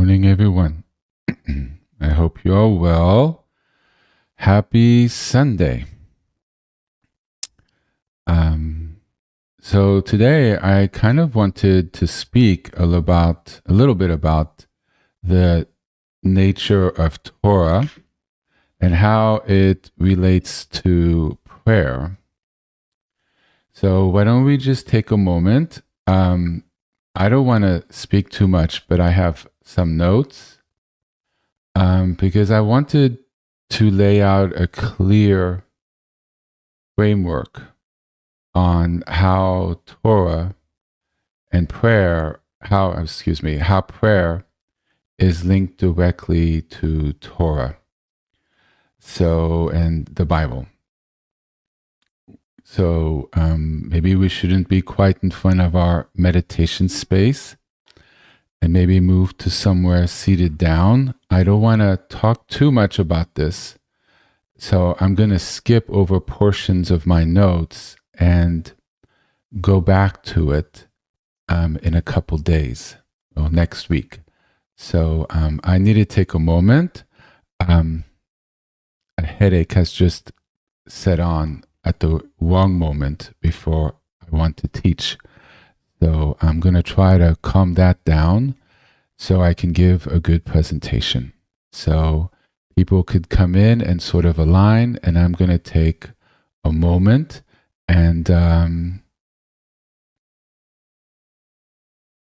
morning, everyone. I hope you're all well. Happy Sunday. So today I kind of wanted to speak a little bit about the nature of Torah and how it relates to prayer. So why don't we just take a moment? I don't want to speak too much, but I have some notes because I wanted to lay out a clear framework on how Torah and prayer, how prayer is linked directly to Torah. So, and the Bible. So maybe we shouldn't be quite in front of our meditation space and maybe move to somewhere seated down. I don't want to talk too much about this. So I'm going to skip over portions of my notes and go back to it in a couple days or next week. So I need to take a moment. A headache has just set on at the wrong moment before I want to teach. So I'm going to try to calm that down so I can give a good presentation. So people could come in and sort of align, and I'm going to take a moment and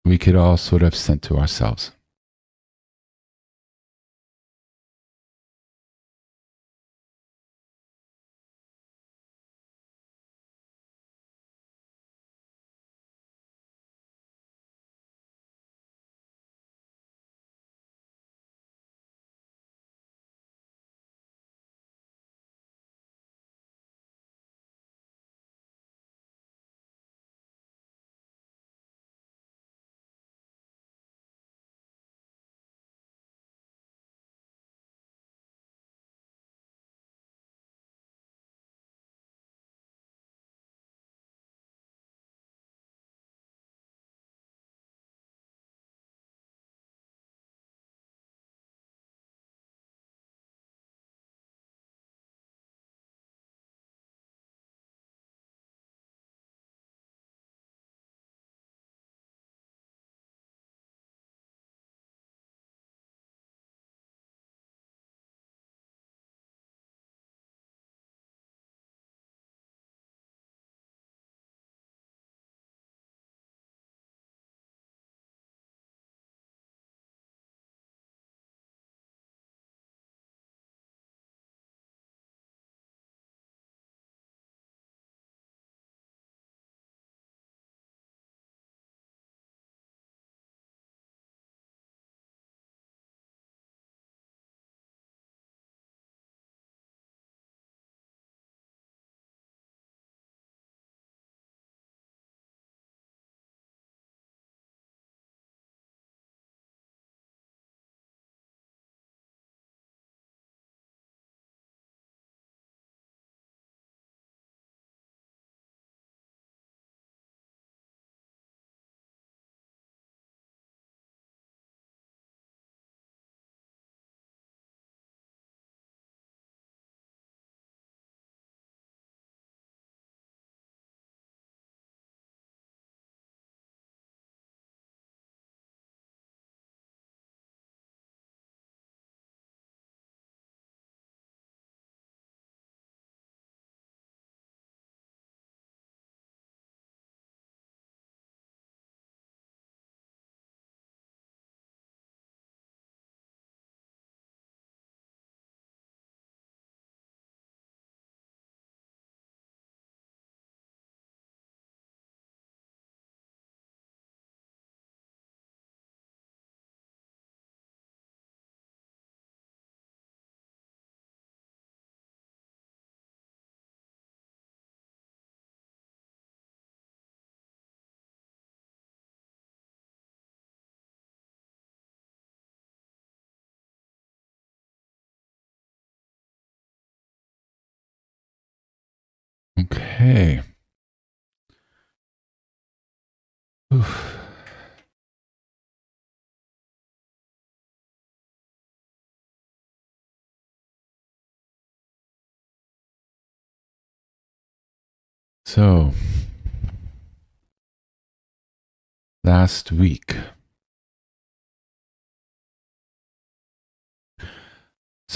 we could all sort of center ourselves. Okay. Oof. So, last week.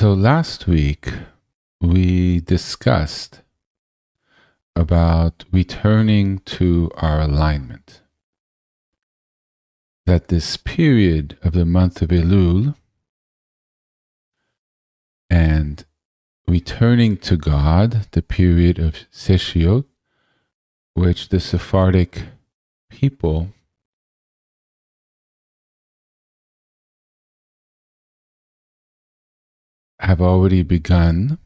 Last week, we discussed about returning to our alignment. That this period of the month of Elul and returning to God, the period of Selichot, which the Sephardic people have already begun,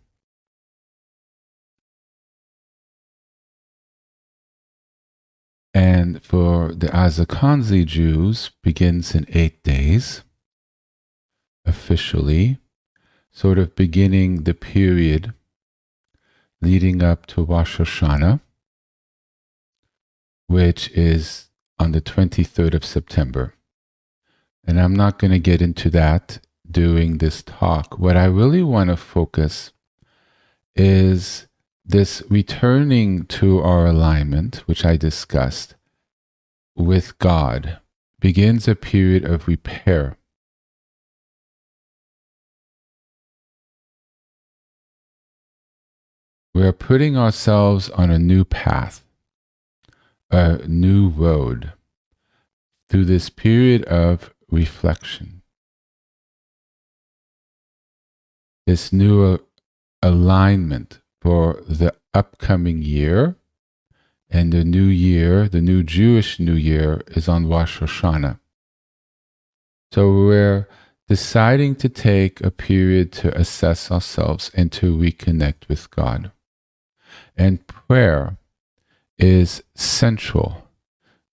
and for the Ashkenazi Jews begins in 8 days, officially, sort of beginning the period leading up to Rosh Hashanah, which is on the 23rd of September. And I'm not going to get into that during this talk. What I really want to focus is this returning to our alignment, which I discussed, with God, begins a period of repair. We are putting ourselves on a new path, a new road, through this period of reflection. This new alignment for the upcoming year, and the new year, the new Jewish New Year, is on Rosh Hashanah. So we're deciding to take a period to assess ourselves and to reconnect with God. And prayer is central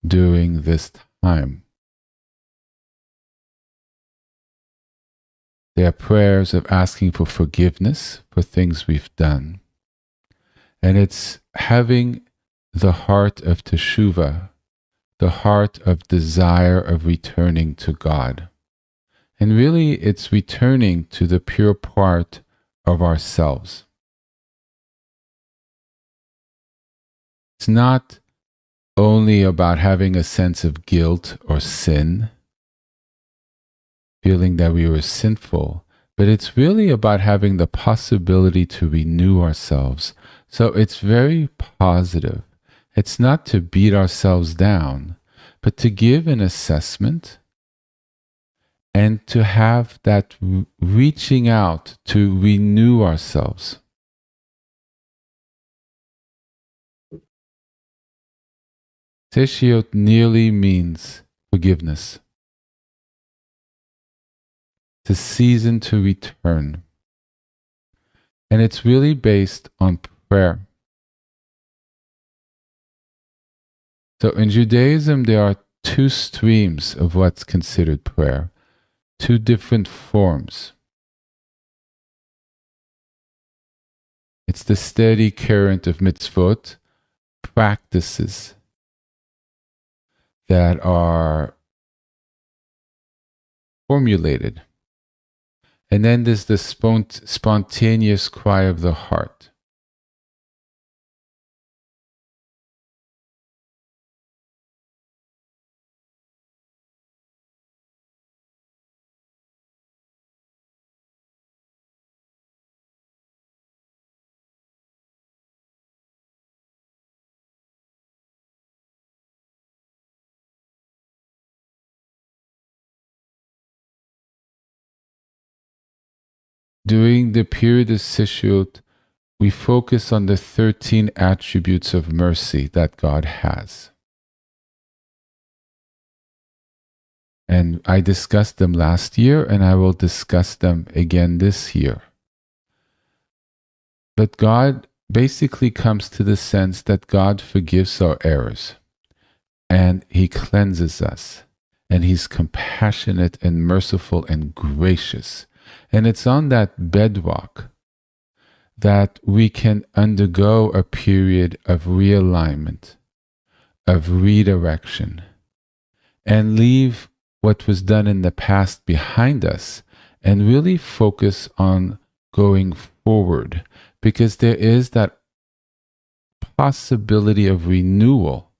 during this time. There are prayers of asking for forgiveness for things we've done. And it's having the heart of teshuvah, the heart of desire of returning to God. And really, it's returning to the pure part of ourselves. It's not only about having a sense of guilt or sin, feeling that we were sinful, but it's really about having the possibility to renew ourselves. So it's very positive. It's not to beat ourselves down, but to give an assessment and to have that reaching out to renew ourselves. Selichot nearly means forgiveness. It's a season to return. And it's really based on prayer. So in Judaism, there are 2 streams of what's considered prayer, 2 different forms. It's the steady current of mitzvot, practices that are formulated. And then there's the spontaneous cry of the heart. During the period of Selichot, we focus on the 13 attributes of mercy that God has. And I discussed them last year, and I will discuss them again this year. But God basically comes to the sense that God forgives our errors, and He cleanses us, and He's compassionate and merciful and gracious. And it's on that bedrock that we can undergo a period of realignment, of redirection, and leave what was done in the past behind us and really focus on going forward, because there is that possibility of renewal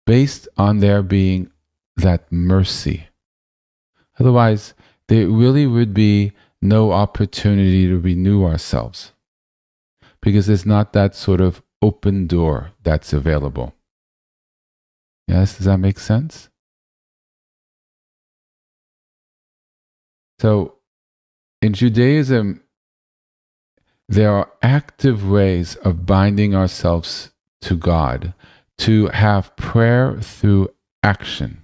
based on there being that mercy. Otherwise, there really would be no opportunity to renew ourselves because there's not that sort of open door that's available. Yes, does that make sense? So, in Judaism, there are active ways of binding ourselves to God, to have prayer through action.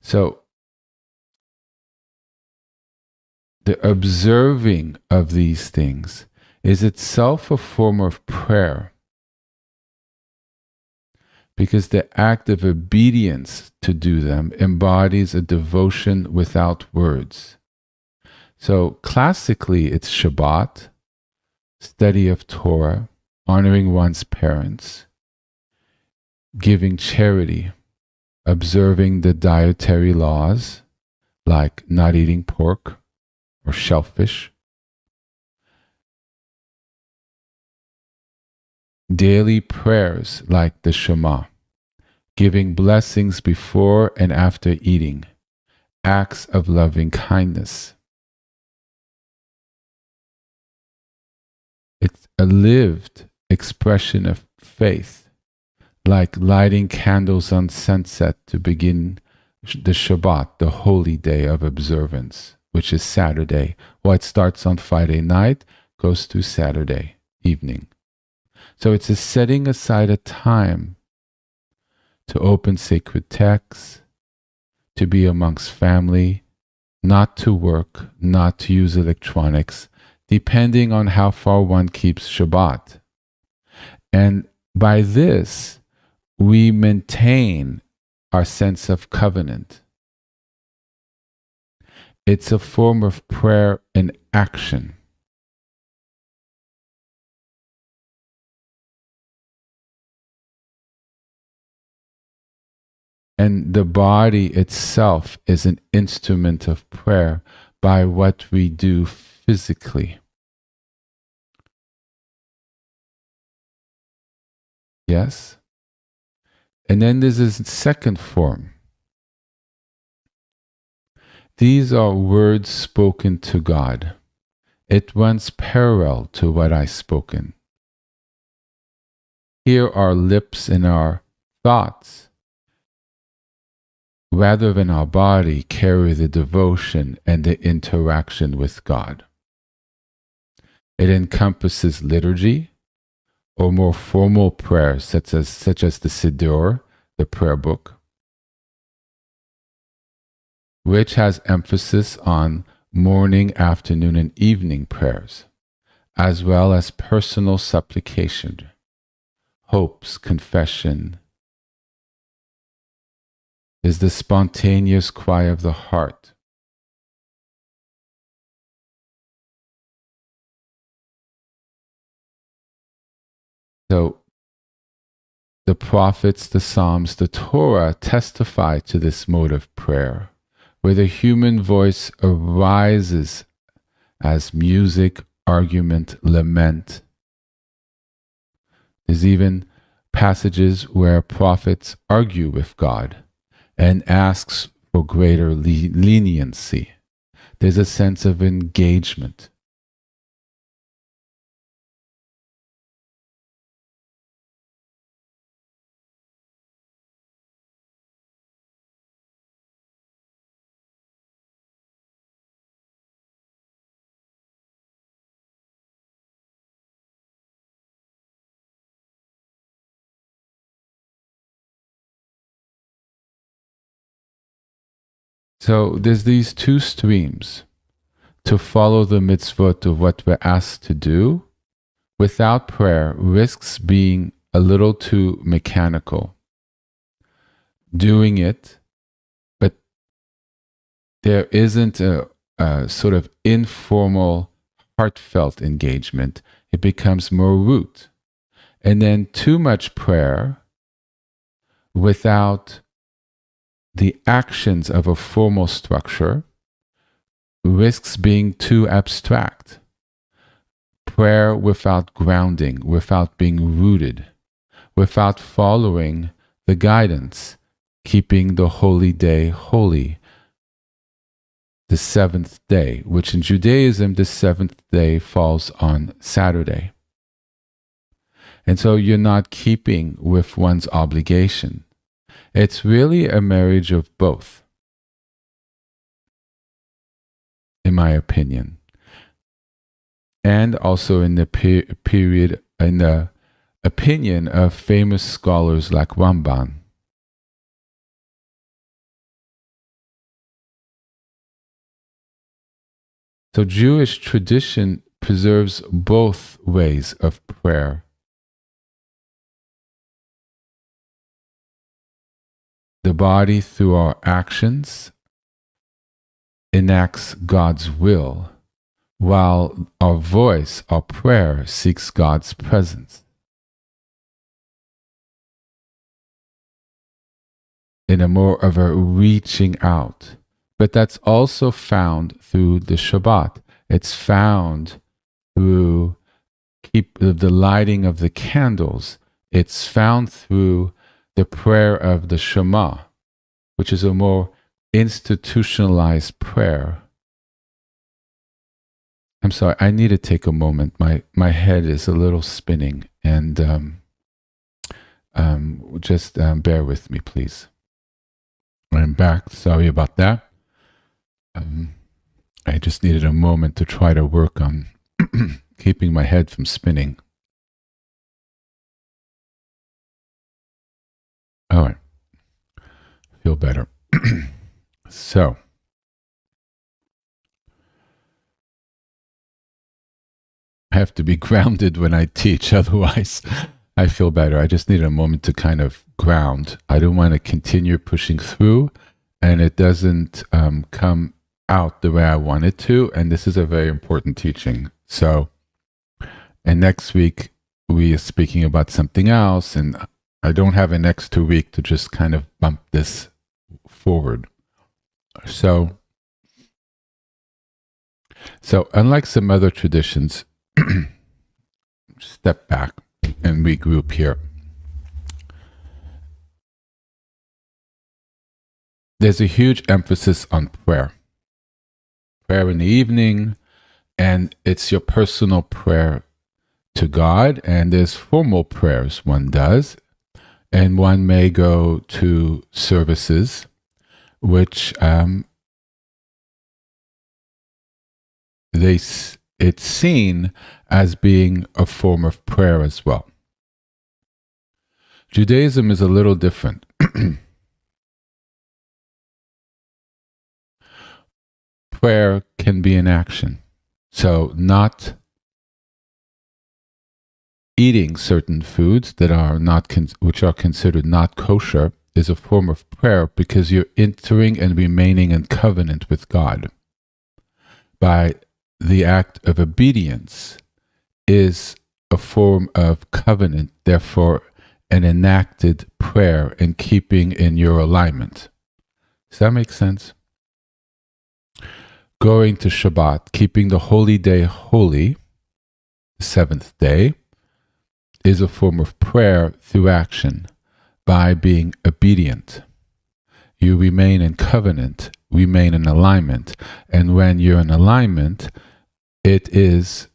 So, the observing of these things is itself a form of prayer, because the act of obedience to do them embodies a devotion without words. So classically, it's Shabbat, study of Torah, honoring one's parents, giving charity, observing the dietary laws, like not eating pork or shellfish, daily prayers like the Shema, giving blessings before and after eating, acts of loving kindness. It's a lived expression of faith, like lighting candles on sunset to begin the Shabbat, the holy day of observance, which is Saturday. Well, it starts on Friday night, goes through Saturday evening. So it's a setting aside a time to open sacred texts, to be amongst family, not to work, not to use electronics, depending on how far one keeps Shabbat. And by this, we maintain our sense of covenant. It's a form of prayer in action. And the body itself is an instrument of prayer by what we do physically. Yes? And then there's a second form. These are words spoken to God. It runs parallel to what I've spoken. Here our lips and our thoughts, rather than our body, carry the devotion and the interaction with God. It encompasses liturgy, or more formal prayers such as the Siddur, the prayer book, which has emphasis on morning, afternoon, and evening prayers, as well as personal supplication, hopes, confession. Is the spontaneous cry of the heart. So the prophets, the Psalms, the Torah testify to this mode of prayer, where the human voice arises as music, argument, lament. There's even passages where prophets argue with God and asks for greater leniency. There's a sense of engagement. So there's these two streams: to follow the mitzvot of what we're asked to do without prayer risks being a little too mechanical. Doing it, but there isn't a sort of informal, heartfelt engagement. It becomes more rote. And then too much prayer without the actions of a formal structure risks being too abstract. prayer without grounding, without being rooted, without following the guidance, keeping the holy day holy, the seventh day, which in Judaism, the seventh day falls on Saturday. And so you're not keeping with one's obligation. It's really a marriage of both, in my opinion. And also in the in the opinion of famous scholars like Rambam. So Jewish tradition preserves both ways of prayer. The body, through our actions, enacts God's will, while our voice, our prayer, seeks God's presence. In a more of a reaching out. But that's also found through the Shabbat. It's found through the lighting of the candles. It's found through the prayer of the Shema, which is a more institutionalized prayer. I'm sorry, I need to take a moment. My head is a little spinning, and just bear with me, please. I'm back. Sorry about that. I just needed a moment to try to work on keeping my head from spinning. All right. Feel better. So, I have to be grounded when I teach, otherwise I feel better. I just need a moment to kind of ground. I don't want to continue pushing through and it doesn't come out the way I want it to. And this is a very important teaching. So, and next week we are speaking about something else, and I don't have an extra week to just kind of bump this forward. So unlike some other traditions, step back and regroup here. There's a huge emphasis on prayer. Prayer in the evening, and it's your personal prayer to God, and there's formal prayers one does, and one may go to services, which it's seen as being a form of prayer as well. Judaism is a little different. Prayer can be an action. So not eating certain foods that are not which are considered not kosher is a form of prayer, because you're entering and remaining in covenant with God. By the act of obedience is a form of covenant, therefore an enacted prayer and keeping in your alignment. Does that make sense? Going to Shabbat, keeping the holy day holy, the seventh day, is a form of prayer through action by being obedient. You remain in covenant, remain in alignment, and when you're in alignment, it is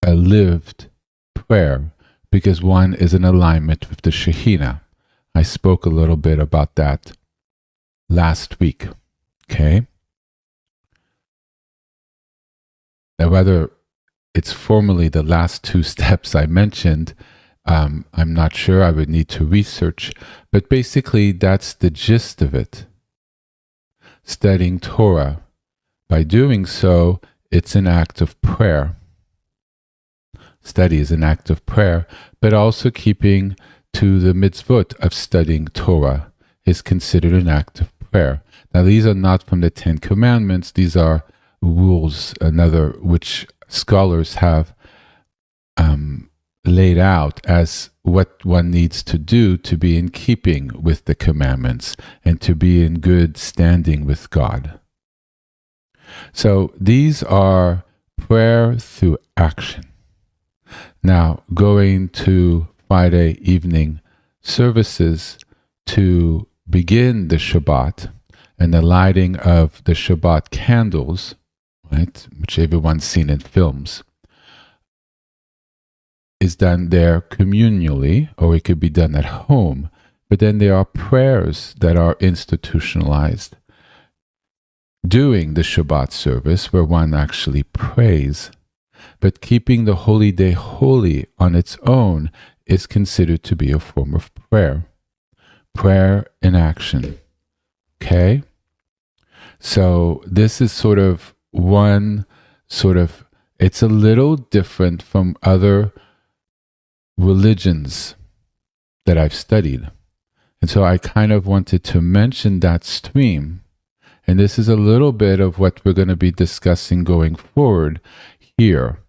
a lived prayer because one is in alignment with the Shekhinah. I spoke a little bit about that last week, okay? Now, whether it's formally the last two steps I mentioned, I'm not sure. I would need to research. But basically, that's the gist of it. Studying Torah. By doing so, it's an act of prayer. Study is an act of prayer, but also keeping to the mitzvot of studying Torah is considered an act of prayer. Now, these are not from the Ten Commandments. These are rules, which scholars have laid out as what one needs to do to be in keeping with the commandments and to be in good standing with God. So these are prayer through action. Now, going to Friday evening services to begin the Shabbat and the lighting of the Shabbat candles, right, which everyone's seen in films, is done there communally, or it could be done at home. But then there are prayers that are institutionalized during the Shabbat service where one actually prays. But keeping the holy day holy on its own is considered to be a form of prayer. Prayer in action. Okay? So this is sort of it's a little different from other religions that I've studied. And so I kind of wanted to mention that stream. And this is a little bit of what we're going to be discussing going forward here.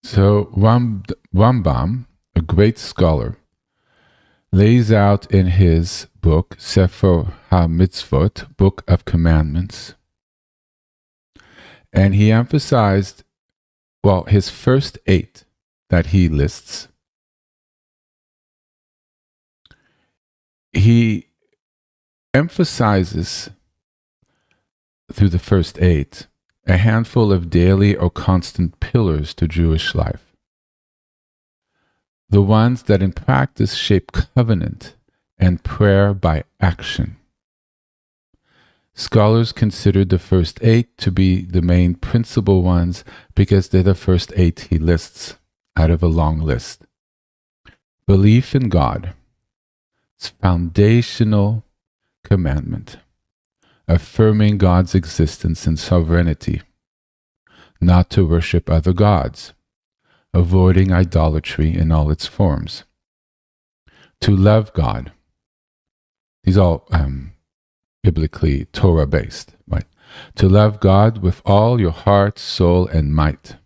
So Rambam, a great scholar, lays out in his book, Sefer HaMitzvot, Book of Commandments, and he emphasized, his first 8 that he lists, he emphasizes through the first 8 a handful of daily or constant pillars to Jewish life. The ones that in practice shape covenant and prayer by action. Scholars considered the first 8 to be the main principal ones because they're the first 8 he lists out of a long list. Belief in God, its foundational commandment. Affirming God's existence and sovereignty, not to worship other gods, avoiding idolatry in all its forms, to love God. These are all biblically Torah-based, right? To love God with all your heart, soul, and might.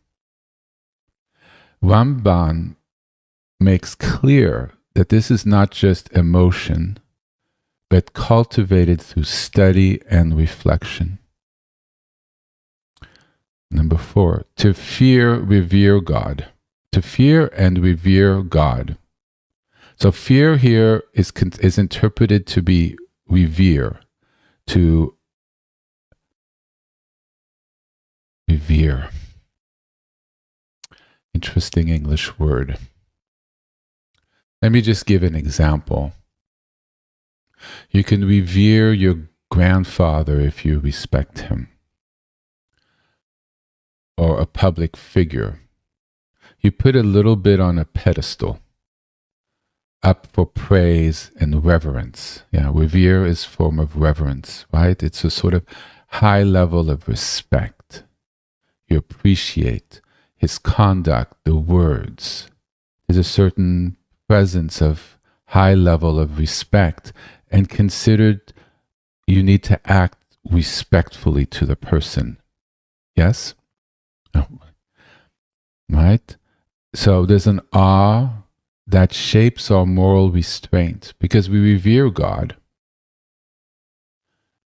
Rambam makes clear that this is not just emotion, but cultivated through study and reflection. Number 4, to fear, revere God. To fear and revere God. So fear here is interpreted to be revere, to revere. Interesting English word. Let me just give an example. You can revere your grandfather if you respect him, or a public figure. You put a little bit on a pedestal, up for praise and reverence. Yeah, revere is a form of reverence, right? It's a sort of high level of respect. You appreciate his conduct, the words. There's a certain presence of high level of respect, and considered you need to act respectfully to the person. Yes? No. Right? So there's an awe that shapes our moral restraint because we revere God.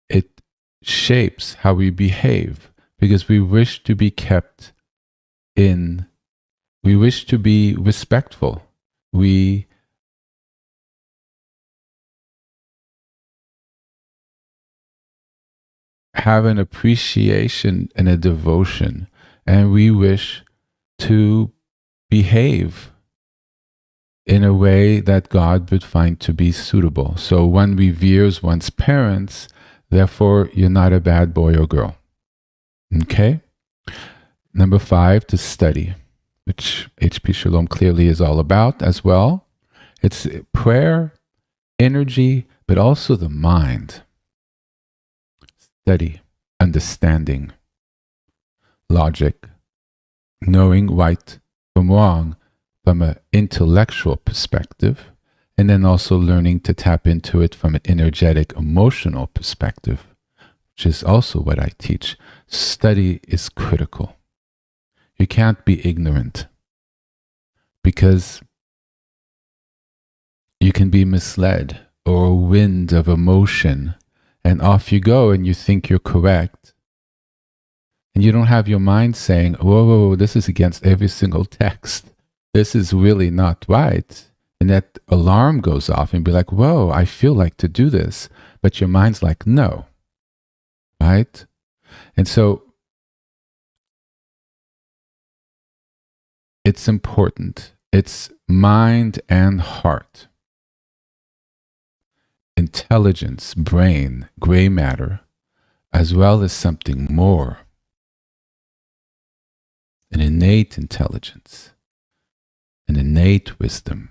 It shapes how we behave because we wish to be kept in, we wish to be respectful. We have an appreciation and a devotion, and we wish to behave in a way that God would find to be suitable. So one reveres one's parents, therefore you're not a bad boy or girl. Okay? Number 5, to study, which HP Shalom clearly is all about as well. It's prayer, energy, but also the mind. Study, understanding, logic, knowing right from wrong from an intellectual perspective, and then also learning to tap into it from an energetic, emotional perspective, which is also what I teach. Study is critical. You can't be ignorant because you can be misled or a wind of emotion, and off you go and you think you're correct. And you don't have your mind saying, whoa, whoa, whoa, this is against every single text. This is really not right. And that alarm goes off and be like, whoa, I feel like to do this. But your mind's like, no. Right? And so it's important. It's mind and heart. Intelligence, brain, gray matter, as well as something more. An innate intelligence, an innate wisdom.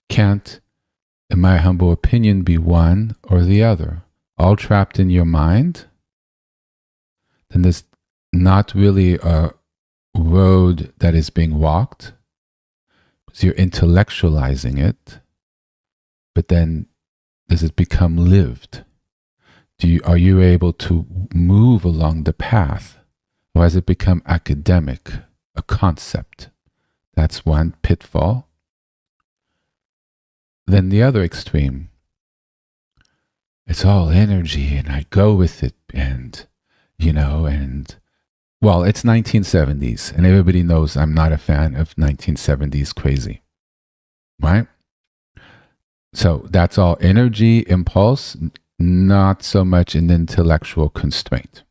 Can't, in my humble opinion, be one or the other. All trapped in your mind, then there's not really a road that is being walked, because you're intellectualizing it, but then does it become lived? Are you able to move along the path? Or has it become academic, a concept? That's one pitfall. Then the other extreme, it's all energy and I go with it and, well, it's 1970s and everybody knows I'm not a fan of 1970s crazy, right? So that's all energy, impulse, not so much an intellectual constraint.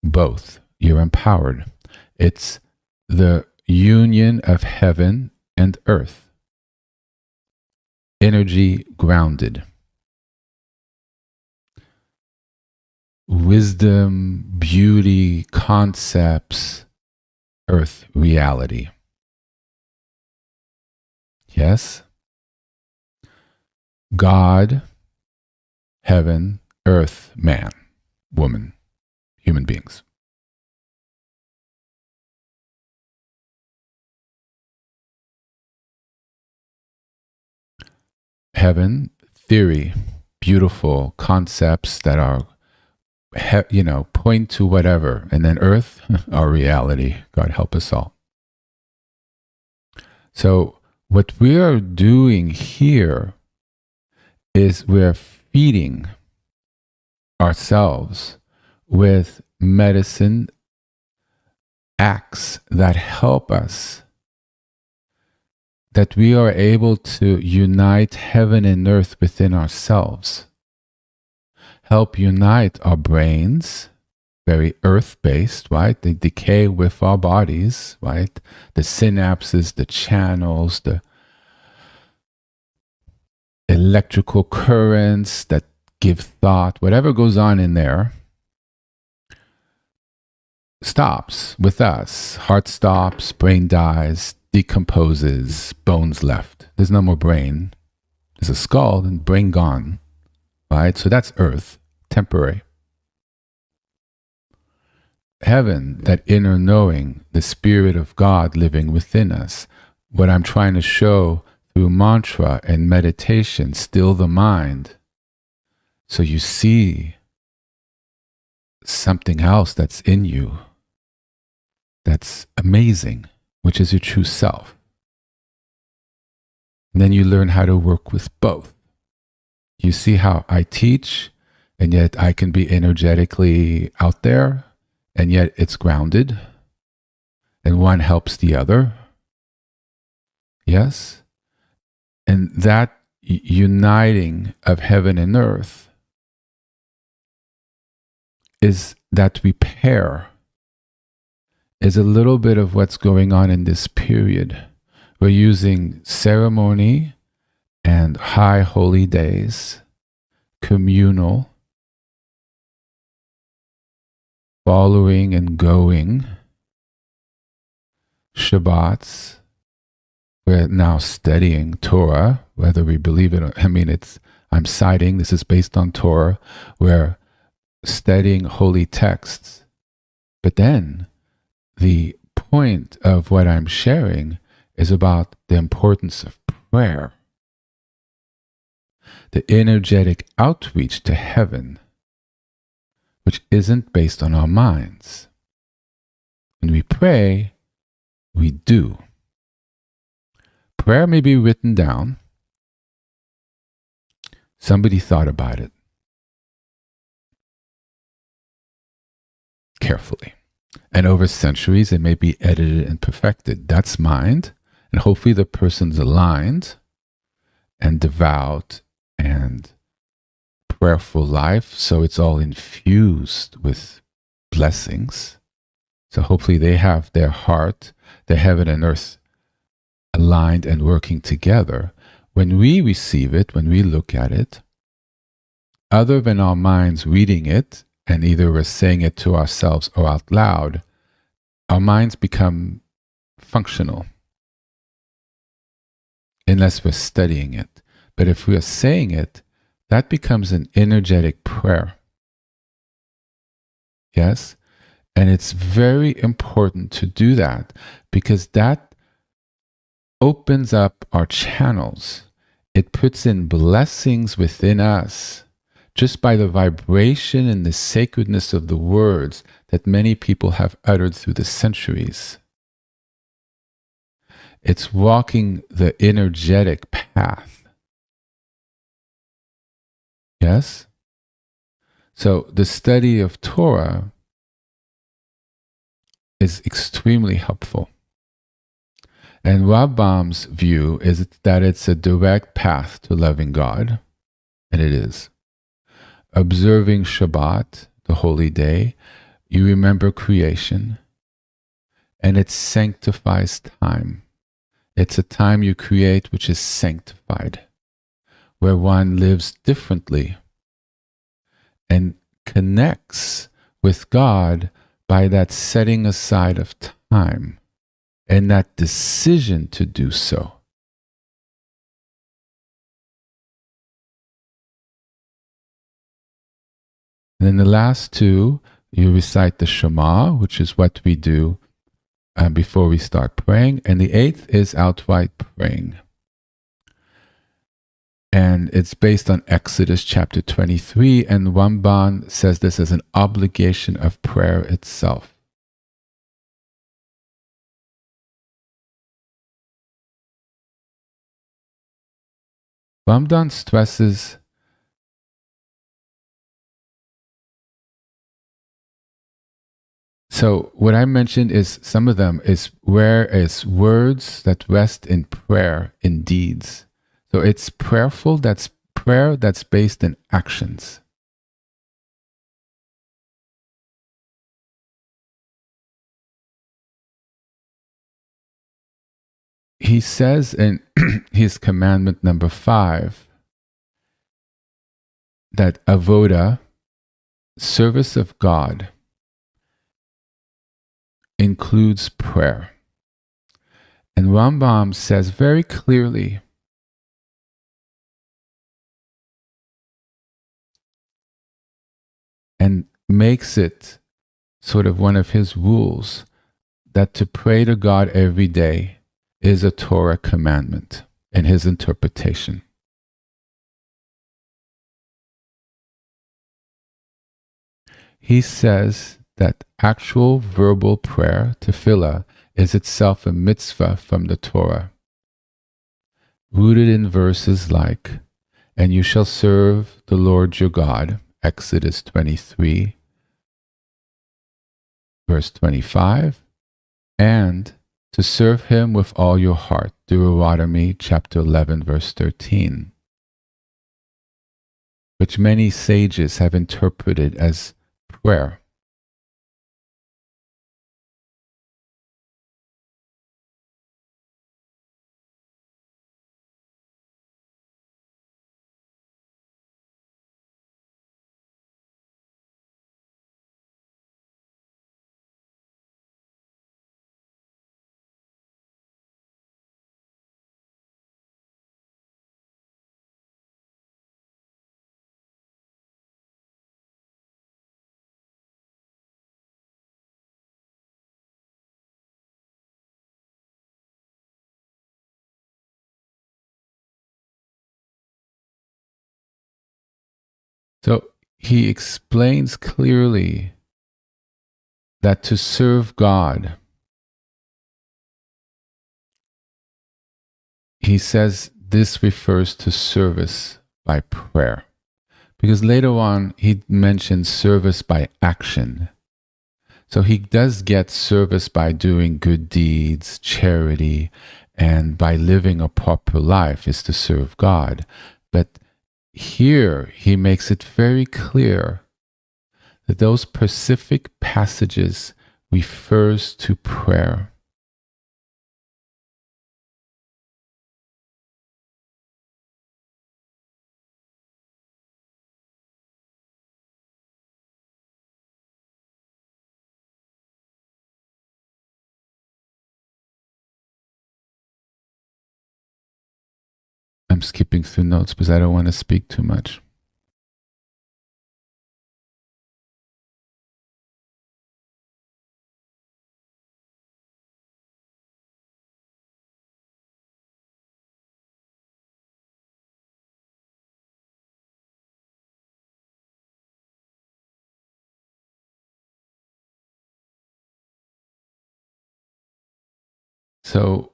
Both. You're empowered. It's the union of heaven and earth. Energy grounded. Wisdom, beauty, concepts, earth reality. Yes? God, heaven, earth, man, woman, human beings. Heaven, theory, beautiful concepts that are, point to whatever. And then earth, our reality. God help us all. So what we are doing here is we're feeding ourselves with medicine acts that help us, that we are able to unite heaven and earth within ourselves, help unite our brains, very earth-based, right? They decay with our bodies, right? The synapses, the channels, the electrical currents that give thought, whatever goes on in there, stops with us. Heart stops, brain dies, decomposes, bones left. There's no more brain. There's a skull and brain gone, right? So that's earth, temporary. Heaven, that inner knowing, the Spirit of God living within us. What I'm trying to show through mantra and meditation, still the mind. So you see something else that's in you that's amazing, which is your true self. And then you learn how to work with both. You see how I teach, and yet I can be energetically out there, and yet it's grounded, and one helps the other. Yes? And that uniting of heaven and earth is that repair, is a little bit of what's going on in this period. We're using ceremony and high holy days, communal, following and going, Shabbats, We're now studying Torah, whether we believe it or, I'm citing, this is based on Torah. We're studying holy texts. But then the point of what I'm sharing is about the importance of prayer, the energetic outreach to heaven, which isn't based on our minds. When we pray, we do. Prayer may be written down. Somebody thought about it carefully. And over centuries, it may be edited and perfected. That's mind. And hopefully the person's aligned and devout and prayerful life. So it's all infused with blessings. So hopefully they have their heart, their heaven and earth aligned and working together. When we receive it, when we look at it, other than our minds reading it, and either we're saying it to ourselves or out loud, our minds become functional unless we're studying it. But if we are saying it, that becomes an energetic prayer. Yes? And it's very important to do that because that opens up our channels. It puts in blessings within us just by the vibration and the sacredness of the words that many people have uttered through the centuries. It's walking the energetic path. Yes? So the study of Torah is extremely helpful. And Rambam's view is that it's a direct path to loving God, and it is. Observing Shabbat, the holy day, you remember creation, and it sanctifies time. It's a time you create which is sanctified, where one lives differently and connects with God by that setting aside of time and that decision to do so. And then the last two, you recite the Shema, which is what we do before we start praying. And the eighth is outright praying. And it's based on Exodus chapter 23. And Rambam says this as an obligation of prayer itself. Rambam stresses so what I mentioned is some of them is where is words that rest in prayer, in deeds. So it's prayerful, that's prayer that's based in actions. He says in his commandment number 5 that avoda, service of God, includes prayer. And Rambam says very clearly and makes it sort of one of his rules that to pray to God every day is a Torah commandment in his interpretation. He says that actual verbal prayer, tefillah, is itself a mitzvah from the Torah, rooted in verses like, and you shall serve the Lord your God, Exodus 23, verse 25, and to serve him with all your heart, Deuteronomy chapter 11, verse 13, which many sages have interpreted as prayer. he explains clearly that to serve God, he says this refers to service by prayer. Because later on, he mentions service by action. So he does get service by doing good deeds, charity, and by living a proper life is to serve God. But here he makes it very clear that those specific passages refers to prayer. I'm skipping through notes because I don't want to speak too much. So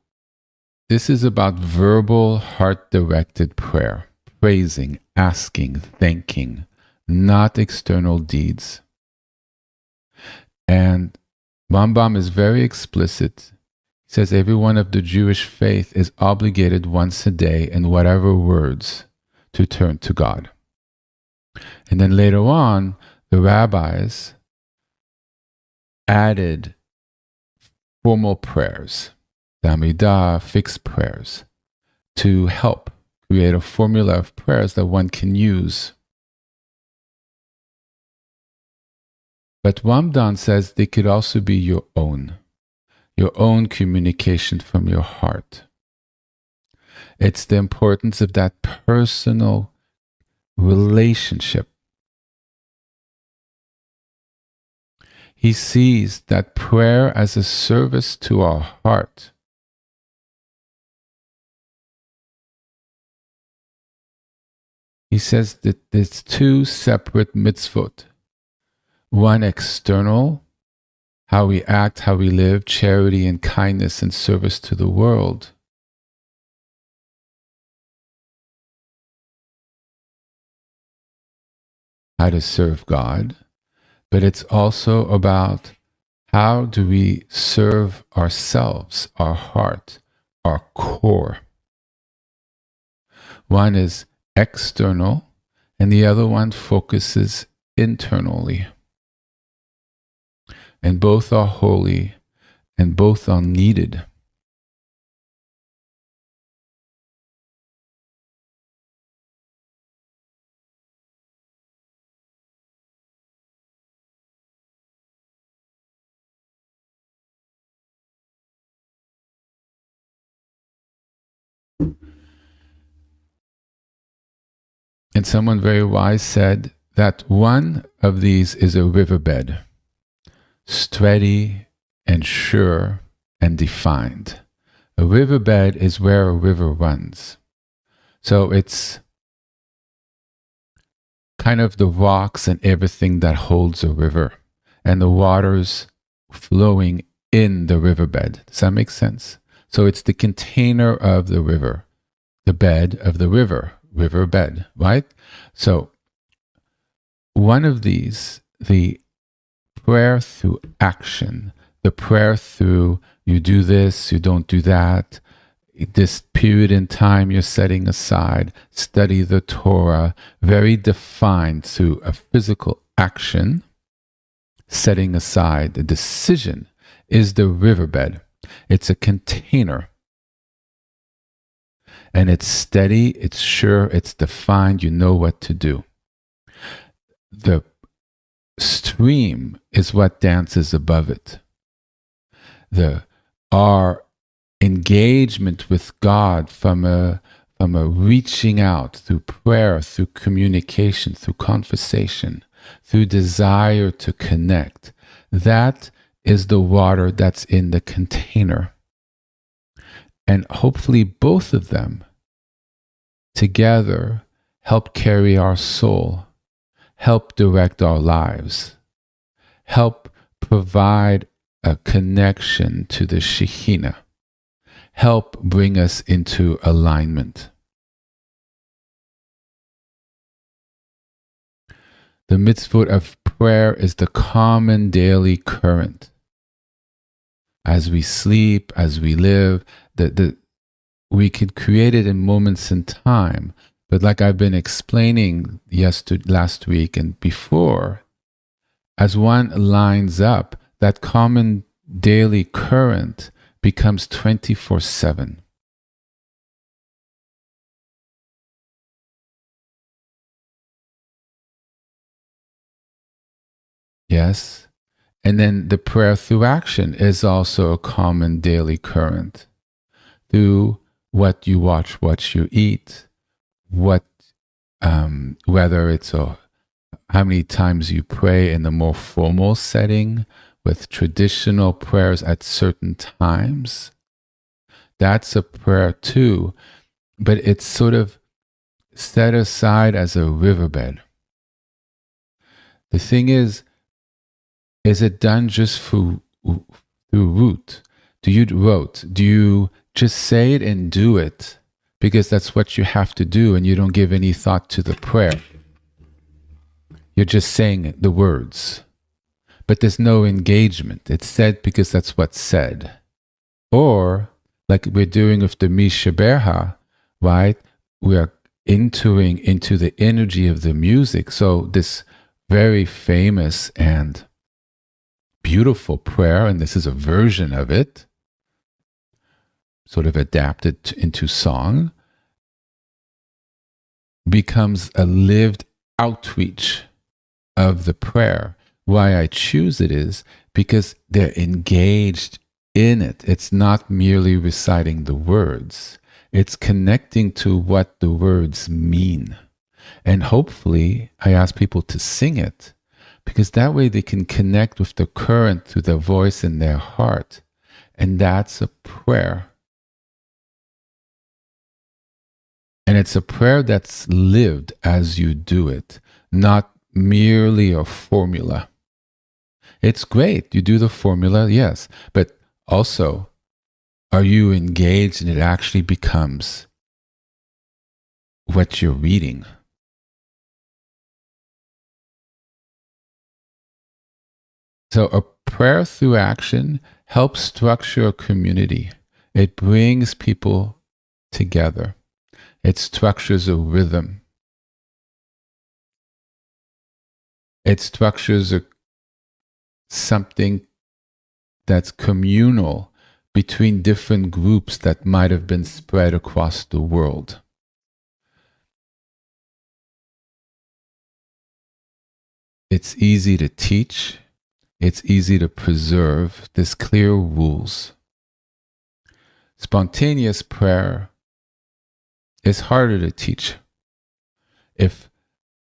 this is about verbal, heart-directed prayer, praising, asking, thanking, not external deeds. And Rambam is very explicit. He says everyone of the Jewish faith is obligated once a day in whatever words to turn to God. And then later on, the rabbis added formal prayers, the Amidah, fixed prayers, to help create a formula of prayers that one can use. But Rambam says they could also be your own communication from your heart. It's the importance of that personal relationship. He sees that prayer as a service to our heart. He says that there's two separate mitzvot. One external, how we act, how we live, charity and kindness and service to the world. How to serve God. But it's also about how do we serve ourselves, our heart, our core. One is external, and the other one focuses internally. And both are holy, and both are needed. And someone very wise said that one of these is a riverbed, steady and sure and defined. A riverbed is where a river runs. So it's kind of the rocks and everything that holds a river, and the waters flowing in the riverbed. Does that make sense? So it's the container of the river, the bed of the river, riverbed, right? So one of these, the prayer through action, the prayer through you do this, you don't do that, this period in time you're setting aside, study the Torah, very defined through a physical action, setting aside the decision, is the riverbed. It's a container. And it's steady, it's sure, it's defined, you know what to do. The stream is what dances above it. Our engagement with God from a reaching out through prayer, through communication, through conversation, through desire to connect, that is the water that's in the container. And hopefully both of them together help carry our soul, help direct our lives, help provide a connection to the Shekhinah, help bring us into alignment. The mitzvot of prayer is the common daily current. As we sleep, as we live, we could create it in moments in time. But like I've been explaining last week and before, as one lines up, that common daily current becomes 24/7. Yes? And then the prayer through action is also a common daily current. Through what you watch, what you eat, whether it's how many times you pray in the more formal setting with traditional prayers at certain times. That's a prayer too, but it's sort of set aside as a riverbed. The thing is it done just through rote? Do you just say it and do it because that's what you have to do and you don't give any thought to the prayer? You're just saying the words, but there's no engagement. It's said because that's what's said. Or, like we're doing with the Mishaberha, right? We are entering into the energy of the music. So this very famous and beautiful prayer, and this is a version of it, sort of adapted into song, becomes a lived outreach of the prayer. Why I choose it is because they're engaged in it. It's not merely reciting the words. It's connecting to what the words mean. And hopefully, I ask people to sing it because that way they can connect with the current through their voice and their heart. And that's a prayer. And it's a prayer that's lived as you do it, not merely a formula. It's great. You do the formula, yes. But also, are you engaged and it actually becomes what you're reading? So a prayer through action helps structure a community. It brings people together. It structures a rhythm. It structures something that's communal between different groups that might have been spread across the world. It's easy to teach. It's easy to preserve. There's clear rules. Spontaneous prayer is harder to teach. If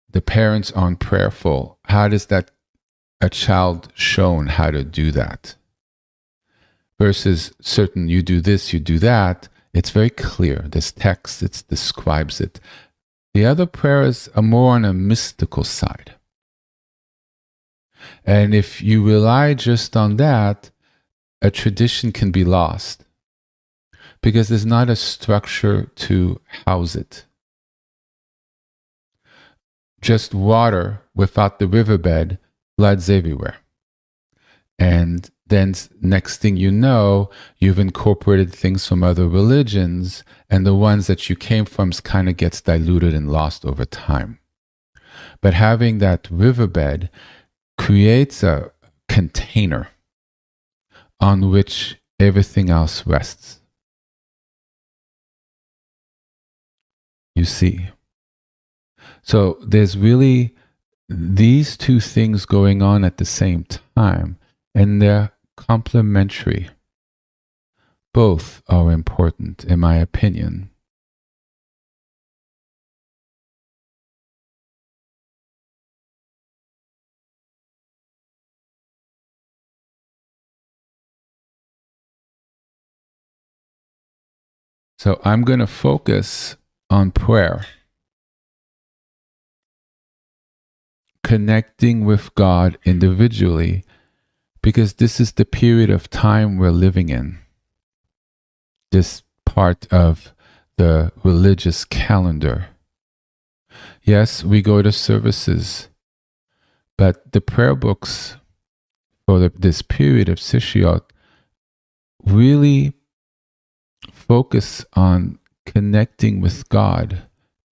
the parents aren't prayerful, how does a child shown how to do that? Versus certain, you do this, you do that, it's very clear. There's text, it describes it. The other prayers are more on a mystical side. And if you rely just on that, a tradition can be lost because there's not a structure to house it. Just water without the riverbed, floods everywhere. And then next thing you know, you've incorporated things from other religions, and the ones that you came from kind of gets diluted and lost over time. But having that riverbed creates a container on which everything else rests. You see? So there's really these two things going on at the same time, and they're complementary. Both are important, in my opinion. So I'm going to focus on prayer. connecting with God individually, because this is the period of time we're living in. This part of the religious calendar. Yes, we go to services, but the prayer books for this period of Selichot really focus on connecting with God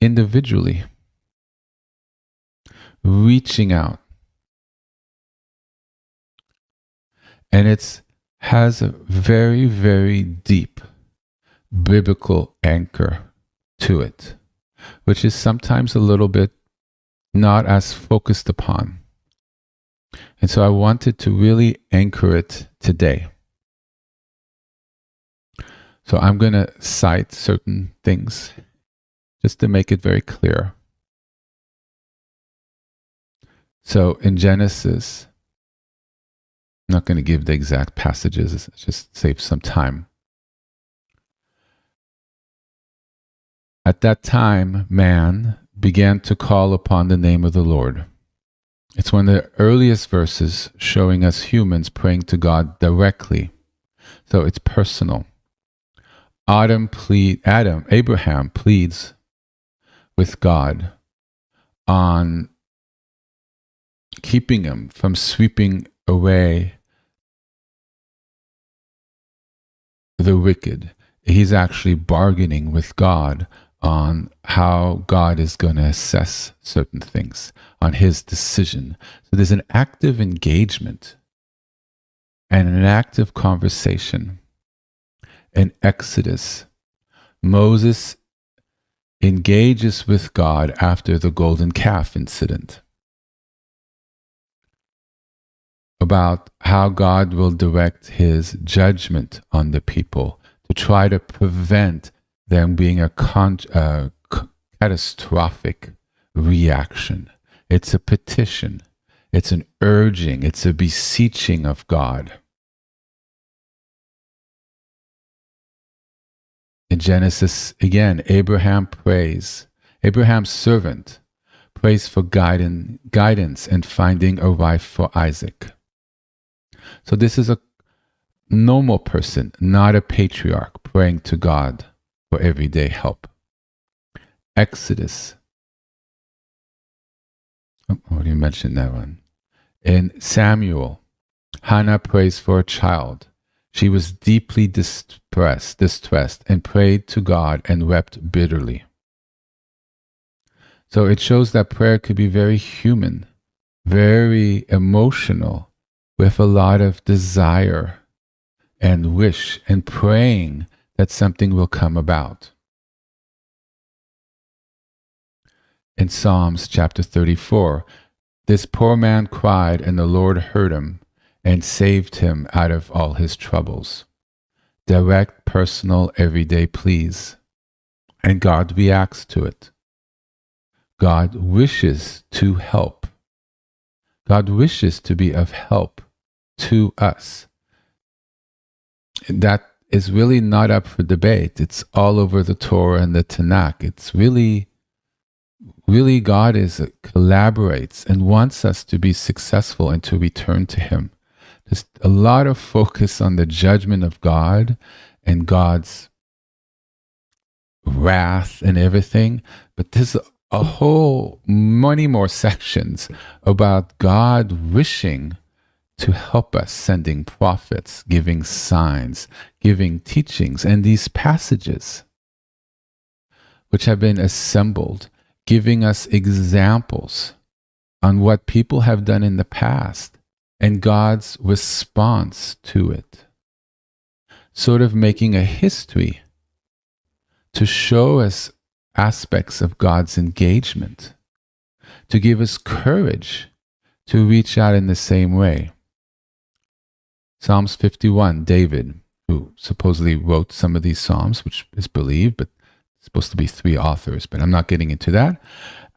individually, reaching out. And it has a very, very deep biblical anchor to it, which is sometimes a little bit not as focused upon. And so I wanted to really anchor it today. So I'm going to cite certain things just to make it very clear. So in Genesis, I'm not going to give the exact passages, just save some time. At that time, man began to call upon the name of the Lord. It's one of the earliest verses showing us humans praying to God directly. So it's personal. Abraham pleads with God on keeping him from sweeping away the wicked. He's actually bargaining with God on how God is going to assess certain things, on his decision. So there's an active engagement and an active conversation. In Exodus, Moses engages with God after the golden calf incident about how God will direct his judgment on the people to try to prevent them being a catastrophic reaction. It's a petition. It's an urging. It's a beseeching of God. In Genesis, again, Abraham prays. Abraham's servant prays for guidance and finding a wife for Isaac. So this is a normal person, not a patriarch, praying to God for everyday help. Exodus. I already mentioned that one. In Samuel, Hannah prays for a child. She was deeply distressed, and prayed to God and wept bitterly. So it shows that prayer could be very human, very emotional, with a lot of desire and wish and praying that something will come about. In Psalms chapter 34, this poor man cried, and the Lord heard him and saved him out of all his troubles. Direct, personal, everyday pleas. And God reacts to it. God wishes to help. God wishes to be of help to us. That is really not up for debate. It's all over the Torah and the Tanakh. It's really God collaborates and wants us to be successful and to return to him. There's a lot of focus on the judgment of God and God's wrath and everything, but there's a whole many more sections about God wishing to help us, sending prophets, giving signs, giving teachings, and these passages which have been assembled, giving us examples on what people have done in the past and God's response to it. Sort of making a history to show us aspects of God's engagement, to give us courage to reach out in the same way. Psalms 51, David, who supposedly wrote some of these psalms, which is believed, but it's supposed to be 3 authors, but I'm not getting into that.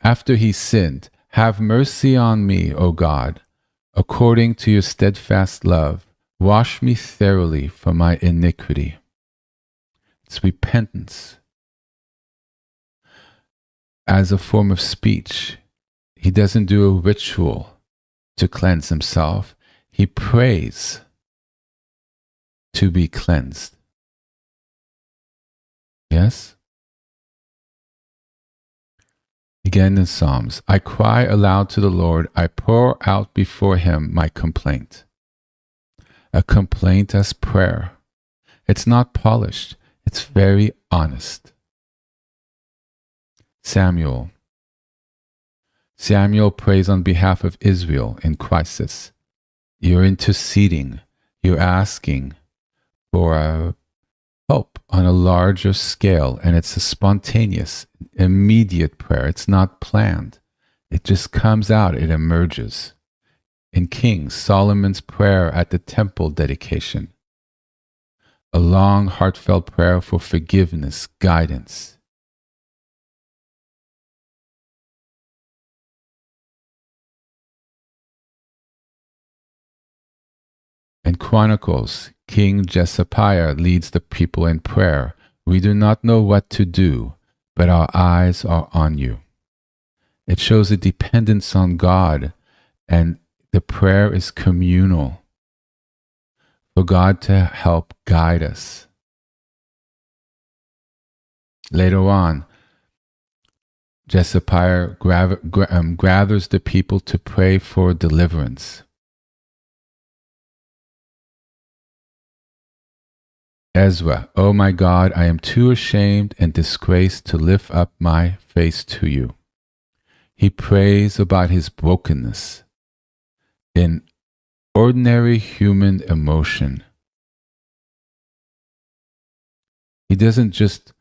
After he sinned, have mercy on me, O God, according to your steadfast love. Wash me thoroughly from my iniquity. It's repentance as a form of speech. he doesn't do a ritual to cleanse himself. He prays to be cleansed. Yes? Again in Psalms, I cry aloud to the Lord. I pour out before him my complaint. A complaint as prayer. It's not polished. It's very honest. Samuel prays on behalf of Israel in crisis. You're interceding. You're asking for help on a larger scale, and it's a spontaneous, immediate prayer. It's not planned. It just comes out. It emerges. In Kings, Solomon's prayer at the temple dedication. A long, heartfelt prayer for forgiveness, guidance. In Chronicles, King Josiah leads the people in prayer. We do not know what to do, but our eyes are on you. It shows a dependence on God, and the prayer is communal for God to help guide us. Later on, Josiah gathers the people to pray for deliverance. Ezra, oh my God, I am too ashamed and disgraced to lift up my face to you. He prays about his brokenness in ordinary human emotion. He doesn't just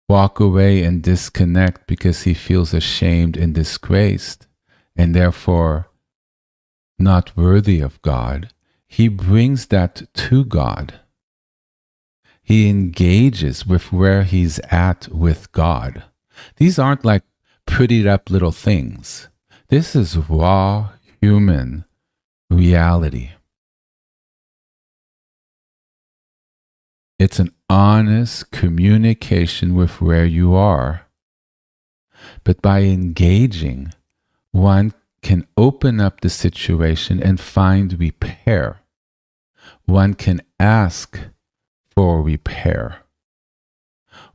walk away and disconnect because he feels ashamed and disgraced and therefore not worthy of God. He brings that to God. He engages with where he's at with God. These aren't like prettied up little things. This is raw human reality. It's an honest communication with where you are. But by engaging, one can open up the situation and find repair. One can ask for repair.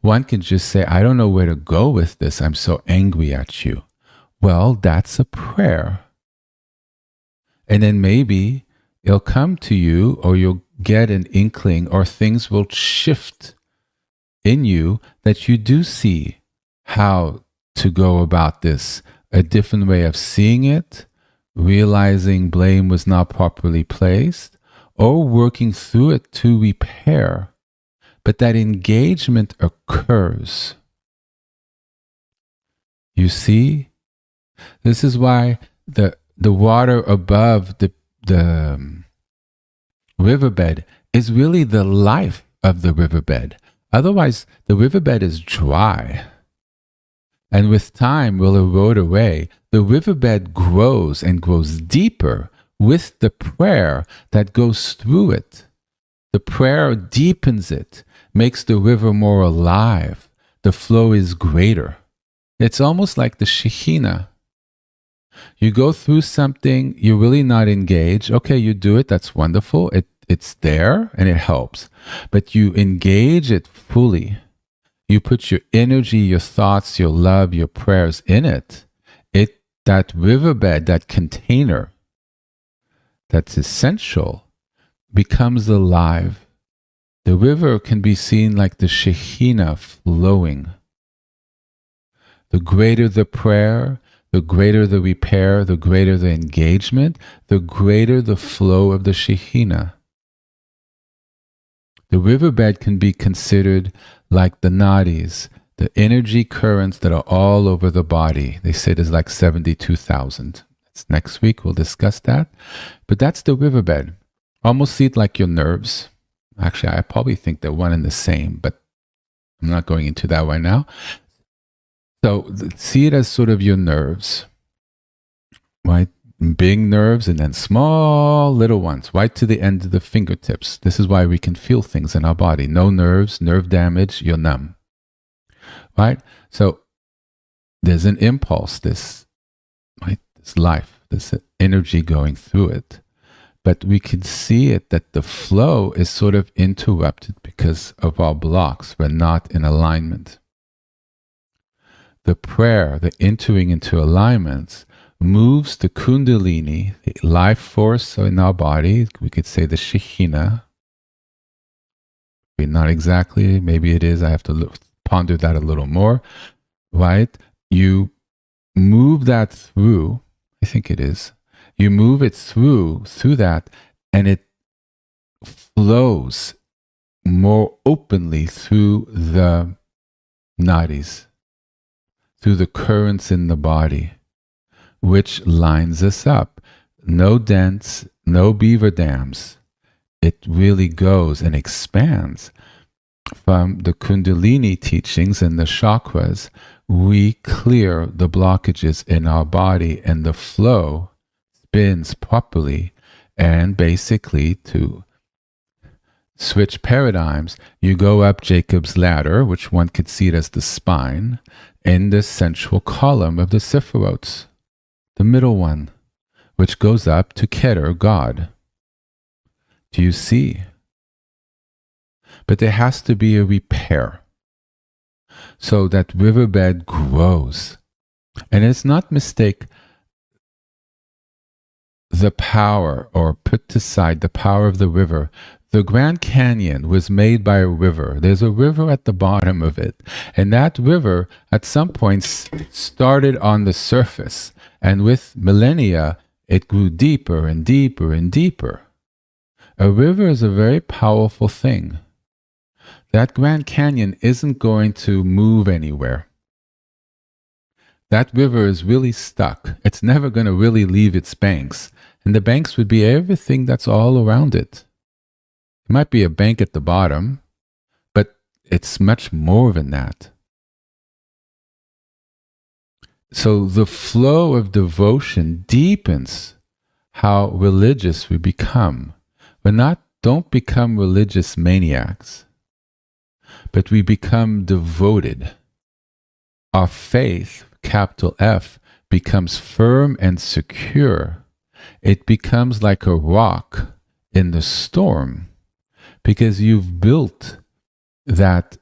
One can just say, I don't know where to go with this. I'm so angry at you. Well, that's a prayer. And then maybe it'll come to you, or you'll get an inkling, or things will shift in you that you do see how to go about this. A different way of seeing it, realizing blame was not properly placed, or working through it to repair. But that engagement occurs. You see? This is why the water above the riverbed is really the life of the riverbed. Otherwise, the riverbed is dry. And with time will erode away. The riverbed grows and grows deeper with the prayer that goes through it. The prayer deepens it, makes the river more alive. The flow is greater. It's almost like the Shekhinah. You go through something, you're really not engaged. Okay, you do it, that's wonderful. It's there and it helps. But you engage it fully. You put your energy, your thoughts, your love, your prayers in it. That riverbed, that container that's essential, becomes alive. The river can be seen like the Shekhinah flowing. The greater the prayer, the greater the repair, the greater the engagement, the greater the flow of the Shekhinah. The riverbed can be considered like the nadis, the energy currents that are all over the body. They say there's like 72,000. That's next week, we'll discuss that. But that's the riverbed. Almost see it like your nerves. Actually, I probably think they're one and the same, but I'm not going into that right now. So see it as sort of your nerves, right? Big nerves and then small little ones, right to the end of the fingertips. This is why we can feel things in our body. No nerves, nerve damage, you're numb, right? So there's an impulse, this life, this energy going through it. But we can see it that the flow is sort of interrupted because of our blocks. We're not in alignment. The prayer, the entering into alignments, moves the kundalini, the life force in our body. We could say the Shekhinah. Not exactly, maybe it is. I have to ponder that a little more, right? You move that through, I think it is. You move it through that, and it flows more openly through the nadis, through the currents in the body, which lines us up. No dents, no beaver dams. It really goes and expands. From the Kundalini teachings and the chakras, we clear the blockages in our body, and the flow spins properly. And basically, to switch paradigms, you go up Jacob's ladder, which one could see it as the spine, in the central column of the Sefirot, the middle one, which goes up to Keter, God. Do you see? But there has to be a repair so that riverbed grows. And it's not mistake the power, or put aside the power of the river. The Grand Canyon was made by a river. There's a river at the bottom of it. And that river at some point started on the surface. And with millennia, it grew deeper and deeper and deeper. A river is a very powerful thing. That Grand Canyon isn't going to move anywhere. That river is really stuck. It's never going to really leave its banks. And the banks would be everything that's all around it. It might be a bank at the bottom, but it's much more than that. So the flow of devotion deepens how religious we become. Don't become religious maniacs, but we become devoted. Our faith, capital F, becomes firm and secure. It becomes like a rock in the storm, because you've built those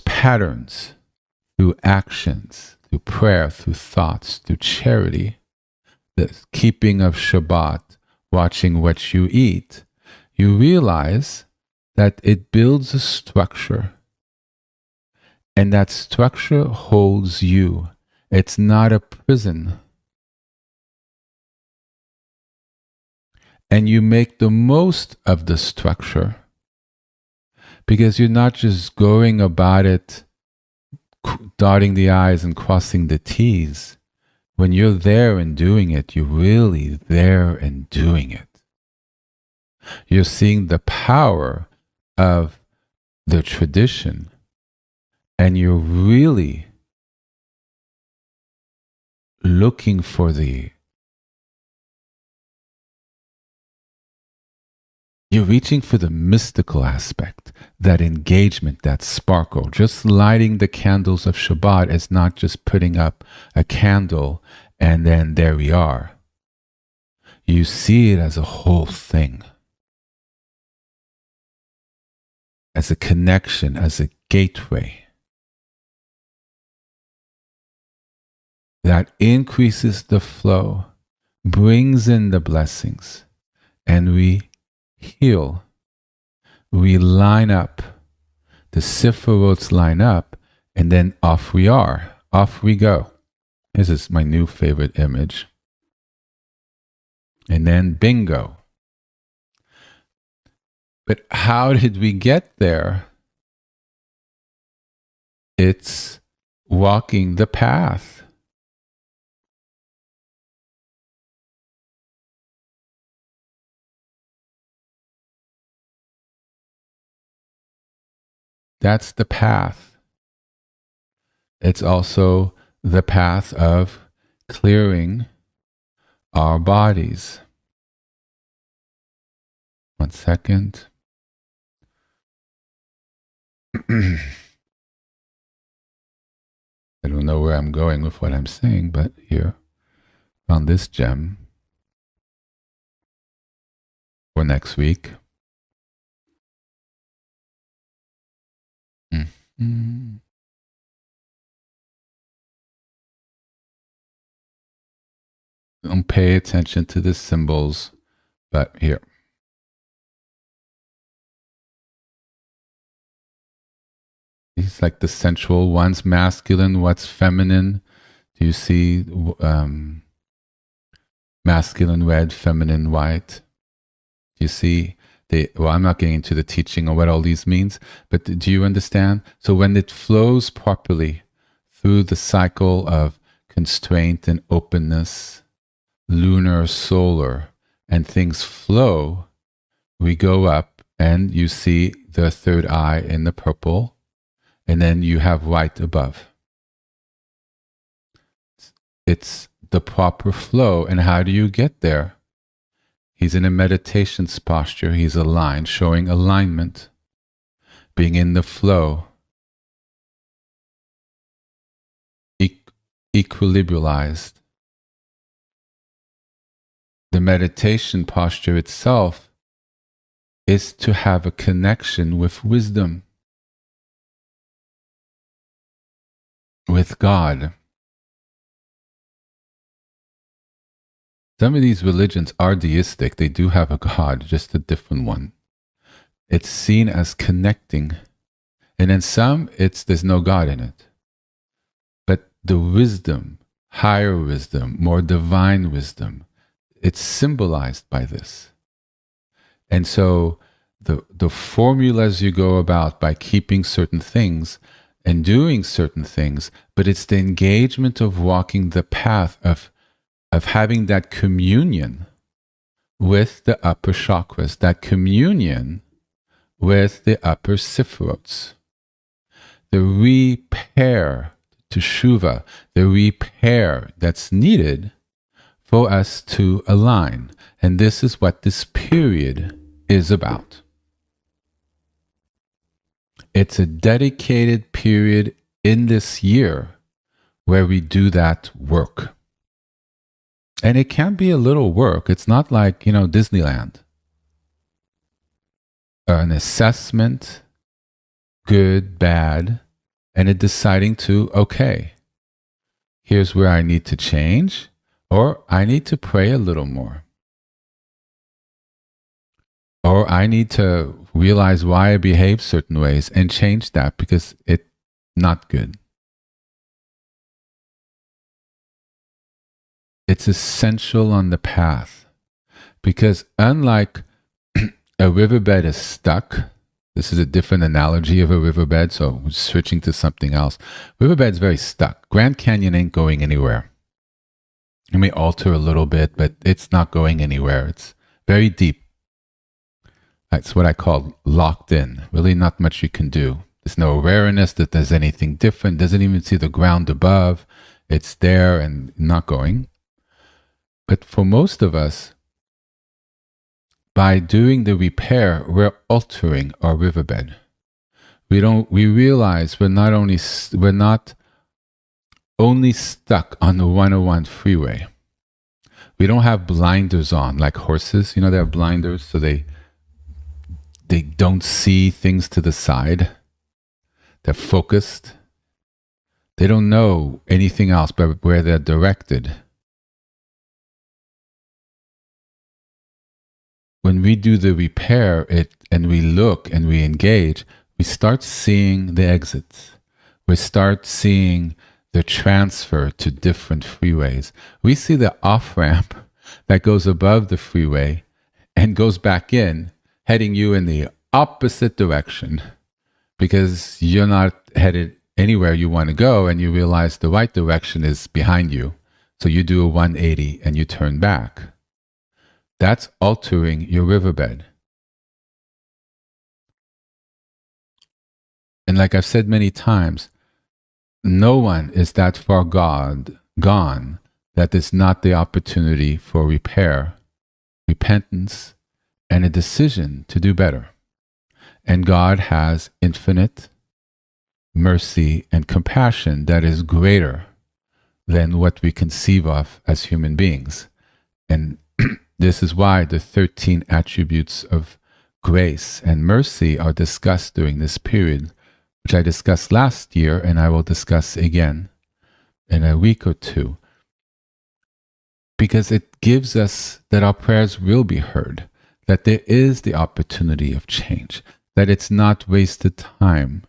patterns through actions, through prayer, through thoughts, through charity, the keeping of Shabbat, watching what you eat. You realize that it builds a structure, and that structure holds you. It's not a prison. And you make the most of the structure, because you're not just going about it dotting the I's and crossing the T's. When you're there and doing it, you're really there and doing it. You're seeing the power of the tradition, and you're really looking for you're reaching for the mystical aspect, that engagement, that sparkle. Just lighting the candles of Shabbat is not just putting up a candle and then there we are. You see it as a whole thing, as a connection, as a gateway that increases the flow, brings in the blessings, and we heal. We line up. The Sefirots line up, and then off we are. Off we go. This is my new favorite image. And then bingo. But how did we get there? It's walking the path. That's the path. It's also the path of clearing our bodies. 1 second. I don't know where I'm going with what I'm saying, but here. Found this gem for next week. Mm-hmm. Don't pay attention to the symbols, but here. These like the sensual ones, masculine, what's feminine. Do you see masculine red, feminine white? Do you see well, I'm not getting into the teaching of what all these means, but do you understand? So when it flows properly through the cycle of constraint and openness, lunar, solar, and things flow, we go up and you see the third eye in the purple, and then you have white above. It's the proper flow. And how do you get there? He's in a meditation posture. He's aligned, showing alignment, being in the flow, equilibrialized. The meditation posture itself is to have a connection with wisdom, with God. Some of these religions are deistic. They do have a God, just a different one. It's seen as connecting. And in some, there's no God in it. But the wisdom, higher wisdom, more divine wisdom, it's symbolized by this. And so the formulas you go about by keeping certain things and doing certain things, but it's the engagement of walking the path of having that communion with the upper chakras, that communion with the upper Sefirot, the repair, teshuvah, the repair that's needed for us to align. And this is what this period is about. It's a dedicated period in this year where we do that work. And it can be a little work. It's not like, Disneyland. An assessment, good, bad, and a deciding to, okay, here's where I need to change, or I need to pray a little more. Or I need to realize why I behave certain ways and change that because it's not good. It's essential on the path because unlike a riverbed is stuck, this is a different analogy of a riverbed, so we're switching to something else. Riverbed's very stuck. Grand Canyon ain't going anywhere. It may alter a little bit, but it's not going anywhere. It's very deep. That's what I call locked in. Really not much you can do. There's no awareness that there's anything different. Doesn't even see the ground above. It's there and not going. But for most of us, by doing the repair, we're altering our riverbed. We realize we're not only stuck on the 101 freeway. We don't have blinders on like horses. They have blinders so they don't see things to the side. They're focused. They don't know anything else but where they're directed. When we do the repair and we look and we engage, we start seeing the exits. We start seeing the transfer to different freeways. We see the off-ramp that goes above the freeway and goes back in, heading you in the opposite direction because you're not headed anywhere you want to go and you realize the right direction is behind you. So you do a 180 and you turn back. That's altering your riverbed. And like I've said many times, no one is that far gone that there's not the opportunity for repair, repentance, and a decision to do better. And God has infinite mercy and compassion that is greater than what we conceive of as human beings. And this is why the 13 attributes of grace and mercy are discussed during this period, which I discussed last year and I will discuss again in a week or two, because it gives us that our prayers will be heard, that there is the opportunity of change, that it's not wasted time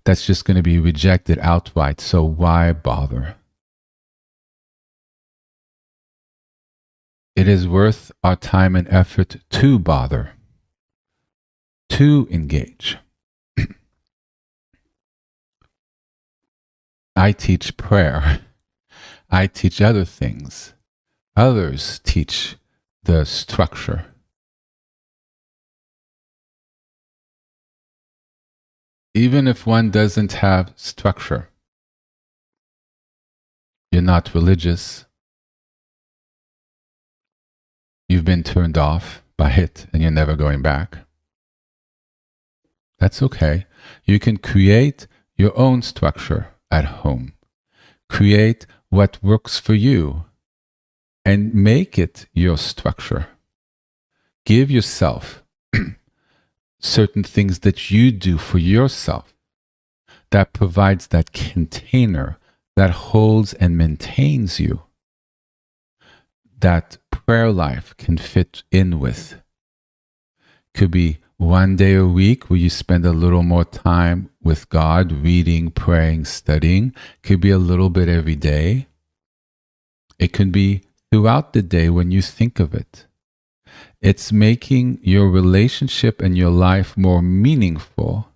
that's just going to be rejected outright. So why bother? It is worth our time and effort to bother, to engage. I teach prayer. I teach other things. Others teach the structure. Even if one doesn't have structure, you're not religious, you've been turned off by it and you're never going back, that's okay. You can create your own structure at home. Create what works for you and make it your structure. Give yourself certain things that you do for yourself that provides that container that holds and maintains you, that prayer life can fit in with. Could be one day a week where you spend a little more time with God, reading, praying, studying. Could be a little bit every day. It could be throughout the day when you think of it. It's making your relationship and your life more meaningful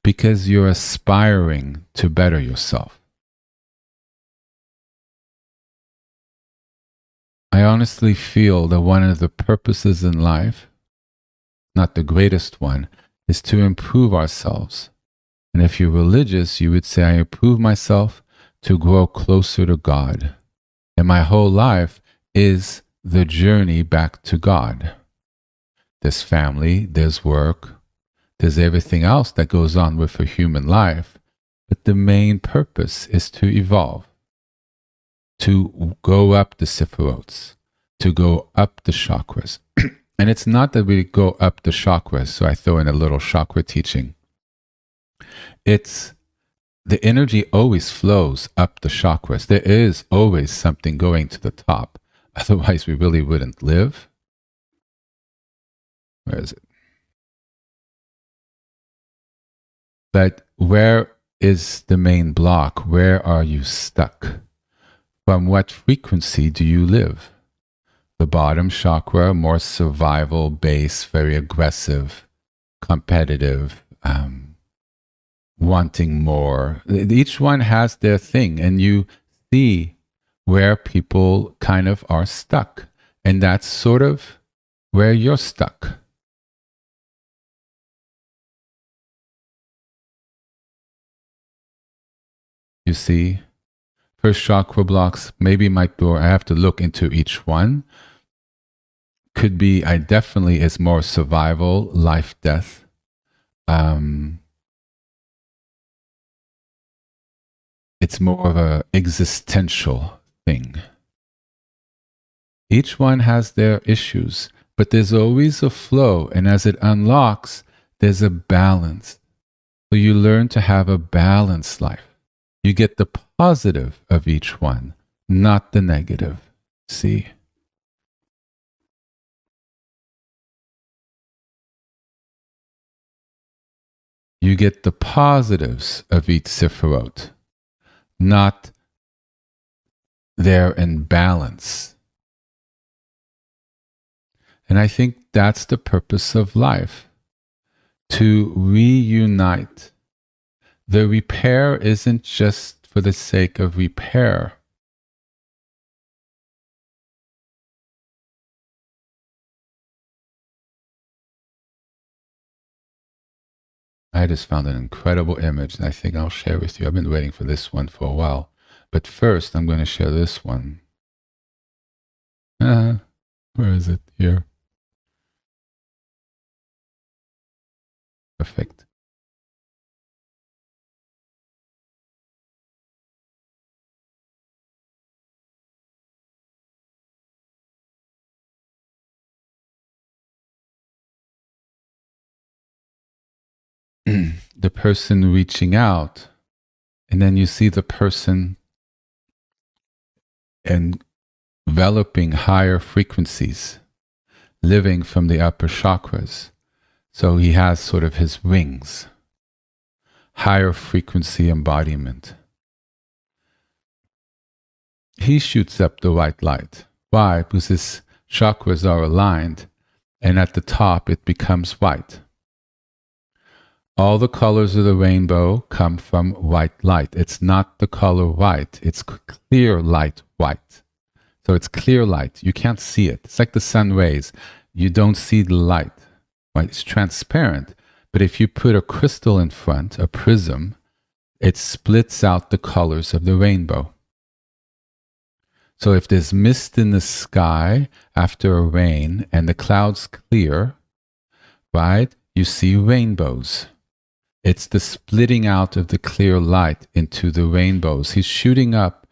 because you're aspiring to better yourself. I honestly feel that one of the purposes in life, not the greatest one, is to improve ourselves. And if you're religious, you would say, I improve myself to grow closer to God. And my whole life is the journey back to God. There's family, there's work, there's everything else that goes on with a human life. But the main purpose is to evolve, to go up the Sefirot, to go up the chakras. And it's not that we go up the chakras, so I throw in a little chakra teaching. It's the energy always flows up the chakras. There is always something going to the top. Otherwise, we really wouldn't live. Where is it? But where is the main block? Where are you stuck? From what frequency do you live? The bottom chakra, more survival base, very aggressive, competitive, wanting more. Each one has their thing, and you see where people kind of are stuck. And that's sort of where you're stuck. You see, first chakra blocks maybe might be, I have to look into each one. Could be, I definitely is more survival, life, death. It's more of a existential thing. Each one has their issues, but there's always a flow. And as it unlocks, there's a balance. So you learn to have a balanced life. You get the positive of each one, not the negative. See? You get the positives of each Sefirot, not their imbalance. And I think that's the purpose of life, to reunite. The repair isn't just for the sake of repair. I just found an incredible image and I think I'll share with you. I've been waiting for this one for a while. But first, I'm going to share this one. Where is it? Here. Perfect. the person reaching out, and then you see the person enveloping higher frequencies, living from the upper chakras. So he has sort of his wings, higher frequency embodiment. He shoots up the white light. Why? Because his chakras are aligned, and at the top it becomes white. All the colors of the rainbow come from white light. It's not the color white, it's clear light white. So it's clear light. You can't see it. It's like the sun rays. You don't see the light. Right? It's transparent. But if you put a crystal in front, a prism, it splits out the colors of the rainbow. So if there's mist in the sky after a rain and the clouds clear, right, you see rainbows. It's the splitting out of the clear light into the rainbows. He's shooting up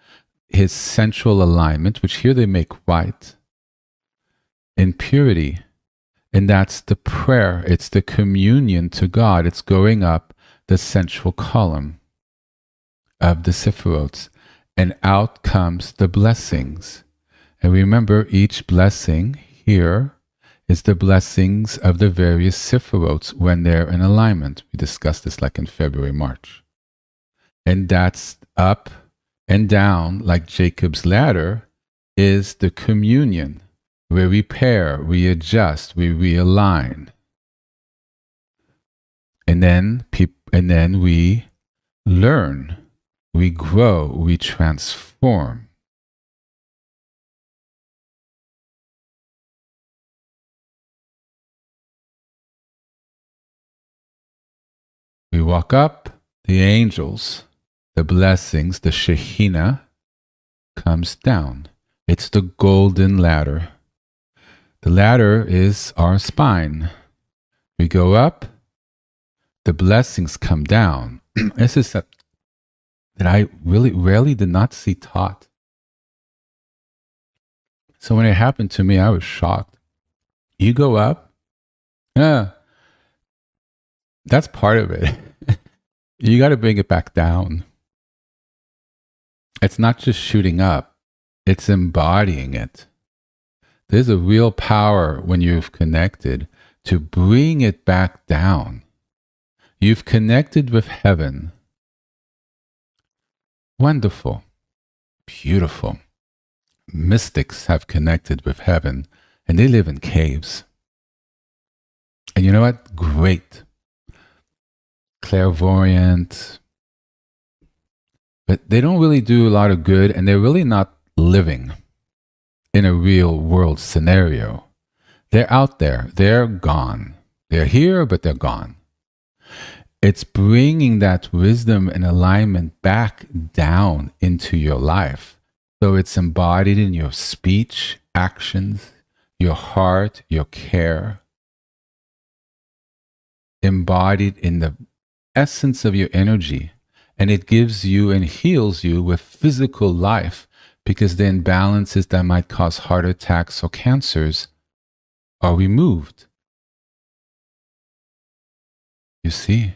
his central alignment, which here they make white, in purity. And that's the prayer. It's the communion to God. It's going up the central column of the Sefirot. And out comes the blessings. And remember, each blessing here is the blessings of the various Sefirot when they're in alignment. We discussed this like in February, March. And that's up and down, like Jacob's ladder, is the communion. We repair, we adjust, we realign. And then we learn, we grow, we transform. We walk up, the angels, the blessings, the Shekhinah comes down. It's the golden ladder. The ladder is our spine. We go up, the blessings come down. This is that I really rarely did not see taught. So when it happened to me, I was shocked. You go up, that's part of it. You got to bring it back down. It's not just shooting up, it's embodying it. There's a real power when you've connected to bring it back down. You've connected with heaven. Wonderful. Beautiful. Mystics have connected with heaven, and they live in caves. And you know what? Great. Clairvoyant. But they don't really do a lot of good, and they're really not living in a real world scenario. They're out there. They're gone. They're here, but they're gone. It's bringing that wisdom and alignment back down into your life. So it's embodied in your speech, actions, your heart, your care. Embodied in the essence of your energy. And it gives you and heals you with physical life, because the imbalances that might cause heart attacks or cancers are removed. You see?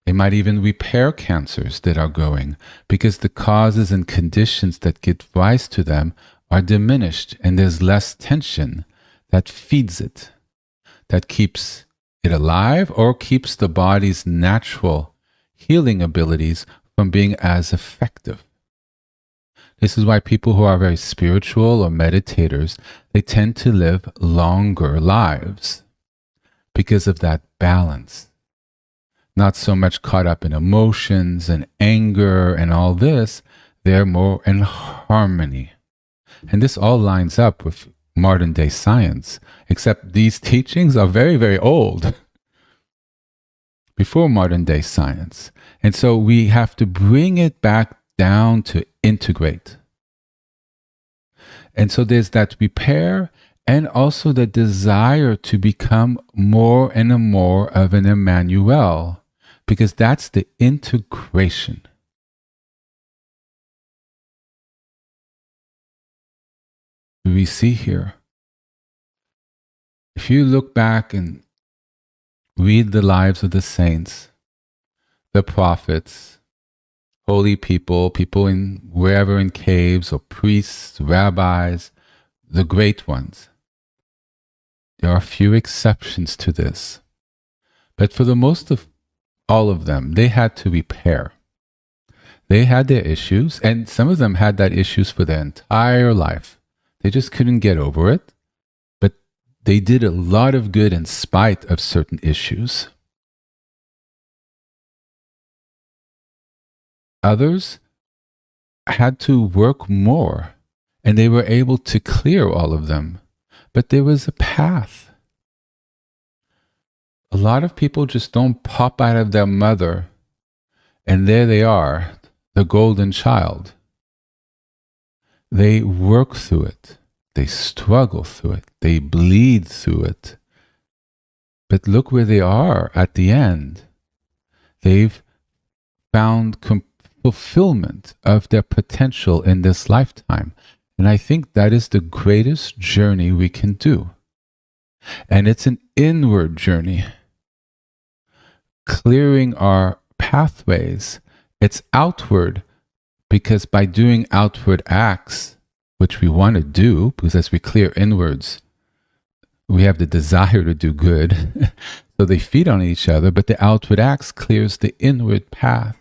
They might even repair cancers that are going, because the causes and conditions that give rise to them are diminished, and there's less tension that feeds it, that keeps it alive or keeps the body's natural healing abilities from being as effective. This is why people who are very spiritual or meditators, they tend to live longer lives because of that balance. Not so much caught up in emotions and anger and all this, they're more in harmony. And this all lines up with modern day science, except these teachings are very, very old, before modern day science. And so we have to bring it back down to integrate. And so there's that repair and also the desire to become more and more of an Emmanuel, because that's the integration. We see here, if you look back and read the lives of the saints, the prophets, holy people, people in wherever in caves, or priests, rabbis, the great ones. There are a few exceptions to this. But for the most of all of them, they had to repair. They had their issues, and some of them had that issues for their entire life. They just couldn't get over it, but they did a lot of good in spite of certain issues. Others had to work more, and they were able to clear all of them, but there was a path. A lot of people just don't pop out of their mother, and there they are, the golden child. They work through it. They struggle through it. They bleed through it. But look where they are at the end. They've found fulfillment of their potential in this lifetime. And I think that is the greatest journey we can do. And it's an inward journey. Clearing our pathways. It's outward, because by doing outward acts, which we want to do, because as we clear inwards, we have the desire to do good. So they feed on each other, but the outward acts clears the inward path.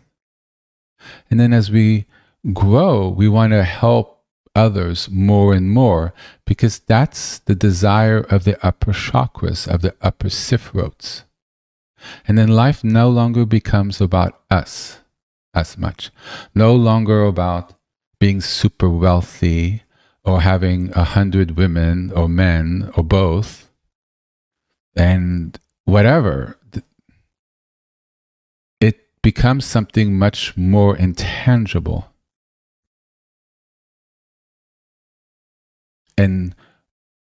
And then as we grow, we want to help others more and more, because that's the desire of the upper chakras, of the upper Sefirot. And then life no longer becomes about us as much. No longer about being super wealthy or having 100 women or men or both and whatever. It becomes something much more intangible. And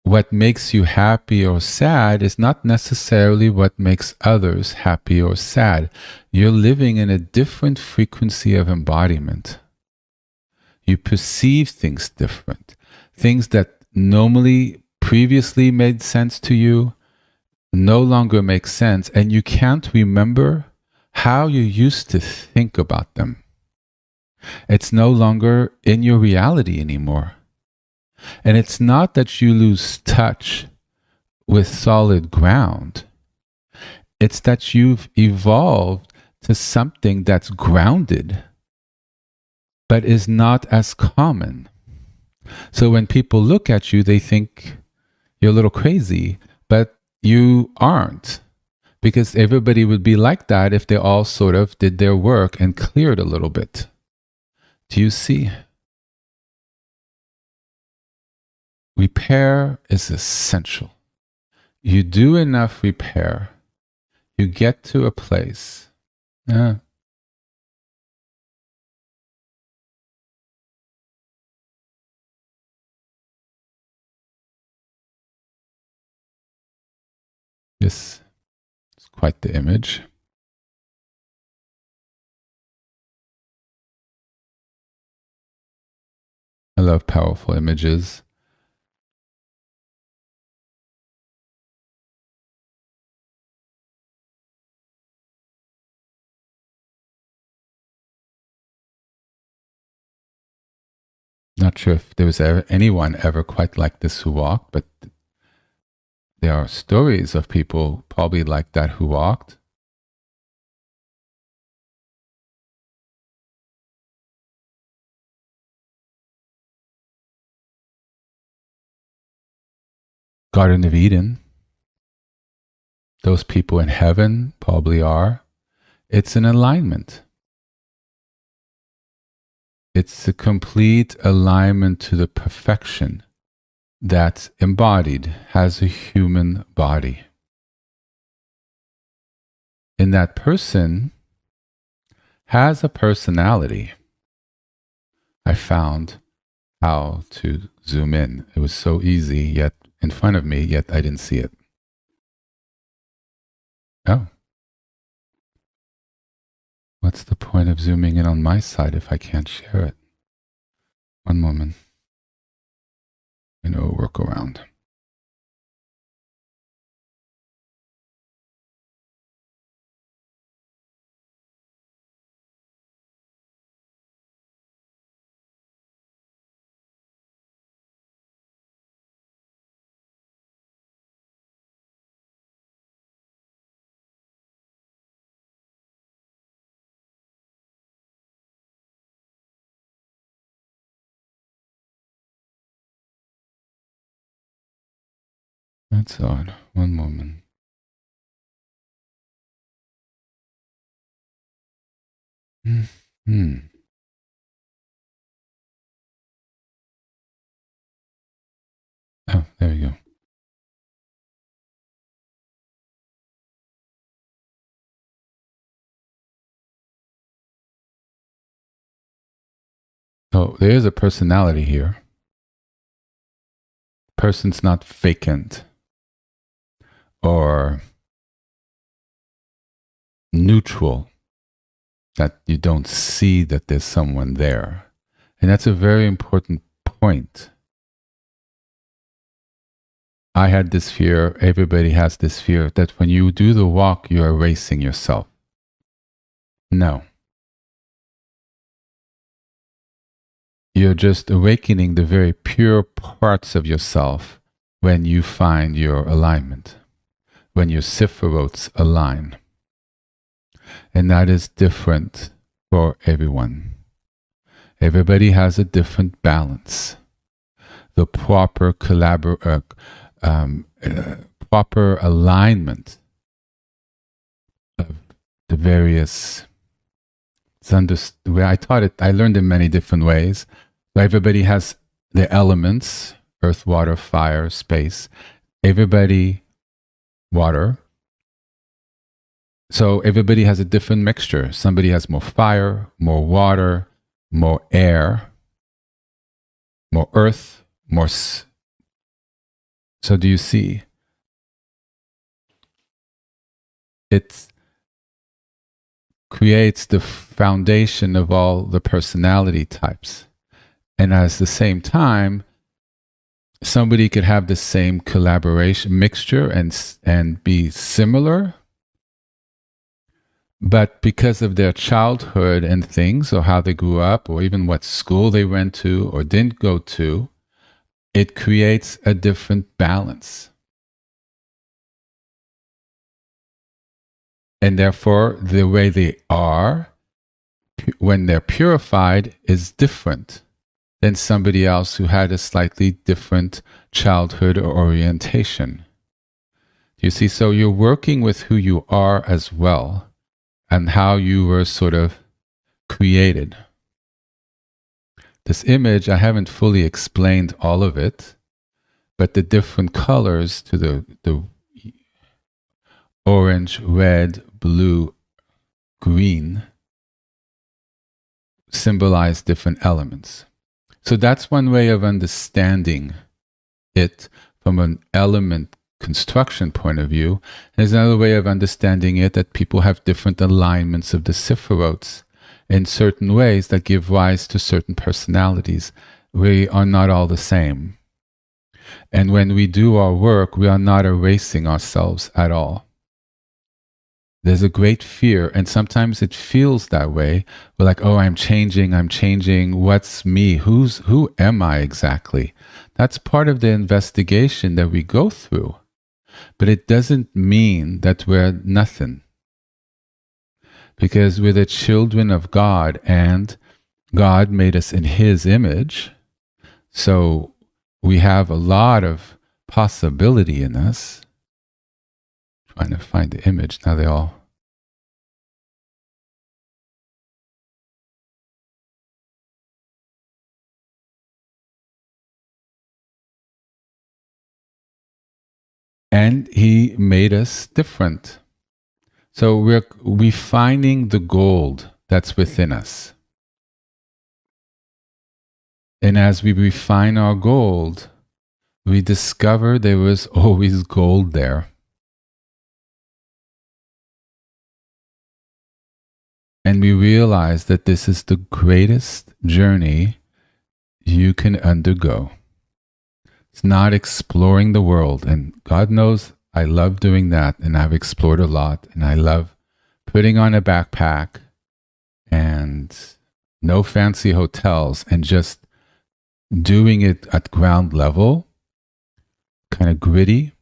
what makes you happy or sad is not necessarily what makes others happy or sad. You're living in a different frequency of embodiment. You perceive things different. Things that normally previously made sense to you no longer make sense, and you can't remember how you used to think about them. It's no longer in your reality anymore. And it's not that you lose touch with solid ground. It's that you've evolved to something that's grounded, but is not as common. So when people look at you, they think you're a little crazy, but you aren't. Because everybody would be like that if they all sort of did their work and cleared a little bit. Do you see? Repair is essential. You do enough repair, you get to a place. This is quite the image. I love powerful images. Not sure if there was anyone ever quite like this who walked, but there are stories of people probably like that who walked. Garden of Eden. Those people in heaven probably are. It's an alignment. It's a complete alignment to the perfection that's embodied, has a human body. And that person has a personality. I found how to zoom in. It was so easy, yet in front of me, yet I didn't see it. Oh. What's the point of zooming in on my side if I can't share it? One moment. I know a workaround. That's odd. One moment. Hmm. Oh, there you go. So there is a personality here. Person's not vacant or neutral, that you don't see that there's someone there. And that's a very important point. I had this fear, everybody has this fear, that when you do the walk, you're erasing yourself. No. You're just awakening the very pure parts of yourself when you find your alignment, when your Sefirots align. And that is different for everyone. Everybody has a different balance. The proper proper alignment of the various. Where I taught it, I learned in many different ways. So everybody has the elements: earth, water, fire, space. Everybody, water. So everybody has a different mixture. Somebody has more fire, more water, more air, more earth, more. So do you see? It creates the foundation of all the personality types. And at the same time, somebody could have the same collaboration mixture and be similar, but because of their childhood and things, or how they grew up, or even what school they went to or didn't go to, it creates a different balance. And therefore, the way they are, when they're purified, is different than somebody else who had a slightly different childhood or orientation. You see, so you're working with who you are as well, and how you were sort of created. This image, I haven't fully explained all of it, but the different colors to the orange, red, blue, green symbolize different elements. So that's one way of understanding it from an element construction point of view. There's another way of understanding it, that people have different alignments of the Sefirots in certain ways that give rise to certain personalities. We are not all the same. And when we do our work, we are not erasing ourselves at all. There's a great fear, and sometimes it feels that way. We're like, oh, I'm changing. What's me? Who am I exactly? That's part of the investigation that we go through. But it doesn't mean that we're nothing. Because we're the children of God, and God made us in His image. So we have a lot of possibility in us. Trying to find the image. Now they all. And He made us different. So we're finding the gold that's within us. And as we refine our gold, we discover there was always gold there. And we realize that this is the greatest journey you can undergo. It's not exploring the world. And God knows I love doing that. And I've explored a lot. And I love putting on a backpack and no fancy hotels and just doing it at ground level, kind of gritty,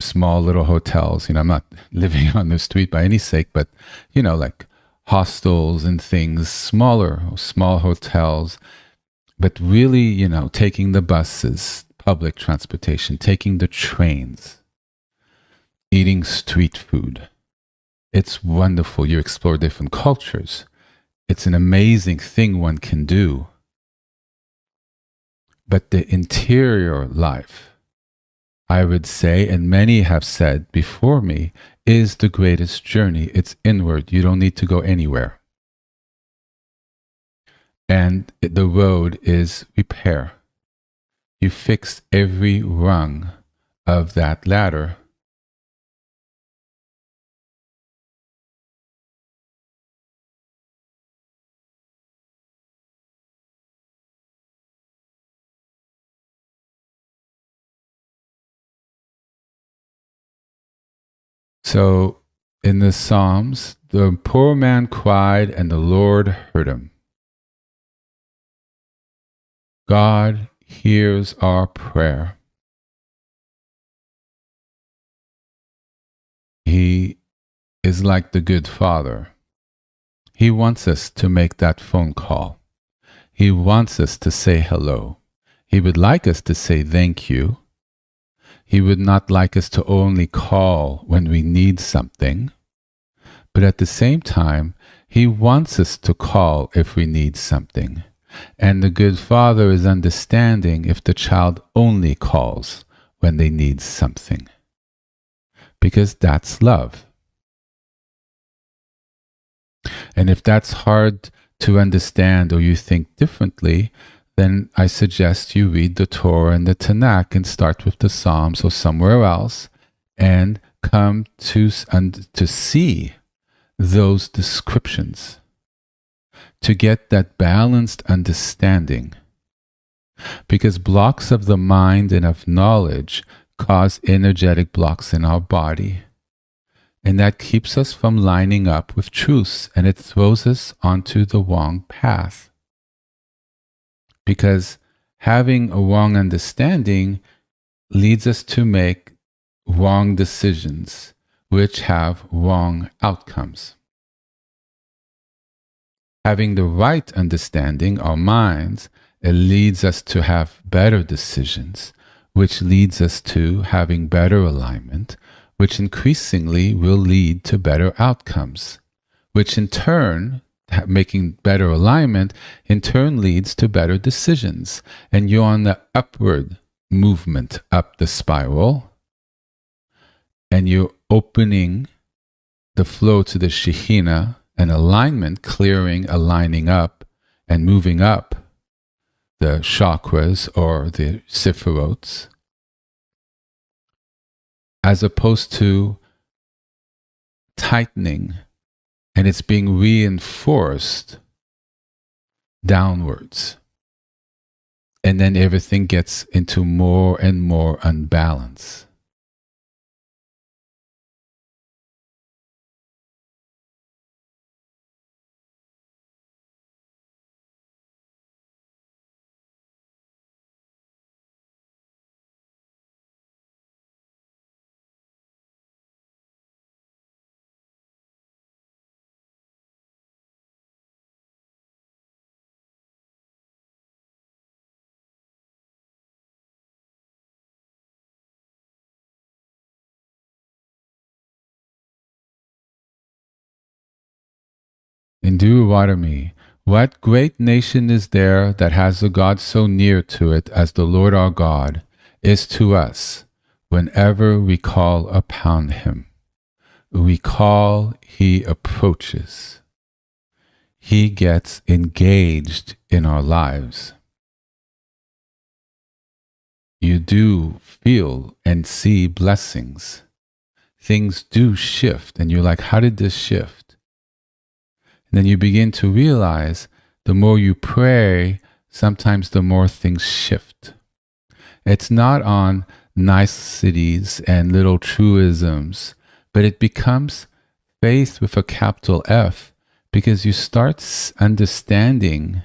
small little hotels. I'm not living on the street by any sake, but, like hostels and things, small hotels, But really, taking the buses, public transportation, taking the trains, eating street food. It's wonderful. You explore different cultures. It's an amazing thing one can do. But the interior life, I would say, and many have said before me, is the greatest journey. It's inward. You don't need to go anywhere. And the road is repair. You fix every rung of that ladder. So in the Psalms, the poor man cried and the Lord heard him. God hears our prayer. He is like the good father. He wants us to make that phone call. He wants us to say hello. He would like us to say thank you. He would not like us to only call when we need something. But at the same time, he wants us to call if we need something. And the good father is understanding if the child only calls when they need something. Because that's love. And if that's hard to understand or you think differently, then I suggest you read the Torah and the Tanakh and start with the Psalms or somewhere else and come to see those descriptions, to get that balanced understanding. Because blocks of the mind and of knowledge cause energetic blocks in our body. And that keeps us from lining up with truth, and it throws us onto the wrong path. Because having a wrong understanding leads us to make wrong decisions, which have wrong outcomes. Having the right understanding, our minds, it leads us to have better decisions, which leads us to having better alignment, which increasingly will lead to better outcomes, which in turn, making better alignment, in turn leads to better decisions. And you're on the upward movement up the spiral, and you're opening the flow to the Shekhinah and alignment, clearing, aligning up, and moving up the chakras or the Sefirot, as opposed to tightening, and it's being reinforced downwards. And then everything gets into more and more unbalance. In Deuteronomy, what great nation is there that has a God so near to it as the Lord our God is to us whenever we call upon him? We call, he approaches. He gets engaged in our lives. You do feel and see blessings. Things do shift, and you're like, how did this shift? Then you begin to realize the more you pray, sometimes the more things shift. It's not on niceties and little truisms, but it becomes faith with a capital F, because you start understanding,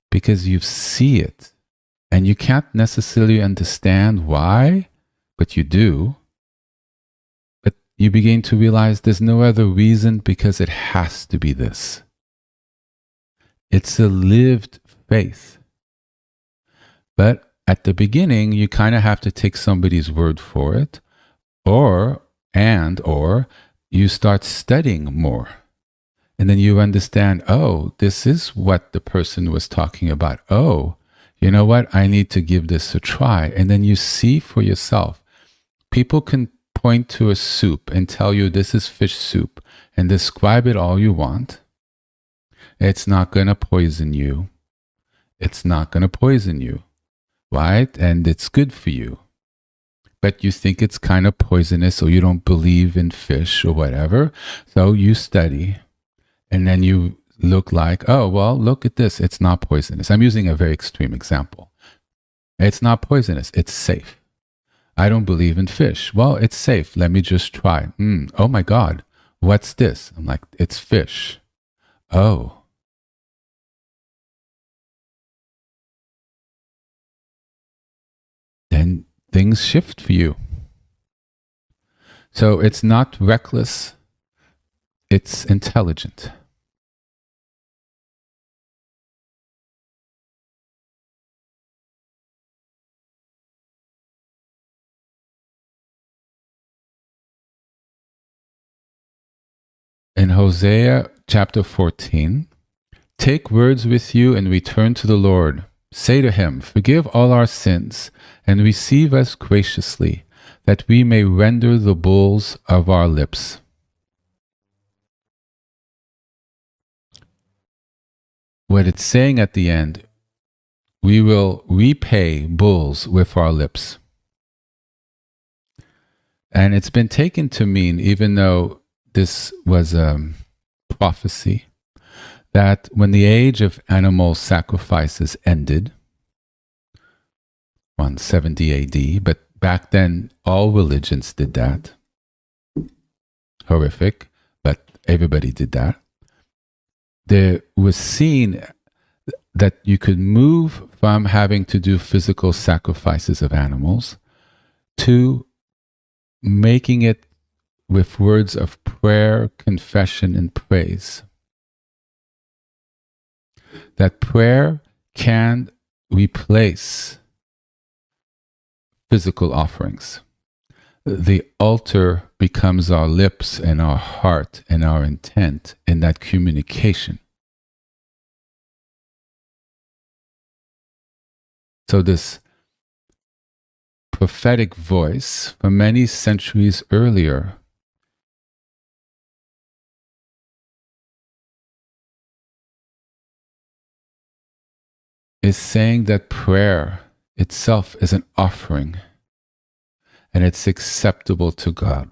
because you see it. And you can't necessarily understand why, but you do. You begin to realize there's no other reason, because it has to be this. It's a lived faith. But at the beginning, you kind of have to take somebody's word for it, or you start studying more. And then you understand, oh, this is what the person was talking about. Oh, you know what? I need to give this a try. And then you see for yourself. People can point to a soup and tell you this is fish soup and describe it all you want. It's not going to poison you. It's not going to poison you, right? And it's good for you. But you think it's kind of poisonous, or you don't believe in fish or whatever. So you study, and then you look like, oh, well, look at this. It's not poisonous. I'm using a very extreme example. It's not poisonous. It's safe. I don't believe in fish. Well, it's safe. Let me just try. Oh my God. What's this? I'm like, it's fish. Oh. Then things shift for you. So it's not reckless. It's intelligent. In Hosea chapter 14, take words with you and return to the Lord. Say to him, forgive all our sins and receive us graciously, that we may render the bulls of our lips. What it's saying at the end, we will repay bulls with our lips. And it's been taken to mean, even though this was a prophecy, that when the age of animal sacrifices ended, 170 AD, but back then all religions did that. Horrific, but everybody did that. There was seen that you could move from having to do physical sacrifices of animals to making it with words of prayer, confession, and praise. That prayer can replace physical offerings. The altar becomes our lips and our heart and our intent in that communication. So this prophetic voice from many centuries earlier is saying that prayer itself is an offering and it's acceptable to God.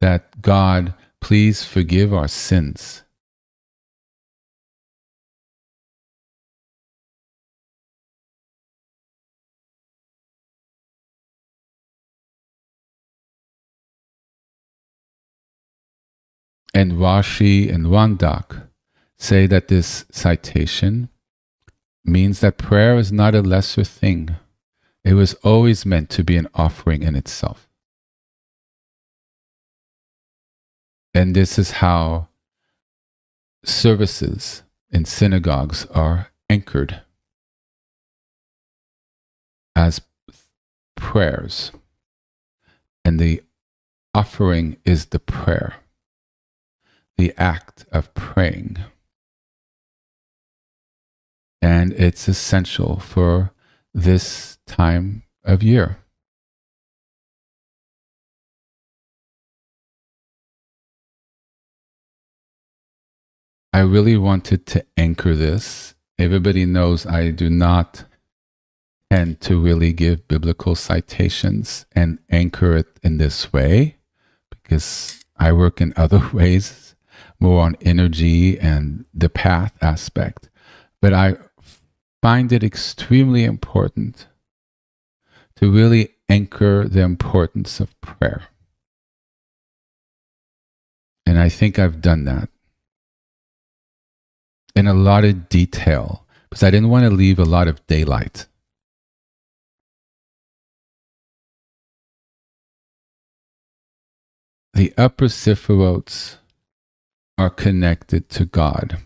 That God, please forgive our sins. And Rashi and Randak say that this citation means that prayer is not a lesser thing. It was always meant to be an offering in itself. And this is how services in synagogues are anchored as prayers. And the offering is the prayer, the act of praying. And it's essential for this time of year. I really wanted to anchor this. Everybody knows I do not tend to really give biblical citations and anchor it in this way, because I work in other ways, more on energy and the path aspect. But I find it extremely important to really anchor the importance of prayer. And I think I've done that in a lot of detail, because I didn't want to leave a lot of daylight. The upper Sefirot are connected to God.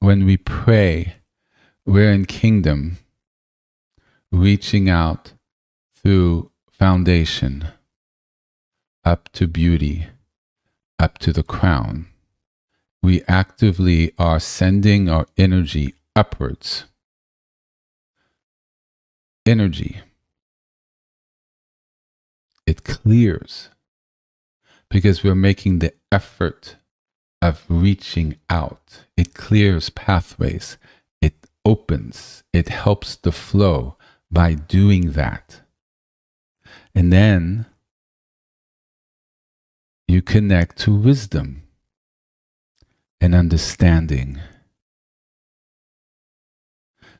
when we pray, we're in kingdom, reaching out through foundation, up to beauty, up to the crown. We actively are sending our energy upwards. Energy. It clears because we're making the effort of reaching out. It clears pathways. It opens. It helps the flow by doing that. And then you connect to wisdom and understanding.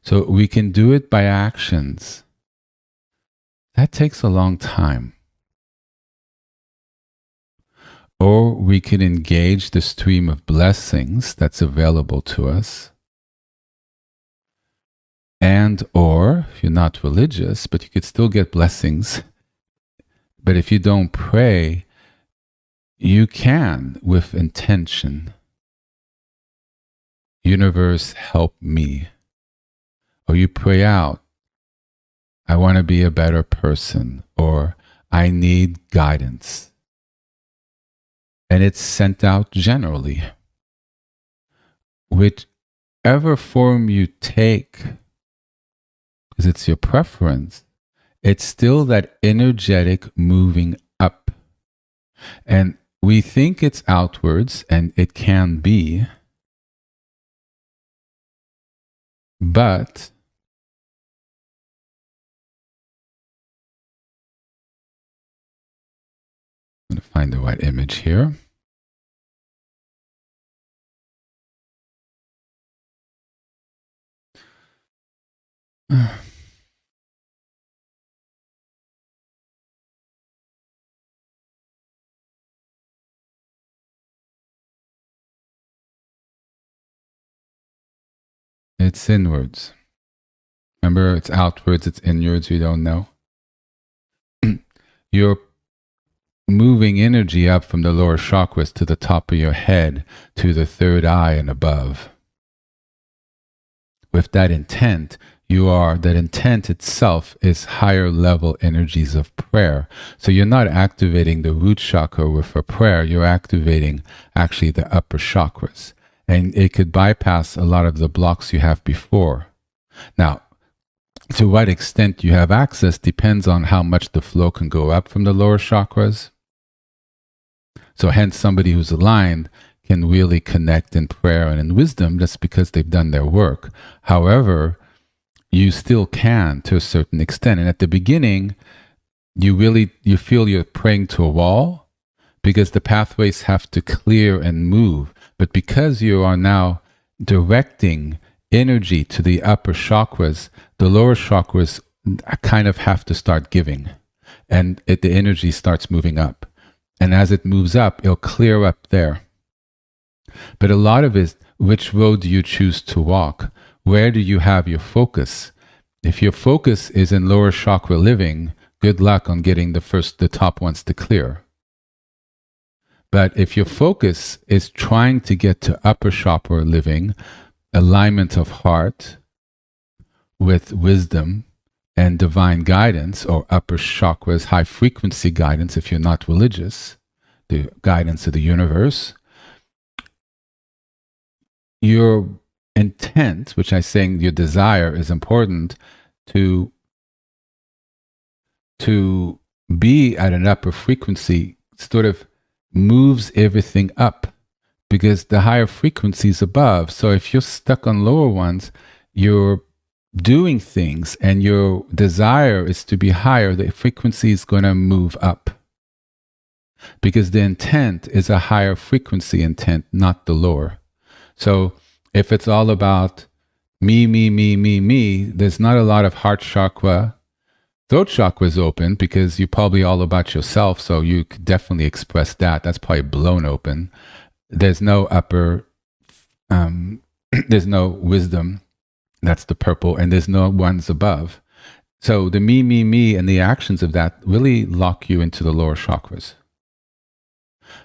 So we can do it by actions. That takes a long time. Or we can engage the stream of blessings that's available to us. And or, if you're not religious, but you could still get blessings. But if you don't pray, you can with intention. Universe, help me. Or you pray out, I want to be a better person, or I need guidance. And it's sent out generally. Whichever form you take, because it's your preference, it's still that energetic moving up. And we think it's outwards, and it can be, but I'm going to find the right image here. It's inwards. Remember, it's outwards, it's inwards, you don't know. You're moving energy up from the lower chakras to the top of your head, to the third eye and above. With that intent, that intent itself is higher level energies of prayer. So you're not activating the root chakra with a prayer, you're activating actually the upper chakras. And it could bypass a lot of the blocks you have before. Now, to what extent you have access depends on how much the flow can go up from the lower chakras. So hence somebody who's aligned can really connect in prayer and in wisdom just because they've done their work. However, you still can to a certain extent. And at the beginning, you feel you're praying to a wall because the pathways have to clear and move. But because you are now directing energy to the upper chakras, the lower chakras kind of have to start giving. And the energy starts moving up. And as it moves up, it'll clear up there. But a lot of it, which road do you choose to walk? Where do you have your focus? If your focus is in lower chakra living, good luck on getting the top ones to clear. But if your focus is trying to get to upper chakra living, alignment of heart with wisdom and divine guidance, or upper chakras, high frequency guidance if you're not religious, the guidance of the universe, your intent, which I'm saying your desire is important to be at an upper frequency, sort of moves everything up because the higher frequency is above. So if you're stuck on lower ones, you're doing things and your desire is to be higher, the frequency is going to move up because the intent is a higher frequency intent, not the lower. So if it's all about me, there's not a lot of heart chakra. Throat chakra is open because you're probably all about yourself, so you could definitely express that. That's probably blown open. There's no upper, there's no wisdom. That's the purple, and there's no ones above. So the me, and the actions of that really lock you into the lower chakras.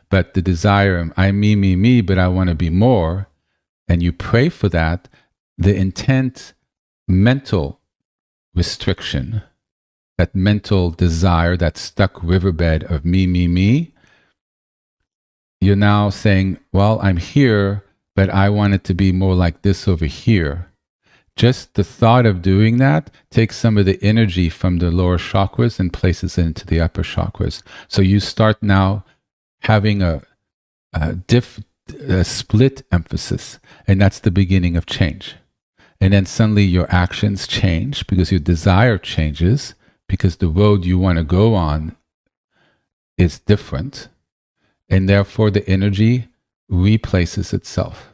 But the desire, I me, but I want to be more, and you pray for that, the intent, mental restriction, that mental desire, that stuck riverbed of me, you're now saying, well, I'm here, but I want it to be more like this over here. Just the thought of doing that takes some of the energy from the lower chakras and places it into the upper chakras. So you start now having a split emphasis, and that's the beginning of change. And then suddenly your actions change because your desire changes, because the road you want to go on is different, and therefore the energy replaces itself.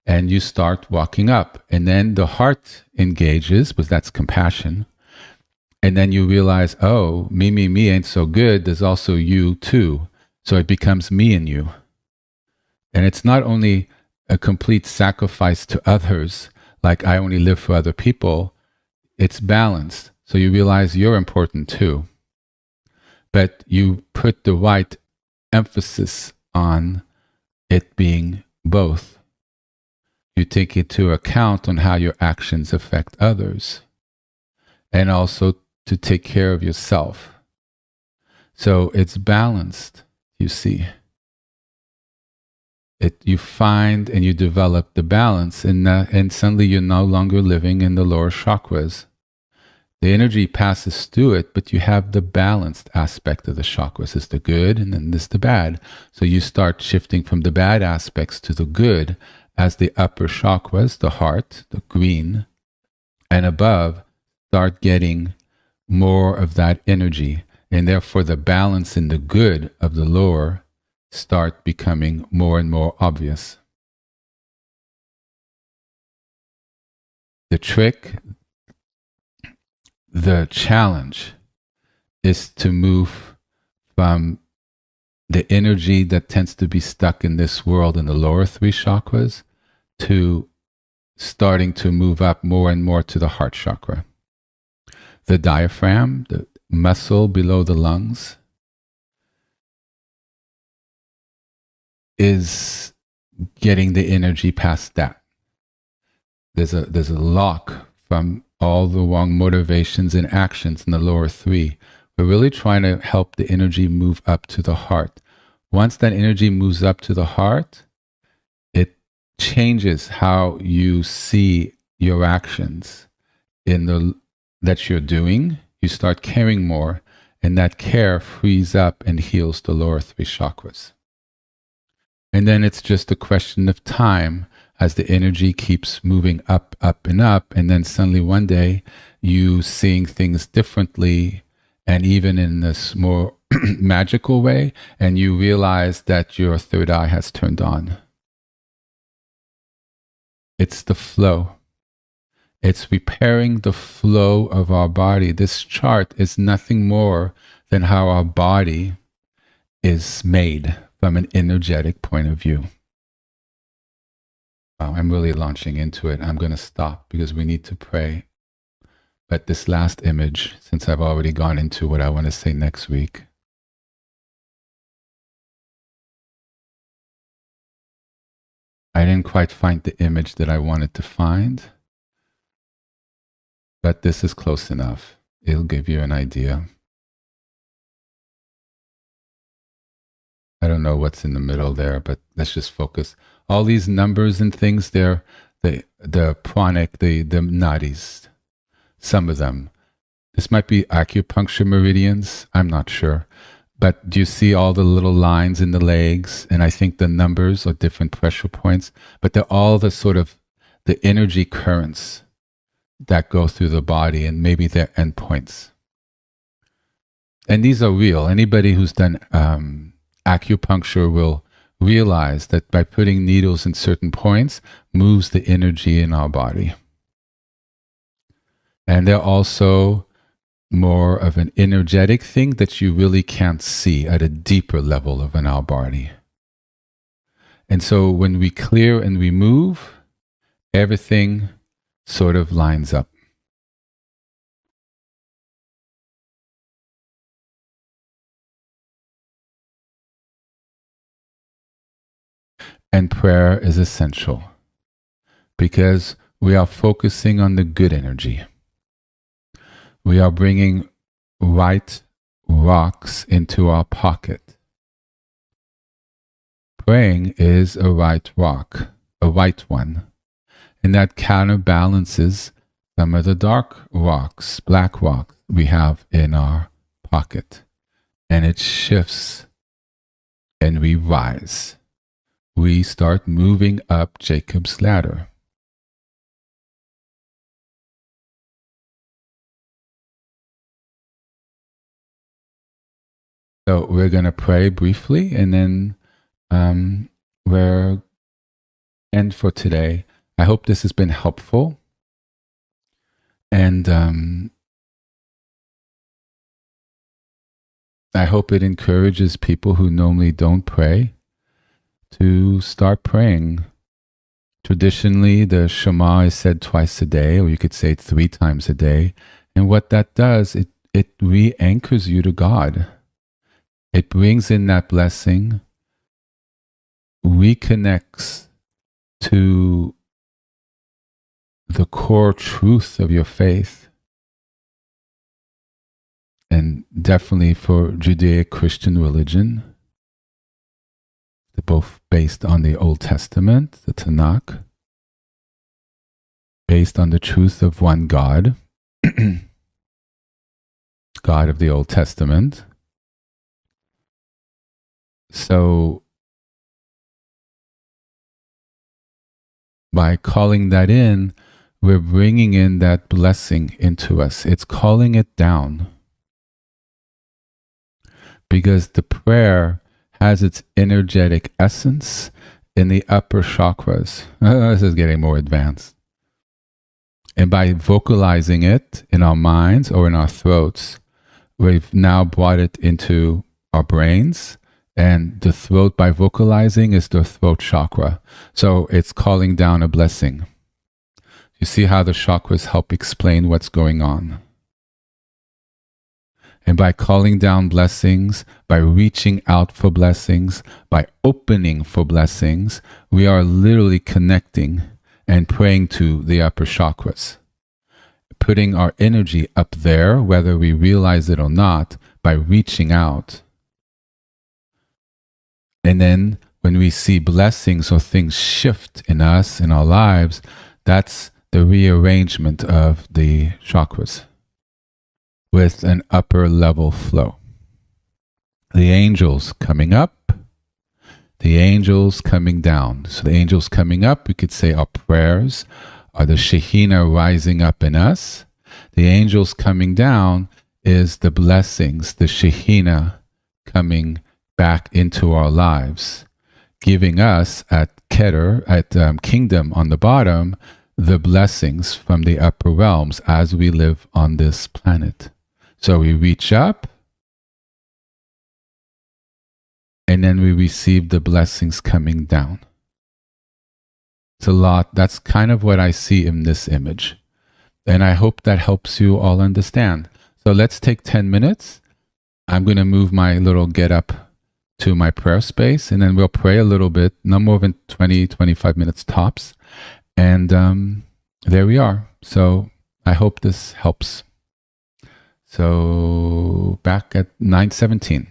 And you start walking up, and then the heart engages, because that's compassion. And then you realize, oh, me ain't so good. There's also you too. So it becomes me and you. And it's not only a complete sacrifice to others, like I only live for other people. It's balanced. So you realize you're important too. But you put the right emphasis on it being both. You take into account on how your actions affect others, and also to take care of yourself. So it's balanced, you see. You find and you develop the balance, and suddenly you're no longer living in the lower chakras. The energy passes through it, but you have the balanced aspect of the chakras. It's the good, and then there's the bad. So you start shifting from the bad aspects to the good, as the upper chakras, the heart, the green, and above, start getting more of that energy. And therefore the balance in the good of the lower start becoming more and more obvious. The trick, the challenge, is to move from the energy that tends to be stuck in this world in the lower three chakras to starting to move up more and more to the heart chakra. The diaphragm, the muscle below the lungs, is getting the energy past that. There's a lock from all the wrong motivations and actions in the lower three. We're really trying to help the energy move up to the heart. Once that energy moves up to the heart, it changes how you see your actions that you're doing. You start caring more, and that care frees up and heals the lower three chakras. And then it's just a question of time as the energy keeps moving up, and then suddenly one day you seeing things differently, and even in this more magical way, and you realize that your third eye has turned on. It's the flow. It's repairing the flow of our body. This chart is nothing more than how our body is made from an energetic point of view. Wow, I'm really launching into it. I'm going to stop because we need to pray. But this last image, since I've already gone into what I want to say next week, I didn't quite find the image that I wanted to find, but this is close enough. It'll give you an idea. I don't know what's in the middle there, but let's just focus. All these numbers and things, they're the pranic, the nadis, some of them. This might be acupuncture meridians, I'm not sure. But do you see all the little lines in the legs? And I think the numbers are different pressure points, but they're all the sort of the energy currents that go through the body, and maybe their endpoints. And these are real. Anybody who's done acupuncture will realize that by putting needles in certain points moves the energy in our body. And they're also more of an energetic thing that you really can't see at a deeper level of in our body. And so when we clear and remove, everything sort of lines up. And prayer is essential. because we are focusing on the good energy. We are bringing white rocks into our pocket. Praying is a white rock, a white one, and that counterbalances some of the dark rocks, black rocks we have in our pocket. And it shifts and we rise. We start moving up Jacob's ladder. So we're going to pray briefly and then we're end for today. I hope this has been helpful. And I hope it encourages people who normally don't pray to start praying. Traditionally, the Shema is said twice a day, or you could say it 3 times a day. And what that does, it re-anchors you to God. It brings in that blessing, reconnects to the core truth of your faith. And definitely for Judeo-Christian religion, they're both based on the Old Testament, the Tanakh, based on the truth of one God, God of the Old Testament. So by calling that in, we're bringing in that blessing into us. It's calling it down. Because the prayer has its energetic essence in the upper chakras. This is getting more advanced. And by vocalizing it in our minds or in our throats, we've now brought it into our brains. And the throat, by vocalizing, is the throat chakra. So it's calling down a blessing. You see how the chakras help explain what's going on. And by calling down blessings, by reaching out for blessings, by opening for blessings, we are literally connecting and praying to the upper chakras. Putting our energy up there, whether we realize it or not, by reaching out. And then when we see blessings or things shift in us, in our lives, that's the rearrangement of the chakras with an upper level flow. The angels coming up, the angels coming down. So the angels coming up, we could say our prayers are the Shekhinah rising up in us. The angels coming down is the blessings, the Shekhinah coming back into our lives, giving us at Keter, at kingdom on the bottom, the blessings from the upper realms as we live on this planet. So we reach up, and then we receive the blessings coming down. It's a lot. That's kind of what I see in this image. And I hope that helps you all understand. So let's take 10 minutes. I'm going to move my little get up to my prayer space, and then we'll pray a little bit, no more than 20, 25 minutes tops. And there we are. So I hope this helps. So back at 9:17.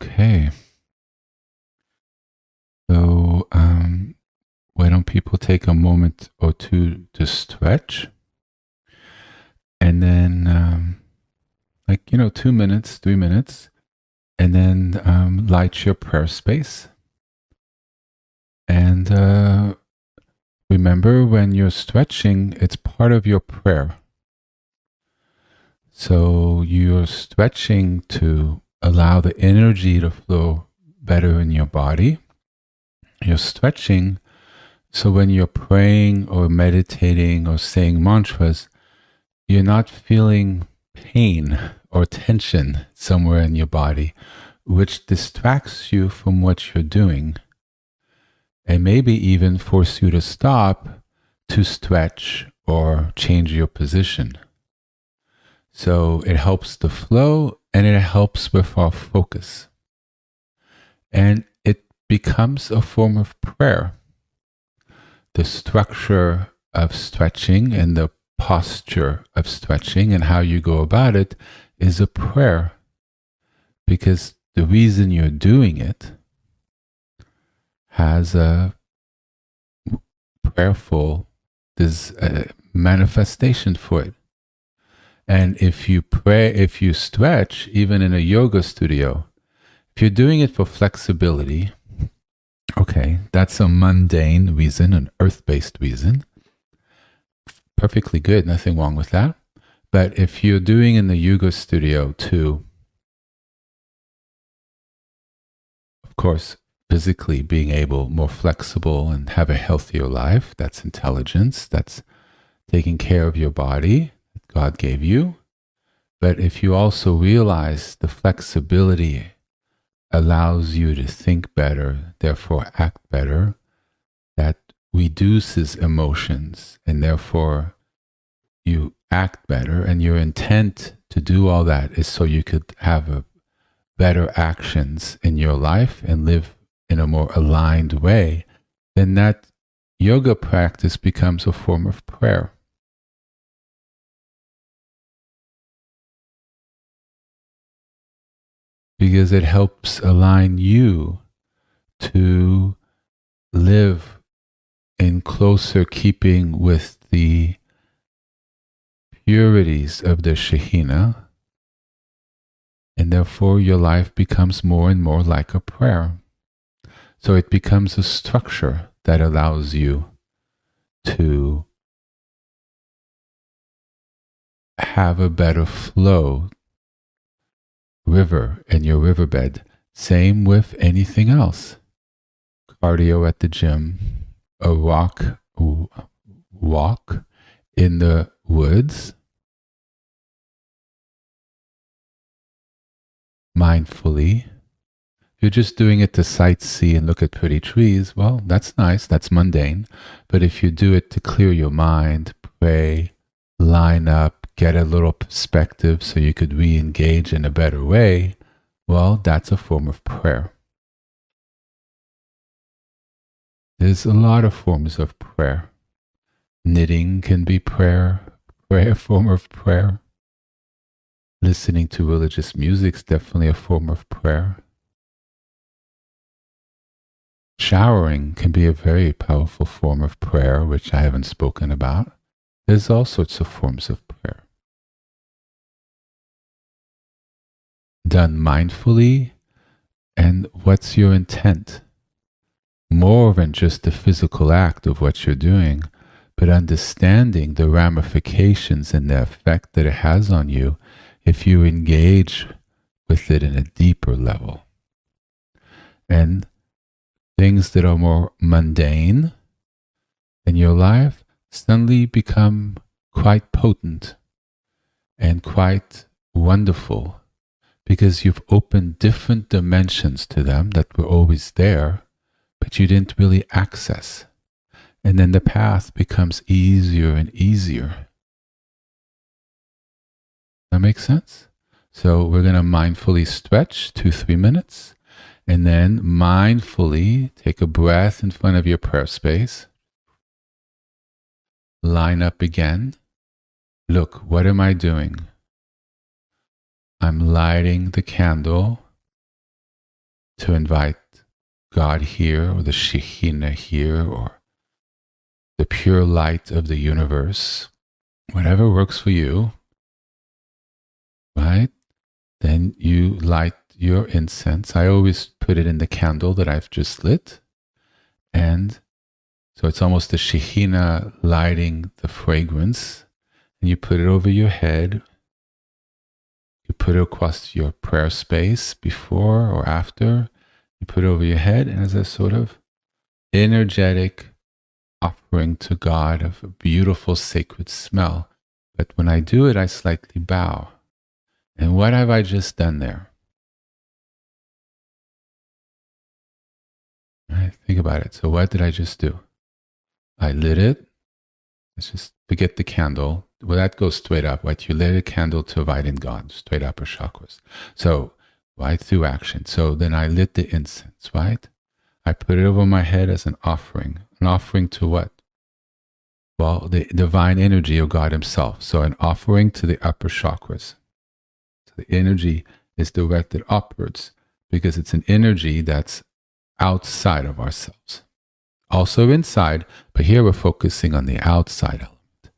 Okay. So, why don't people take a moment or two to stretch? And then, 2 minutes, 3 minutes, and then light your prayer space. And remember, when you're stretching, it's part of your prayer. So you're stretching to allow the energy to flow better in your body. You're stretching so when you're praying or meditating or saying mantras, you're not feeling pain or tension somewhere in your body, which distracts you from what you're doing and maybe even force you to stop to stretch or change your position. So it helps the flow and it helps with our focus. And it becomes a form of prayer. The structure of stretching and the posture of stretching and how you go about it is a prayer, because the reason you're doing it has a prayerful, there's a manifestation for it. And if you stretch, even in a yoga studio, if you're doing it for flexibility, okay, that's a mundane reason, an earth-based reason. Perfectly good, nothing wrong with that. But if you're doing in the yoga studio to, of course, physically being able, more flexible and have a healthier life, that's intelligence, that's taking care of your body that God gave you. But if you also realize the flexibility allows you to think better, therefore act better, that reduces emotions, and therefore you act better, and your intent to do all that is so you could have better actions in your life and live in a more aligned way, then that yoga practice becomes a form of prayer. Because it helps align you to live in closer keeping with the purities of the Shekhinah, and therefore your life becomes more and more like a prayer. So it becomes a structure that allows you to have a better flow river in your riverbed. Same with anything else. Cardio at the gym, a walk in the woods, mindfully. You're just doing it to sightsee and look at pretty trees. Well, that's nice. That's mundane. But if you do it to clear your mind, pray, line up, get a little perspective so you could re-engage in a better way, well, that's a form of prayer. There's a lot of forms of prayer. Knitting can be prayer, a form of prayer. Listening to religious music is definitely a form of prayer. Showering can be a very powerful form of prayer, which I haven't spoken about. There's all sorts of forms of prayer. Done mindfully, and what's your intent? More than just the physical act of what you're doing, but understanding the ramifications and the effect that it has on you if you engage with it in a deeper level. And things that are more mundane in your life suddenly become quite potent and quite wonderful, because you've opened different dimensions to them that were always there, but you didn't really access. And then the path becomes easier and easier. That makes sense? So we're going to mindfully stretch 2-3 minutes, and then mindfully take a breath in front of your prayer space. Line up again. Look, what am I doing? I'm lighting the candle to invite God here, or the Shekhinah here, or the pure light of the universe, whatever works for you, right? Then you light your incense. I always put it in the candle that I've just lit. And so it's almost the Shekhinah lighting the fragrance. And you put it over your head. You put it across your prayer space before or after. You put it over your head, and as a sort of energetic offering to God of a beautiful sacred smell. But when I do it, I slightly bow. And what have I just done there? Right? Think about it. So what did I just do? I lit it. Let's just forget the candle. Well, that goes straight up, right? You lit a candle to invite in God, straight upper chakras. So, right, through action. So then I lit the incense, right? I put it over my head as an offering. An offering to what? Well, the divine energy of God himself. So an offering to the upper chakras. So the energy is directed upwards because it's an energy that's outside of ourselves. Also inside, but here we're focusing on the outside element,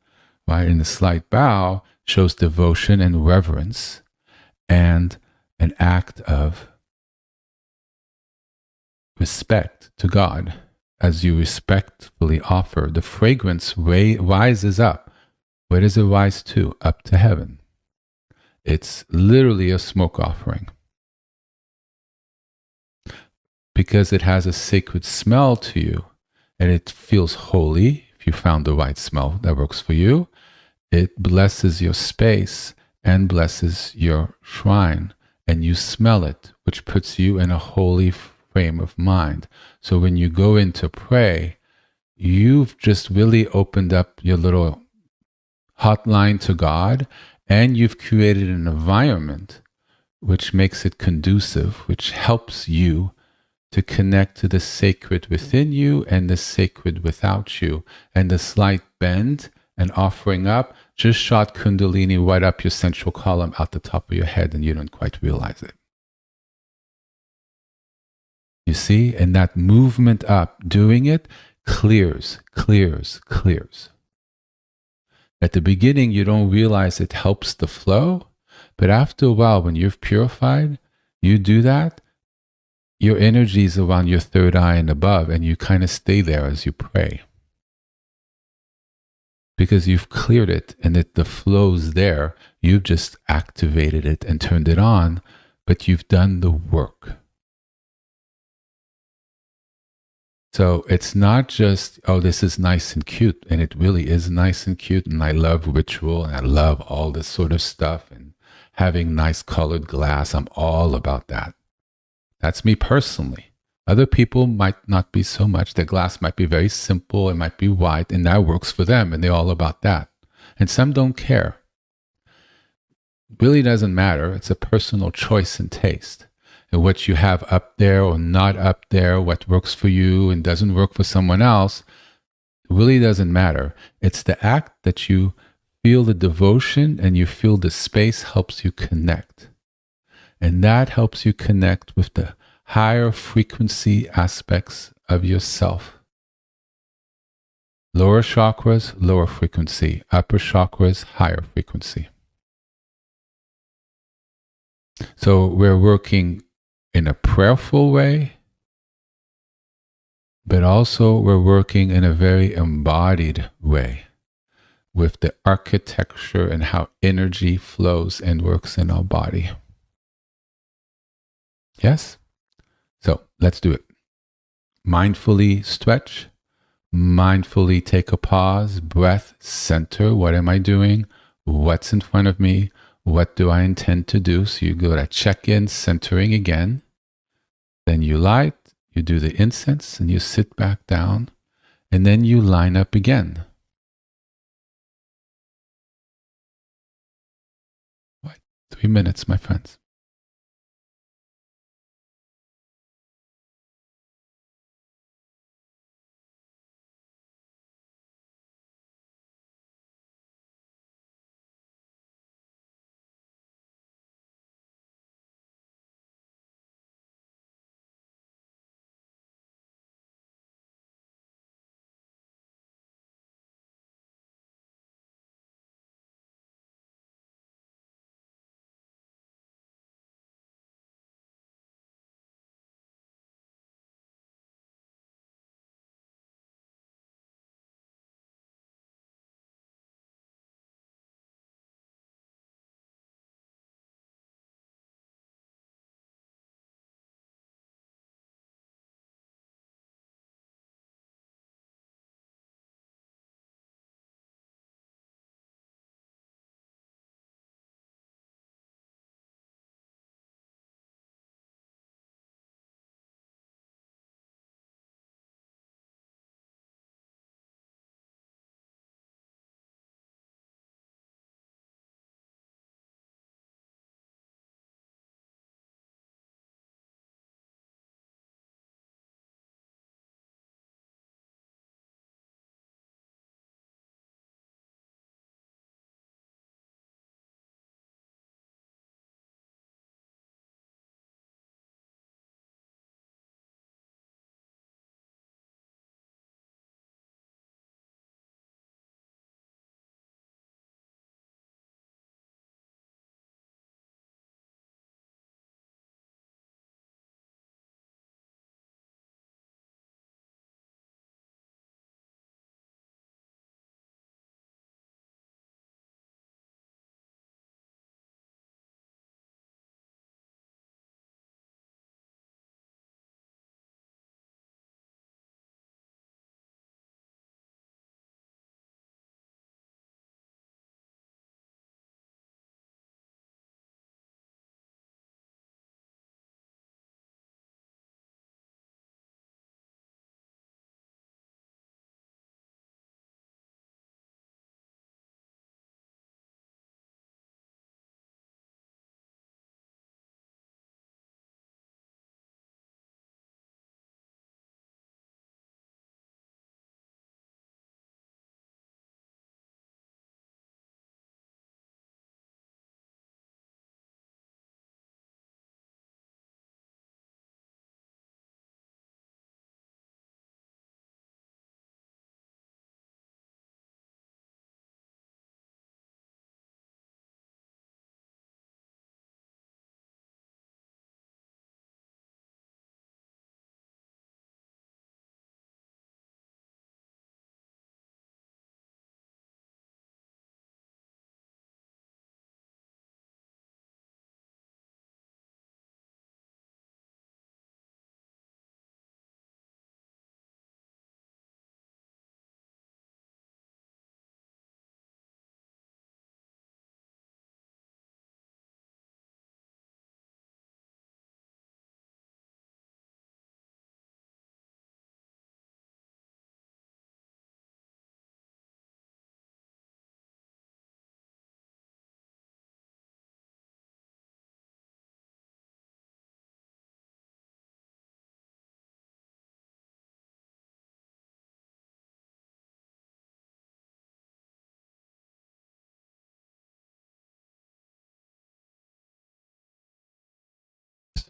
right? And the slight bow shows devotion and reverence and an act of respect to God. As you respectfully offer, the fragrance rises up. Where does it rise to? Up to heaven. It's literally a smoke offering. Because it has a sacred smell to you, and it feels holy. If you found the right smell that works for you, it blesses your space and blesses your shrine, and you smell it, which puts you in a holy frame of mind. So when you go in to pray, you've just really opened up your little hotline to God, and you've created an environment which makes it conducive, which helps you to connect to the sacred within you and the sacred without you. And the slight bend and offering up just shot Kundalini right up your central column out the top of your head, and you don't quite realize it. You see? And that movement up, doing it, clears. At the beginning, you don't realize it helps the flow, but after a while, when you've purified, you do that, your energy is around your third eye and above, and you kind of stay there as you pray. Because you've cleared it, and the flow's there. You've just activated it and turned it on, but you've done the work. So it's not just, oh, this is nice and cute, and it really is nice and cute, and I love ritual, and I love all this sort of stuff, and having nice colored glass. I'm all about that. That's me personally. Other people might not be so much. Their glass might be very simple. It might be white, and that works for them, and they're all about that. And some don't care. It really doesn't matter. It's a personal choice and taste. And what you have up there or not up there, what works for you and doesn't work for someone else, really doesn't matter. It's the act that you feel the devotion and you feel the space helps you connect. And that helps you connect with the higher frequency aspects of yourself. Lower chakras, lower frequency. Upper chakras, higher frequency. So we're working in a prayerful way, but also we're working in a very embodied way with the architecture and how energy flows and works in our body. Yes? So let's do it. Mindfully stretch, mindfully take a pause, breath, center. What am I doing? What's in front of me? What do I intend to do? So you go to check-in, centering again. Then you light, you do the incense, and you sit back down, and then you line up again. What? 3 minutes, my friends.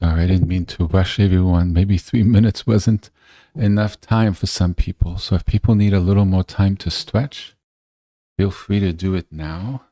Sorry, I didn't mean to rush everyone. Maybe 3 minutes wasn't enough time for some people. So if people need a little more time to stretch, feel free to do it now.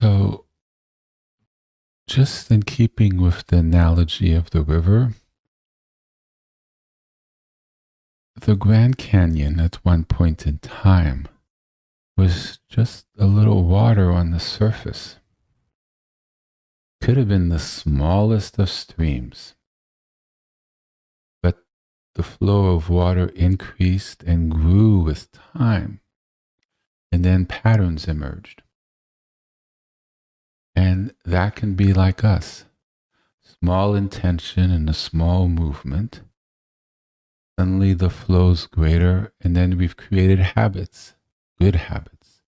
So just in keeping with the analogy of the river, the Grand Canyon at one point in time was just a little water on the surface. Could have been the smallest of streams, but the flow of water increased and grew with time, and then patterns emerged. And that can be like us. Small intention and a small movement. Suddenly the flow's greater, and then we've created habits, good habits.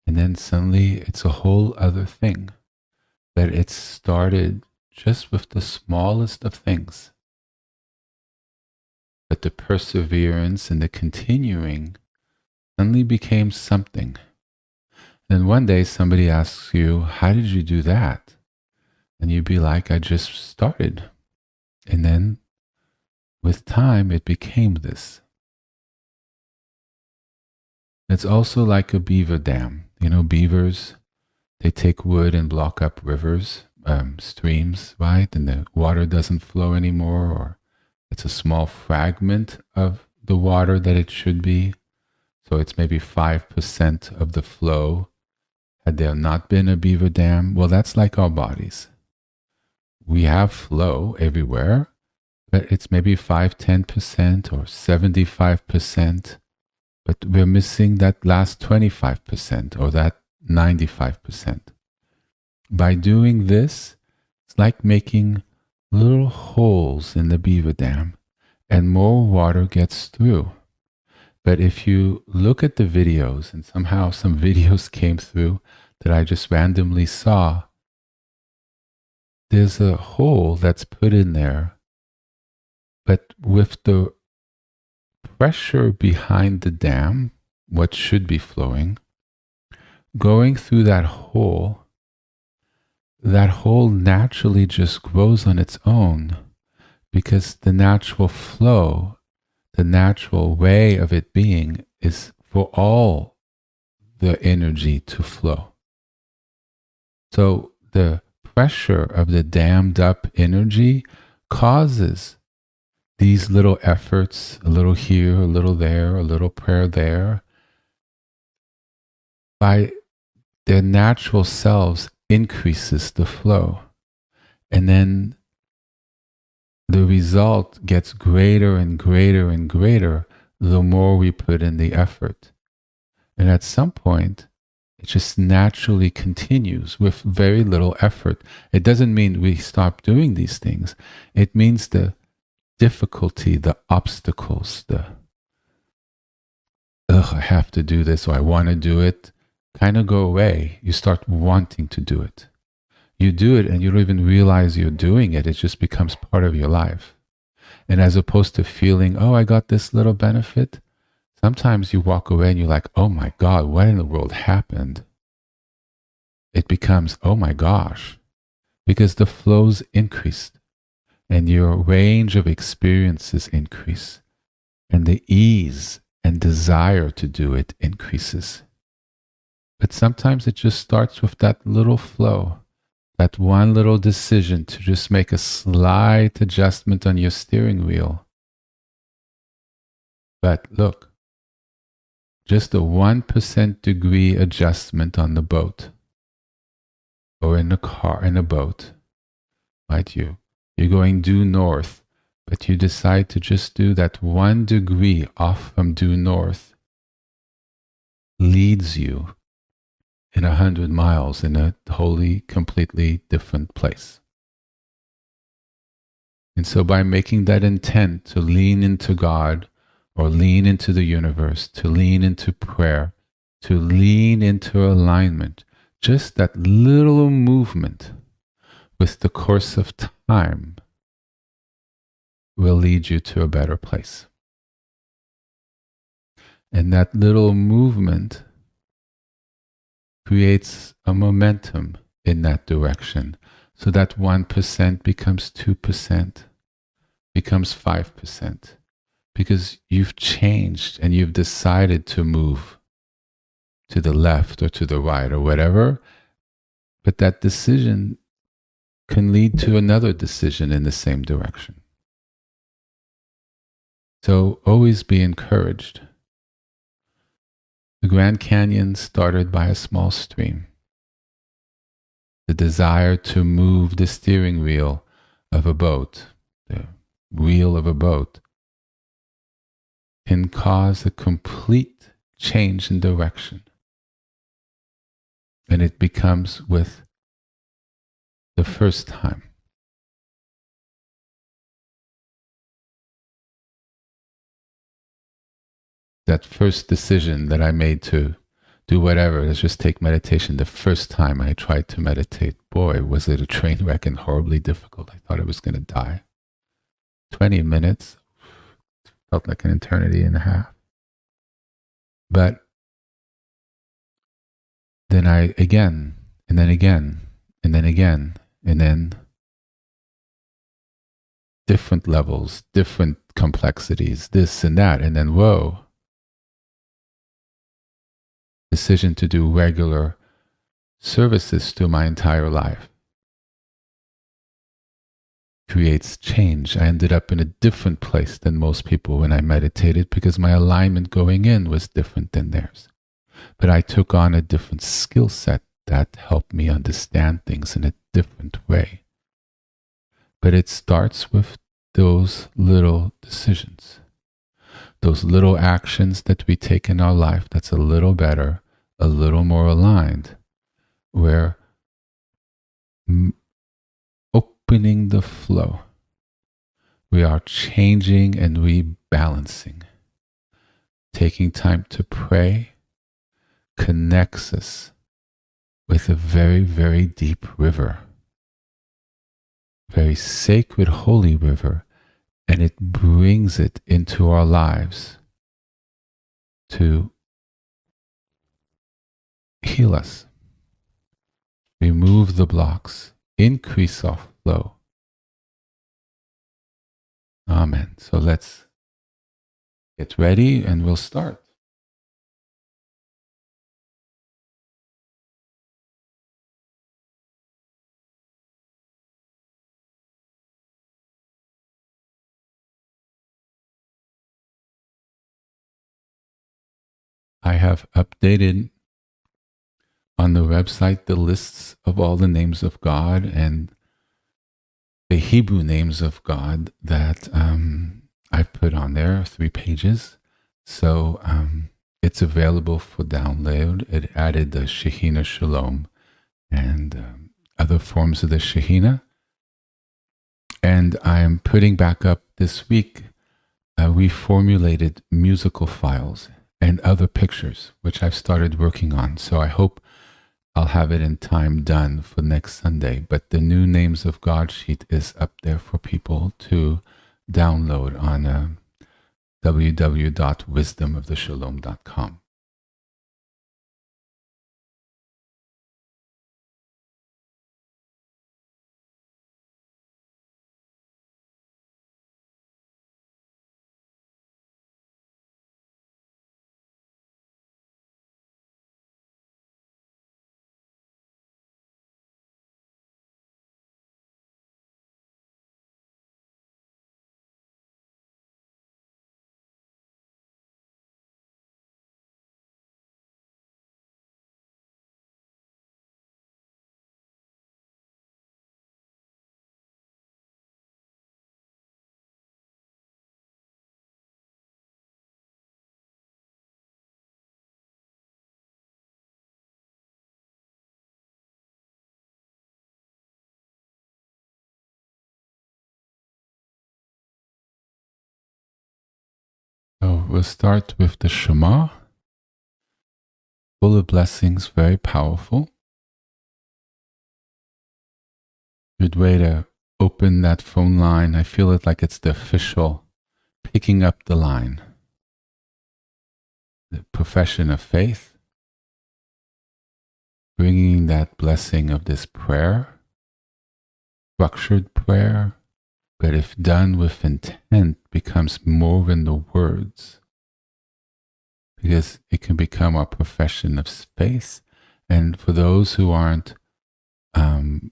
And then suddenly it's a whole other thing. That it started just with the smallest of things. But the perseverance and the continuing suddenly became something. Then one day somebody asks you, how did you do that? And you'd be like, I just started. And then with time, it became this. It's also like a beaver dam. You know, beavers, they take wood and block up rivers, streams, right? And the water doesn't flow anymore, or it's a small fragment of the water that it should be. So it's maybe 5% of the flow. Had there not been a beaver dam, well, that's like our bodies. We have flow everywhere, but it's maybe 5-10% or 75%, but we're missing that last 25% or that 95%. By doing this, it's like making little holes in the beaver dam and more water gets through. But if you look at the videos, and somehow some videos came through that I just randomly saw, there's a hole that's put in there, but with the pressure behind the dam, what should be flowing, going through that hole naturally just grows on its own because the natural flow, the natural way of it being is for all the energy to flow. So the pressure of the dammed up energy causes these little efforts, a little here, a little there, a little prayer there, by their natural selves increases the flow. And then the result gets greater and greater and greater the more we put in the effort. And at some point, it just naturally continues with very little effort. It doesn't mean we stop doing these things. It means the difficulty, the obstacles, I have to do this, or I want to do it, kind of go away. You start wanting to do it. You do it and you don't even realize you're doing it. It just becomes part of your life. And as opposed to feeling, oh, I got this little benefit, sometimes you walk away and you're like, oh my God, what in the world happened? It becomes, oh my gosh, because the flows increased and your range of experiences increase and the ease and desire to do it increases. But sometimes it just starts with that little flow, that one little decision to just make a slight adjustment on your steering wheel. But look, just a 1% degree adjustment on the boat or in a car, in a boat, right? You're going due north but you decide to just do that 1 degree off from due north, leads you in 100 miles in a wholly, completely different place. And so by making that intent to lean into God or lean into the universe, to lean into prayer, to lean into alignment, just that little movement with the course of time will lead you to a better place. And that little movement creates a momentum in that direction. So that 1% becomes 2%, becomes 5%, because you've changed and you've decided to move to the left or to the right or whatever. But that decision can lead to another decision in the same direction. So always be encouraged. The Grand Canyon started by a small stream. The desire to move the steering wheel of a boat, the wheel of a boat, can cause a complete change in direction. And it becomes with the first time. That first decision that I made to do whatever, let's just take meditation. The first time I tried to meditate, boy, was it a train wreck and horribly difficult. I thought I was going to die. 20 minutes felt like an eternity and a half. But then I again, and then again, and then again, and then different levels, different complexities, this and that, and then whoa. Decision to do regular services through my entire life creates change. I ended up in a different place than most people when I meditated because my alignment going in was different than theirs. But I took on a different skill set that helped me understand things in a different way. But it starts with those little decisions, those little actions that we take in our life that's a little better, a little more aligned, where opening the flow, we are changing and rebalancing. Taking time to pray connects us with a very, very deep river, very sacred, holy river, and it brings it into our lives to heal us, remove the blocks, increase our flow. Amen. So let's get ready and we'll start. I have updated on the website the lists of all the names of God and the Hebrew names of God that I've put on there, 3 pages. So it's available for download. It added the Shekhinah Shalom and other forms of the Shekhinah. And I'm putting back up this week, we formulated musical files and other pictures, which I've started working on. So I hope I'll have it in time done for next Sunday. But the new Names of God sheet is up there for people to download on www.wisdomoftheshalom.com. we'll start with the Shema, full of blessings, very powerful. Good way to open that phone line. I feel it like it's the official picking up the line. The profession of faith, bringing that blessing of this prayer, structured prayer, but if done with intent, becomes more than the words, because it can become a profession of faith. And for those who aren't from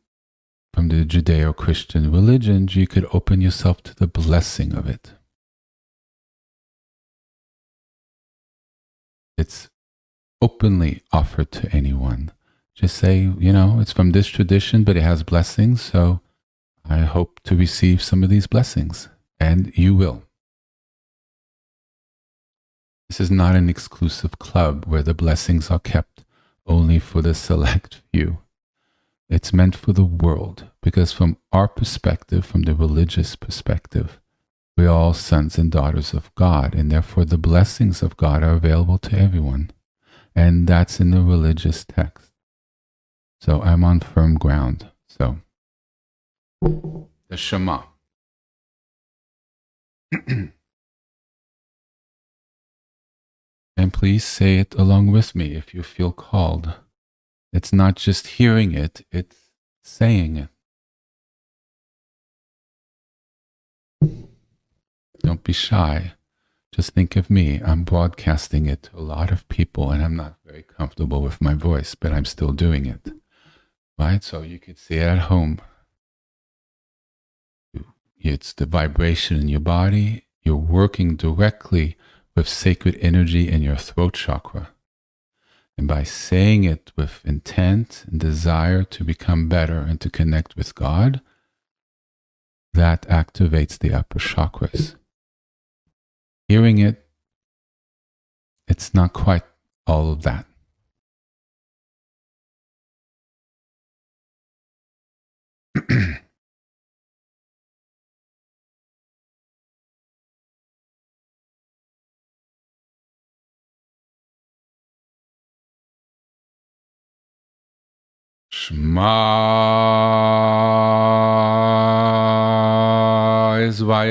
the Judeo-Christian religions, you could open yourself to the blessing of it. It's openly offered to anyone. Just say, it's from this tradition, but it has blessings, so I hope to receive some of these blessings, and you will. This is not an exclusive club where the blessings are kept only for the select few. It's meant for the world, because from our perspective, from the religious perspective, we are all sons and daughters of God, and therefore the blessings of God are available to everyone. And that's in the religious text. So I'm on firm ground. So, the Shema. And please say it along with me if you feel called. It's not just hearing it, it's saying it. Don't be shy. Just think of me. I'm broadcasting it to a lot of people, and I'm not very comfortable with my voice, but I'm still doing it. Right? So you could say it at home. It's the vibration in your body. You're working directly with sacred energy in your throat chakra. And by saying it with intent and desire to become better and to connect with God, that activates the upper chakras. Hearing it, it's not quite all of that. Shema Israel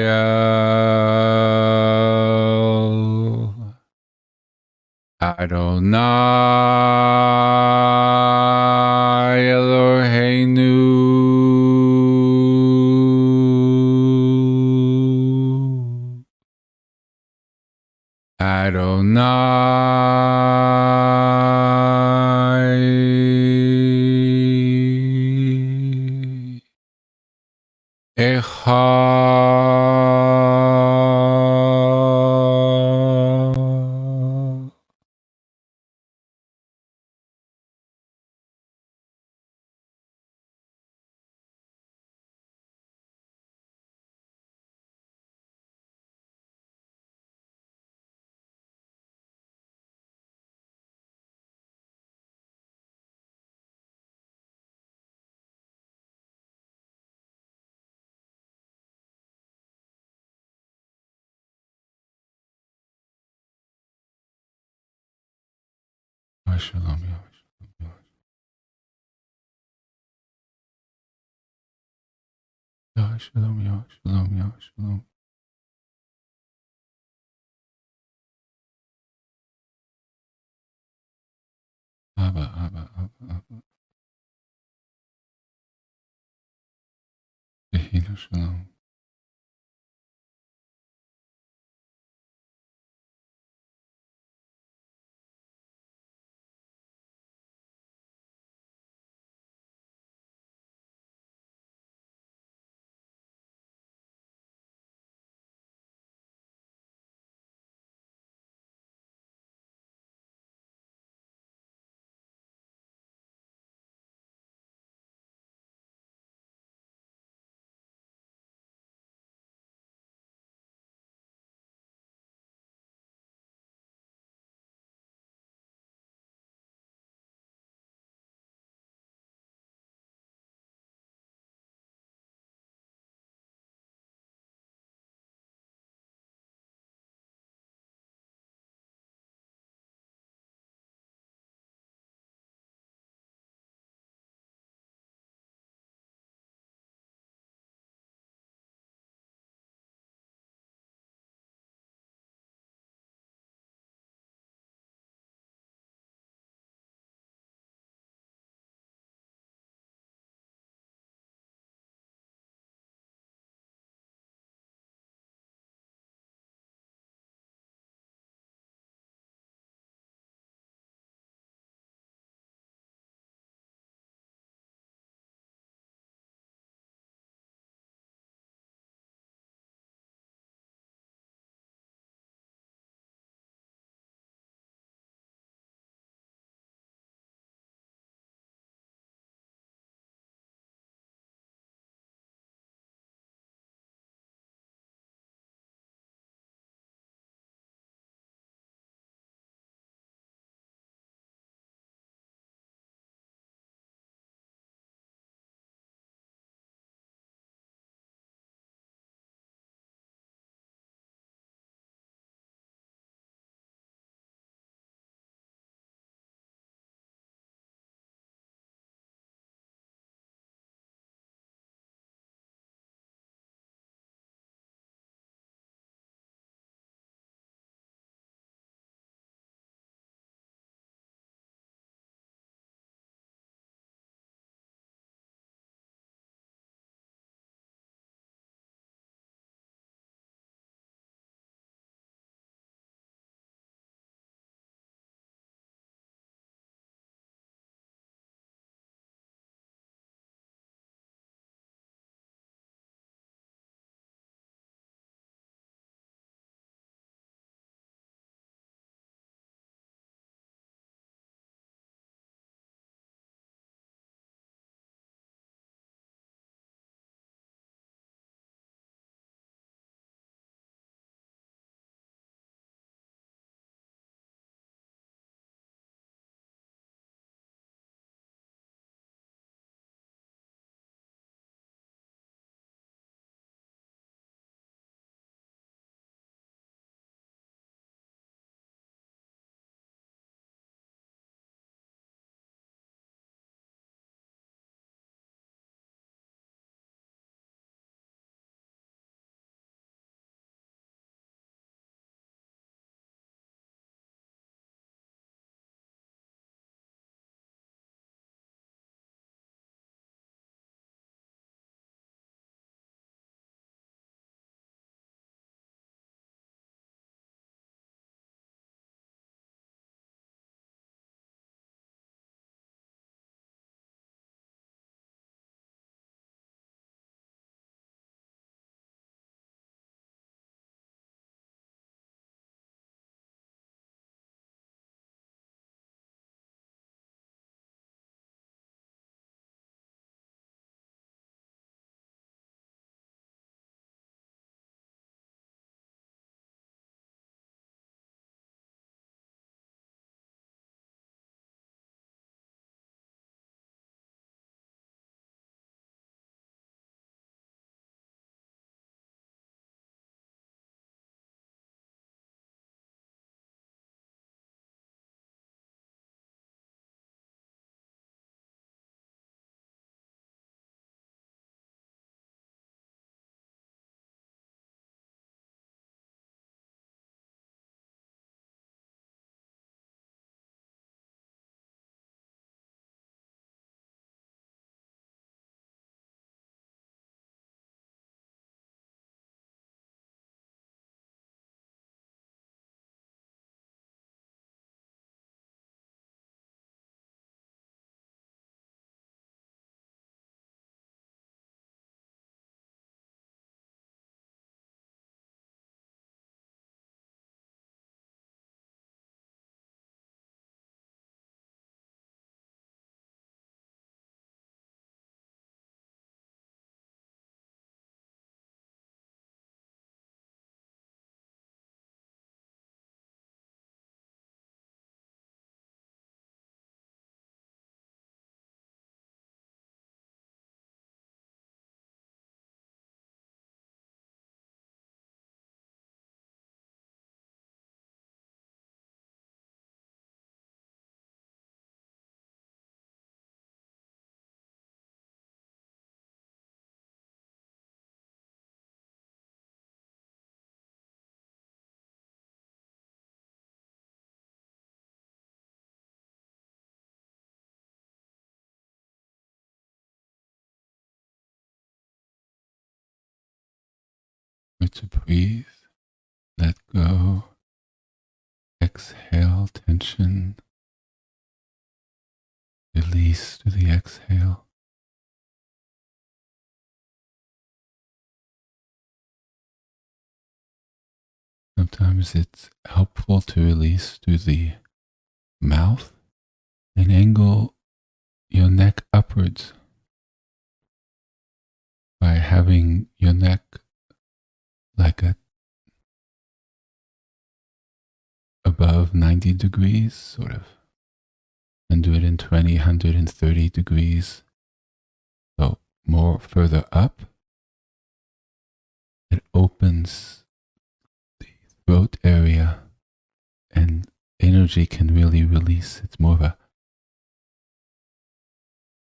Adonai Eloheinu Adonai Echad. Shalom, Shalom, Shalom, Shalom. Abba, Abba, Abba, Abba. Shalom. to breathe. Let go. Exhale tension. Release to the exhale. Sometimes it's helpful to release through the mouth and angle your neck upwards by having your neck like above 90 degrees, sort of 120, 130 degrees. So more further up, it opens the throat area and energy can really release. It's more of a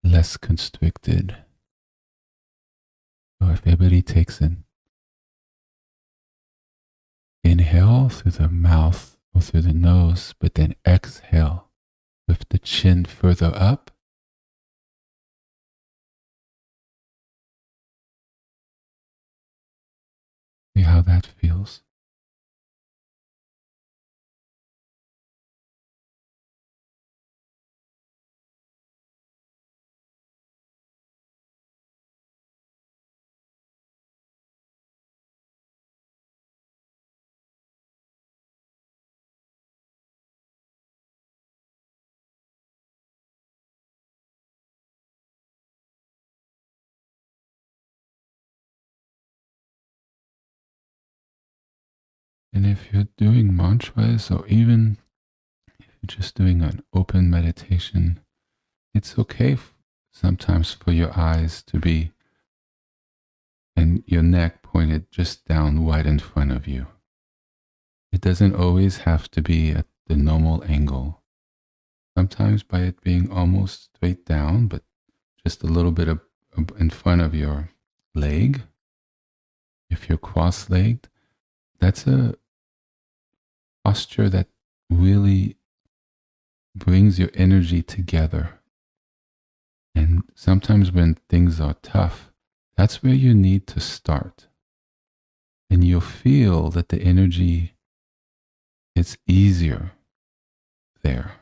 less constricted. So if everybody takes an inhale through the mouth or through the nose, but then exhale with the chin further up. See how that feels. And if you're doing mantras or even if you're just doing an open meditation, it's okay sometimes for your eyes to be and your neck pointed just down right in front of you. It doesn't always have to be at the normal angle. Sometimes by it being almost straight down, but just a little bit in front of your leg, if you're cross-legged, that's a posture that really brings your energy together. And sometimes when things are tough, that's where you need to start. And you'll feel that the energy is easier there.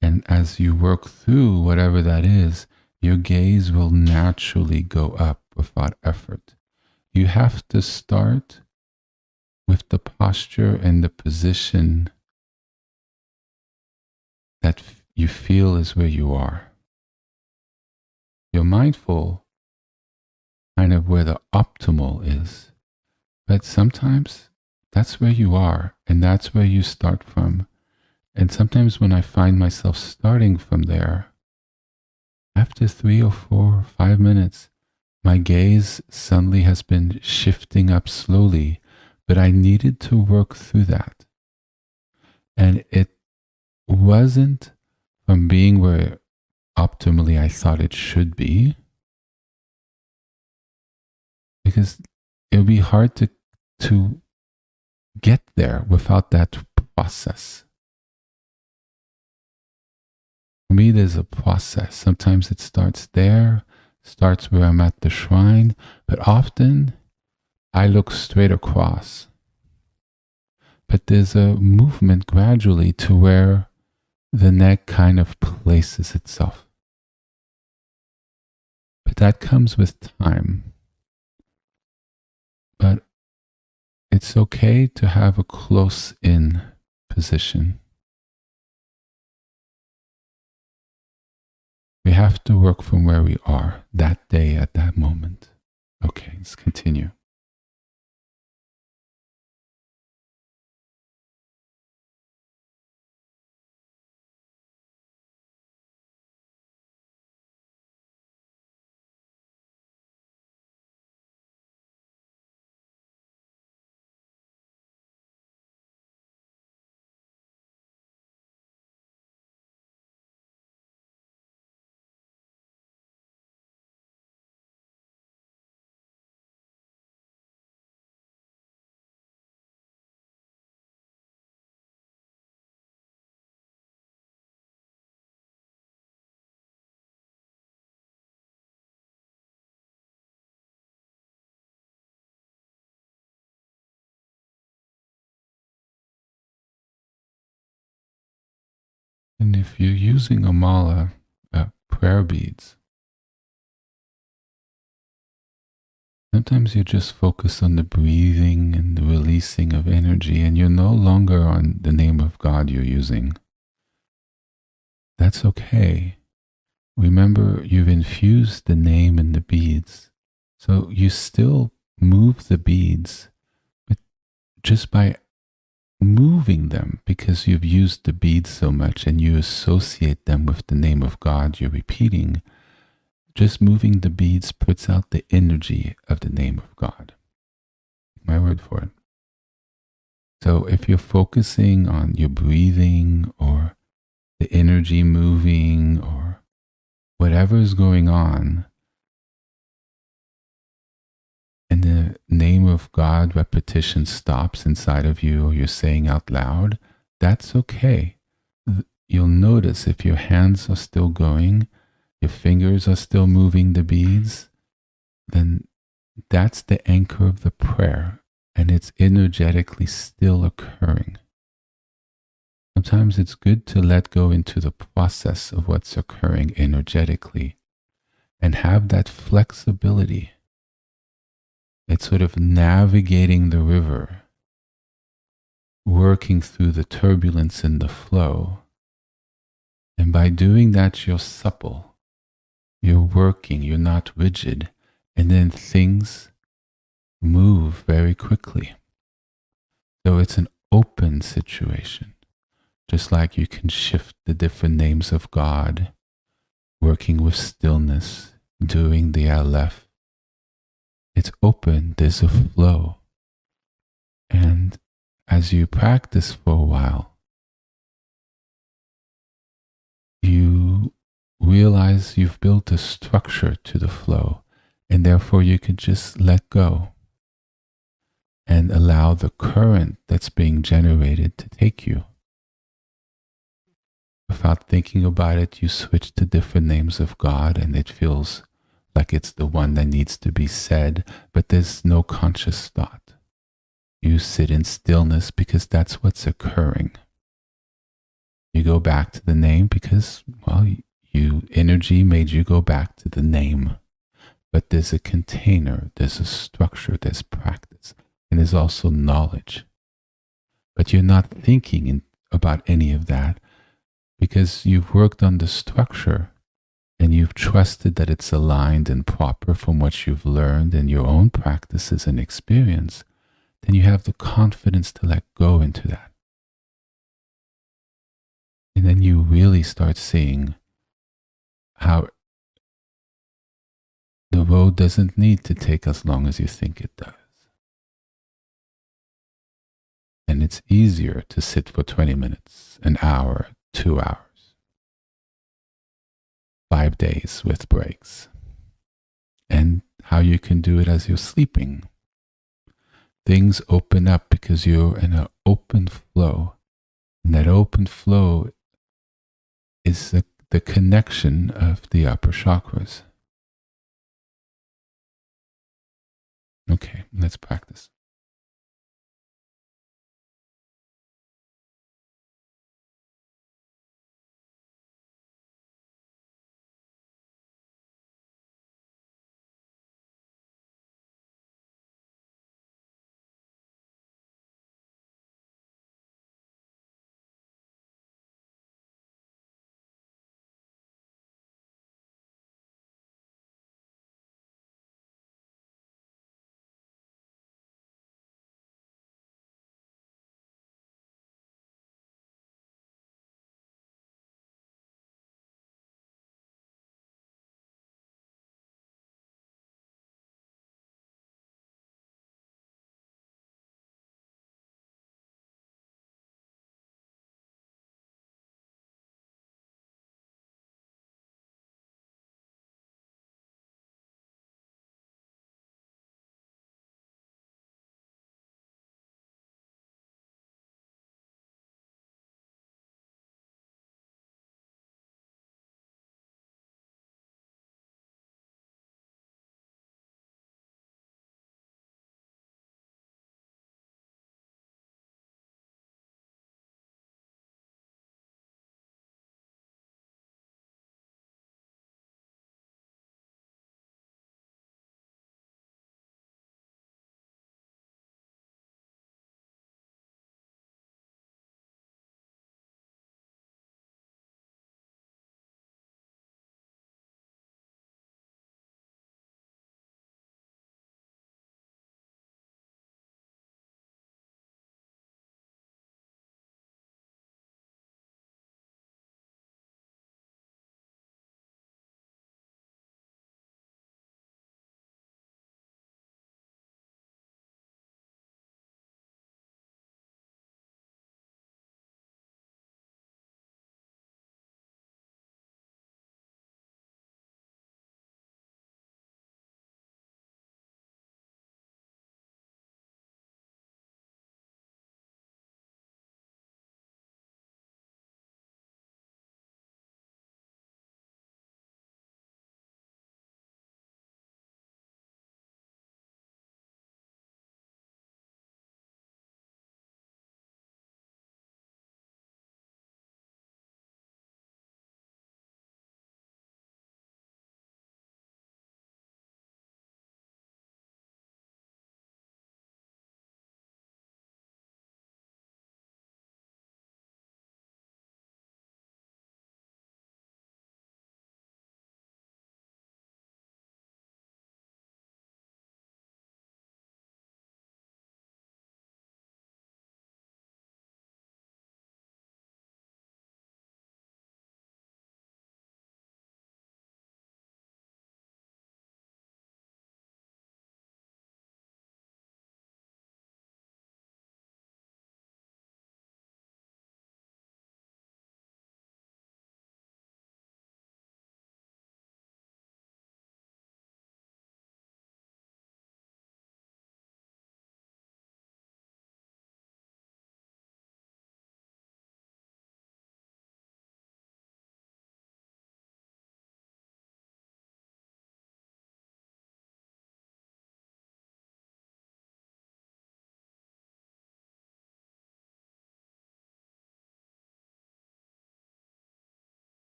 And as you work through whatever that is, your gaze will naturally go up without effort. You have to start with the posture and the position that you feel is where you are. You're mindful kind of where the optimal is, but sometimes that's where you are and that's where you start from. And sometimes when I find myself starting from there, after 3 or 4 or 5 minutes, my gaze suddenly has been shifting up slowly, but I needed to work through that. And it wasn't from being where optimally I thought it should be, because it would be hard to get there without that process. For me, there's a process. Sometimes it starts there, starts where I'm at the shrine, but often I look straight across. But there's a movement gradually to where the neck kind of places itself. But that comes with time. But it's okay to have a close-in position. We have to work from where we are that day at that moment. Okay, let's continue. And if you're using a mala, prayer beads, sometimes you just focus on the breathing and the releasing of energy, and you're no longer on the name of God you're using. That's okay. Remember, you've infused the name in the beads. So you still move the beads, but just by moving them, because you've used the beads so much and you associate them with the name of God you're repeating, just moving the beads puts out the energy of the name of God. My word for it. So if you're focusing on your breathing or the energy moving or whatever is going on, and the name of God repetition stops inside of you or you're saying out loud, that's okay. You'll notice if your hands are still going, your fingers are still moving the beads, then that's the anchor of the prayer and it's energetically still occurring. Sometimes it's good to let go into the process of what's occurring energetically and have that flexibility. It's sort of navigating the river, working through the turbulence and the flow. And by doing that, you're supple, you're working, you're not rigid, and then things move very quickly. So it's an open situation, just like you can shift the different names of God, working with stillness, doing the Aleph. It's open, there's a flow. And as you practice for a while, you realize you've built a structure to the flow, and therefore you can just let go and allow the current that's being generated to take you. Without thinking about it, you switch to different names of God, and it feels like it's the one that needs to be said, but there's no conscious thought. You sit in stillness because that's what's occurring. You go back to the name because, well, energy made you go back to the name. But there's a container, there's a structure, there's practice, and there's also knowledge. But you're not thinking about any of that because you've worked on the structure and you've trusted that it's aligned and proper from what you've learned in your own practices and experience. Then you have the confidence to let go into that. And then you really start seeing how the road doesn't need to take as long as you think it does. And it's easier to sit for 20 minutes, an hour, 2 hours, 5 days with breaks. And how you can do it as you're sleeping. Things open up because you're in an open flow. And that open flow is the connection of the upper chakras. Okay, let's practice.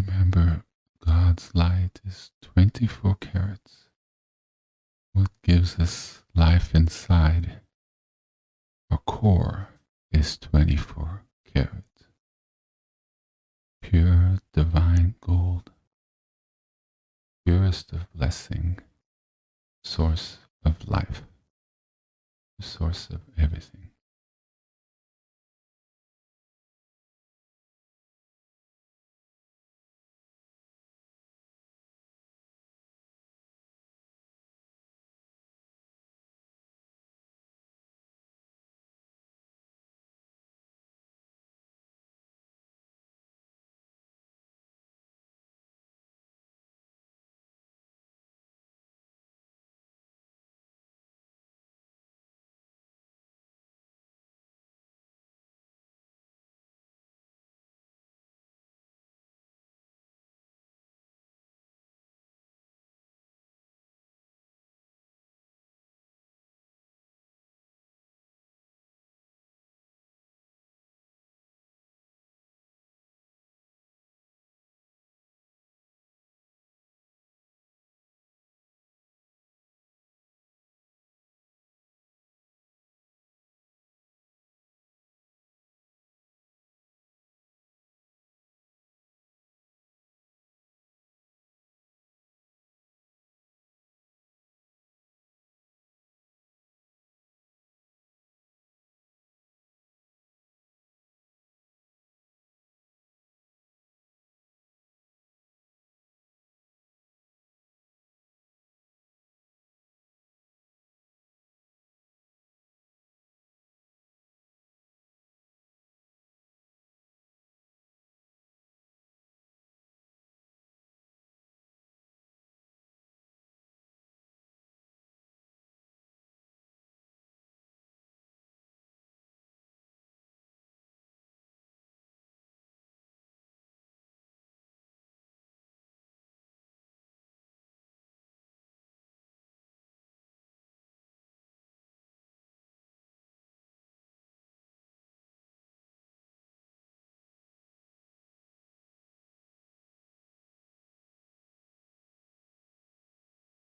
Remember, God's light is 24 carats. What gives us life inside our core is 24 carats. Pure divine gold, purest of blessing, source of life, the source of everything.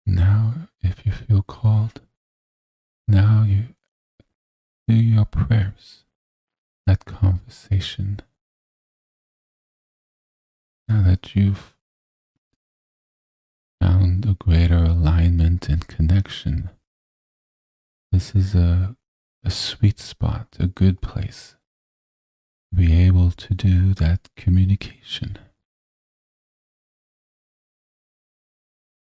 Now, if you feel called, now you do your prayers, that conversation. Now that you've found a greater alignment and connection, this is a sweet spot, a good place to be able to do that communication.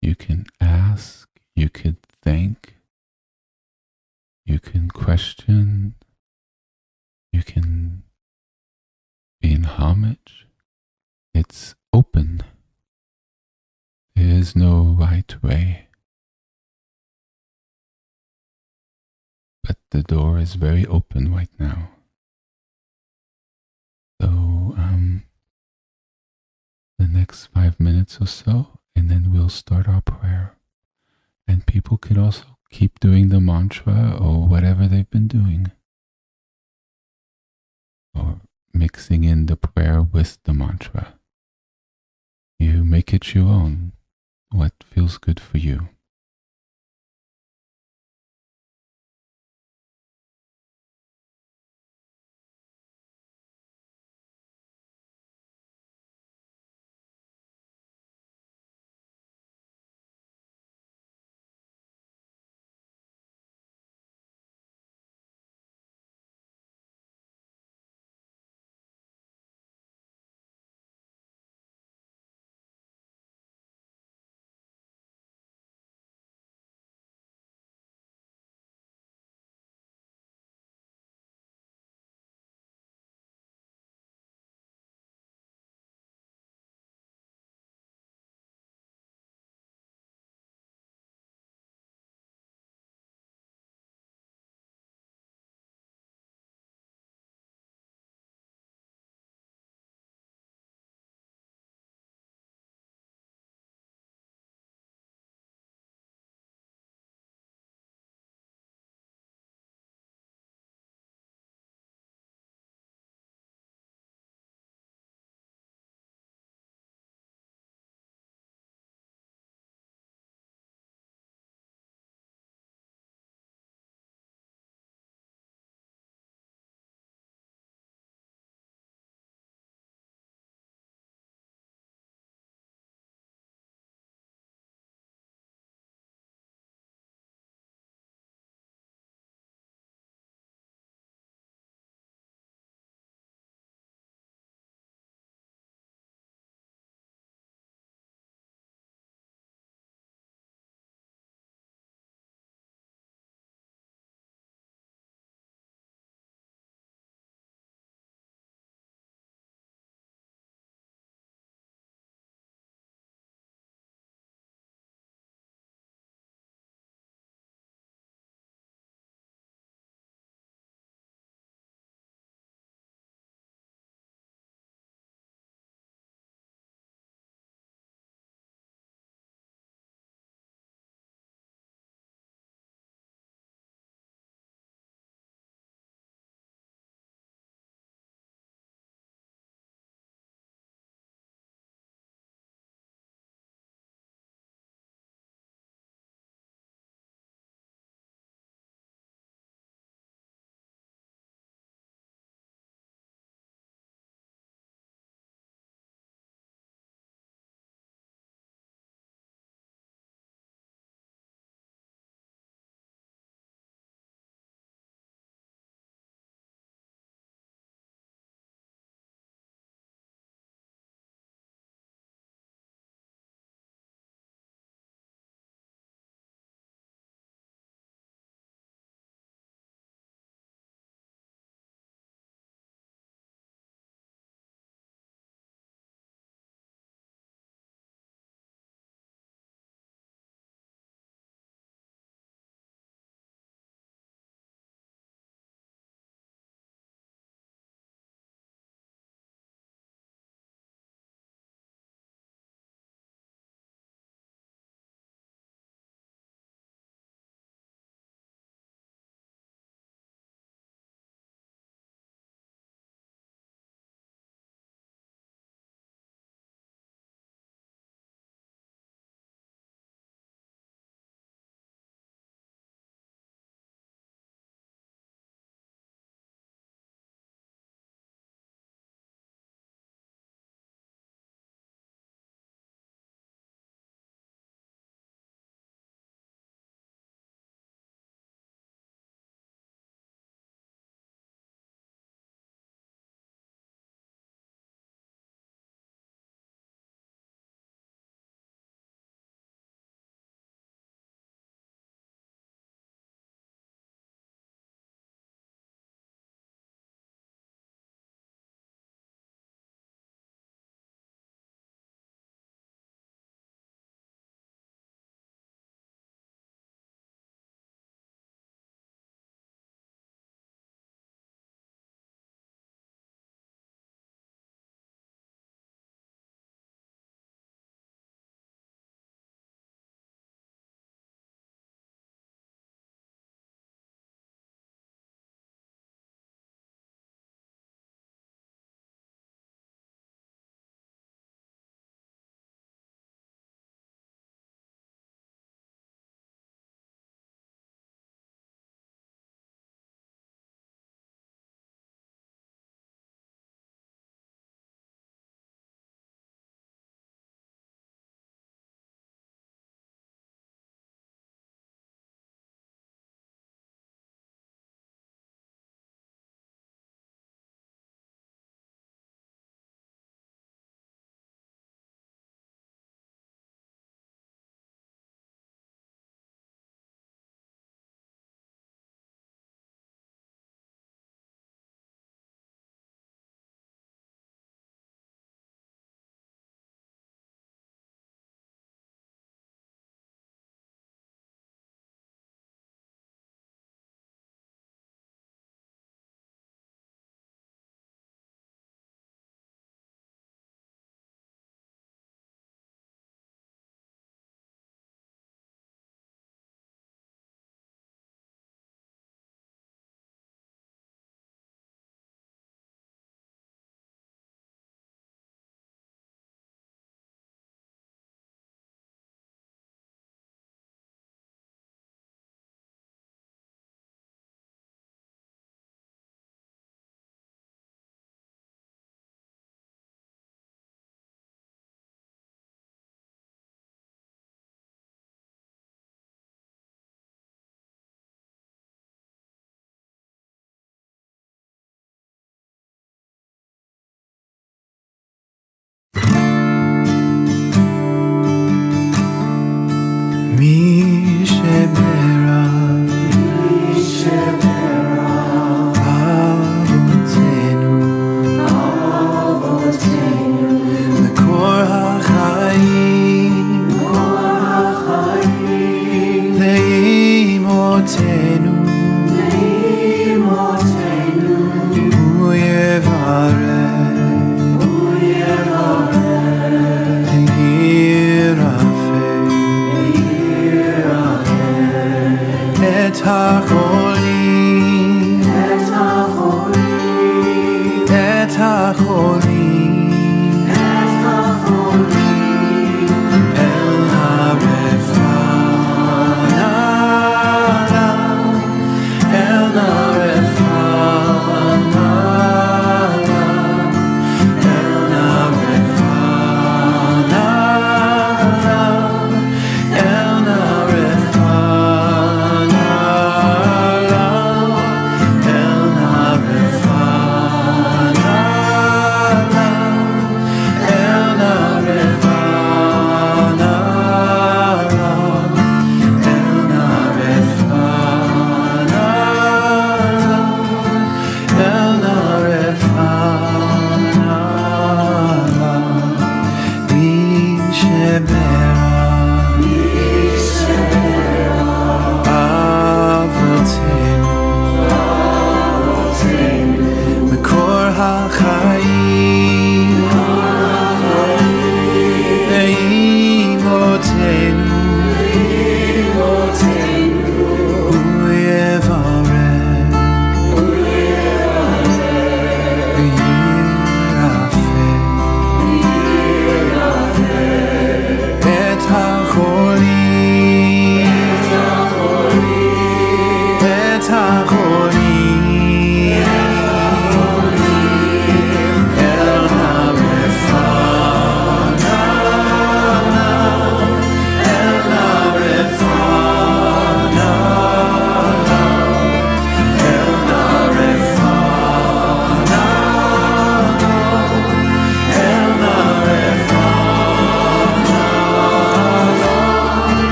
You can ask, you can thank, you can question, you can be in homage. It's open. There is no right way. But the door is very open right now. So, the next 5 minutes or so, and then we'll start our prayer. And people can also keep doing the mantra or whatever they've been doing, or mixing in the prayer with the mantra. You make it your own, what feels good for you.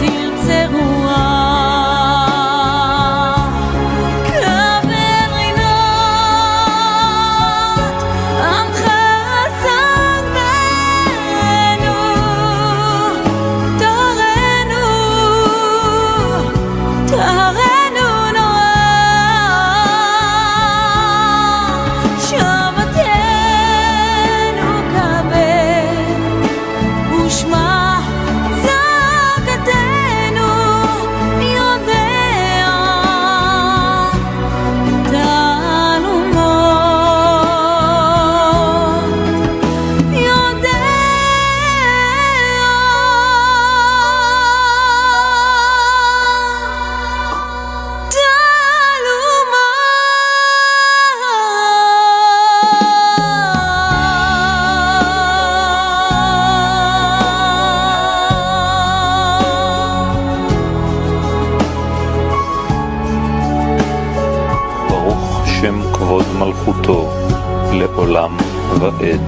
תרצה רוח, קבל מלכותו לעולם ועד.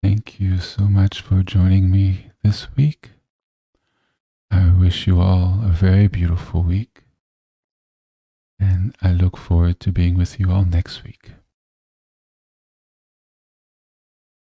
Thank you so much for joining me this week. I wish you all a very beautiful week, and I look forward to being with you all next week.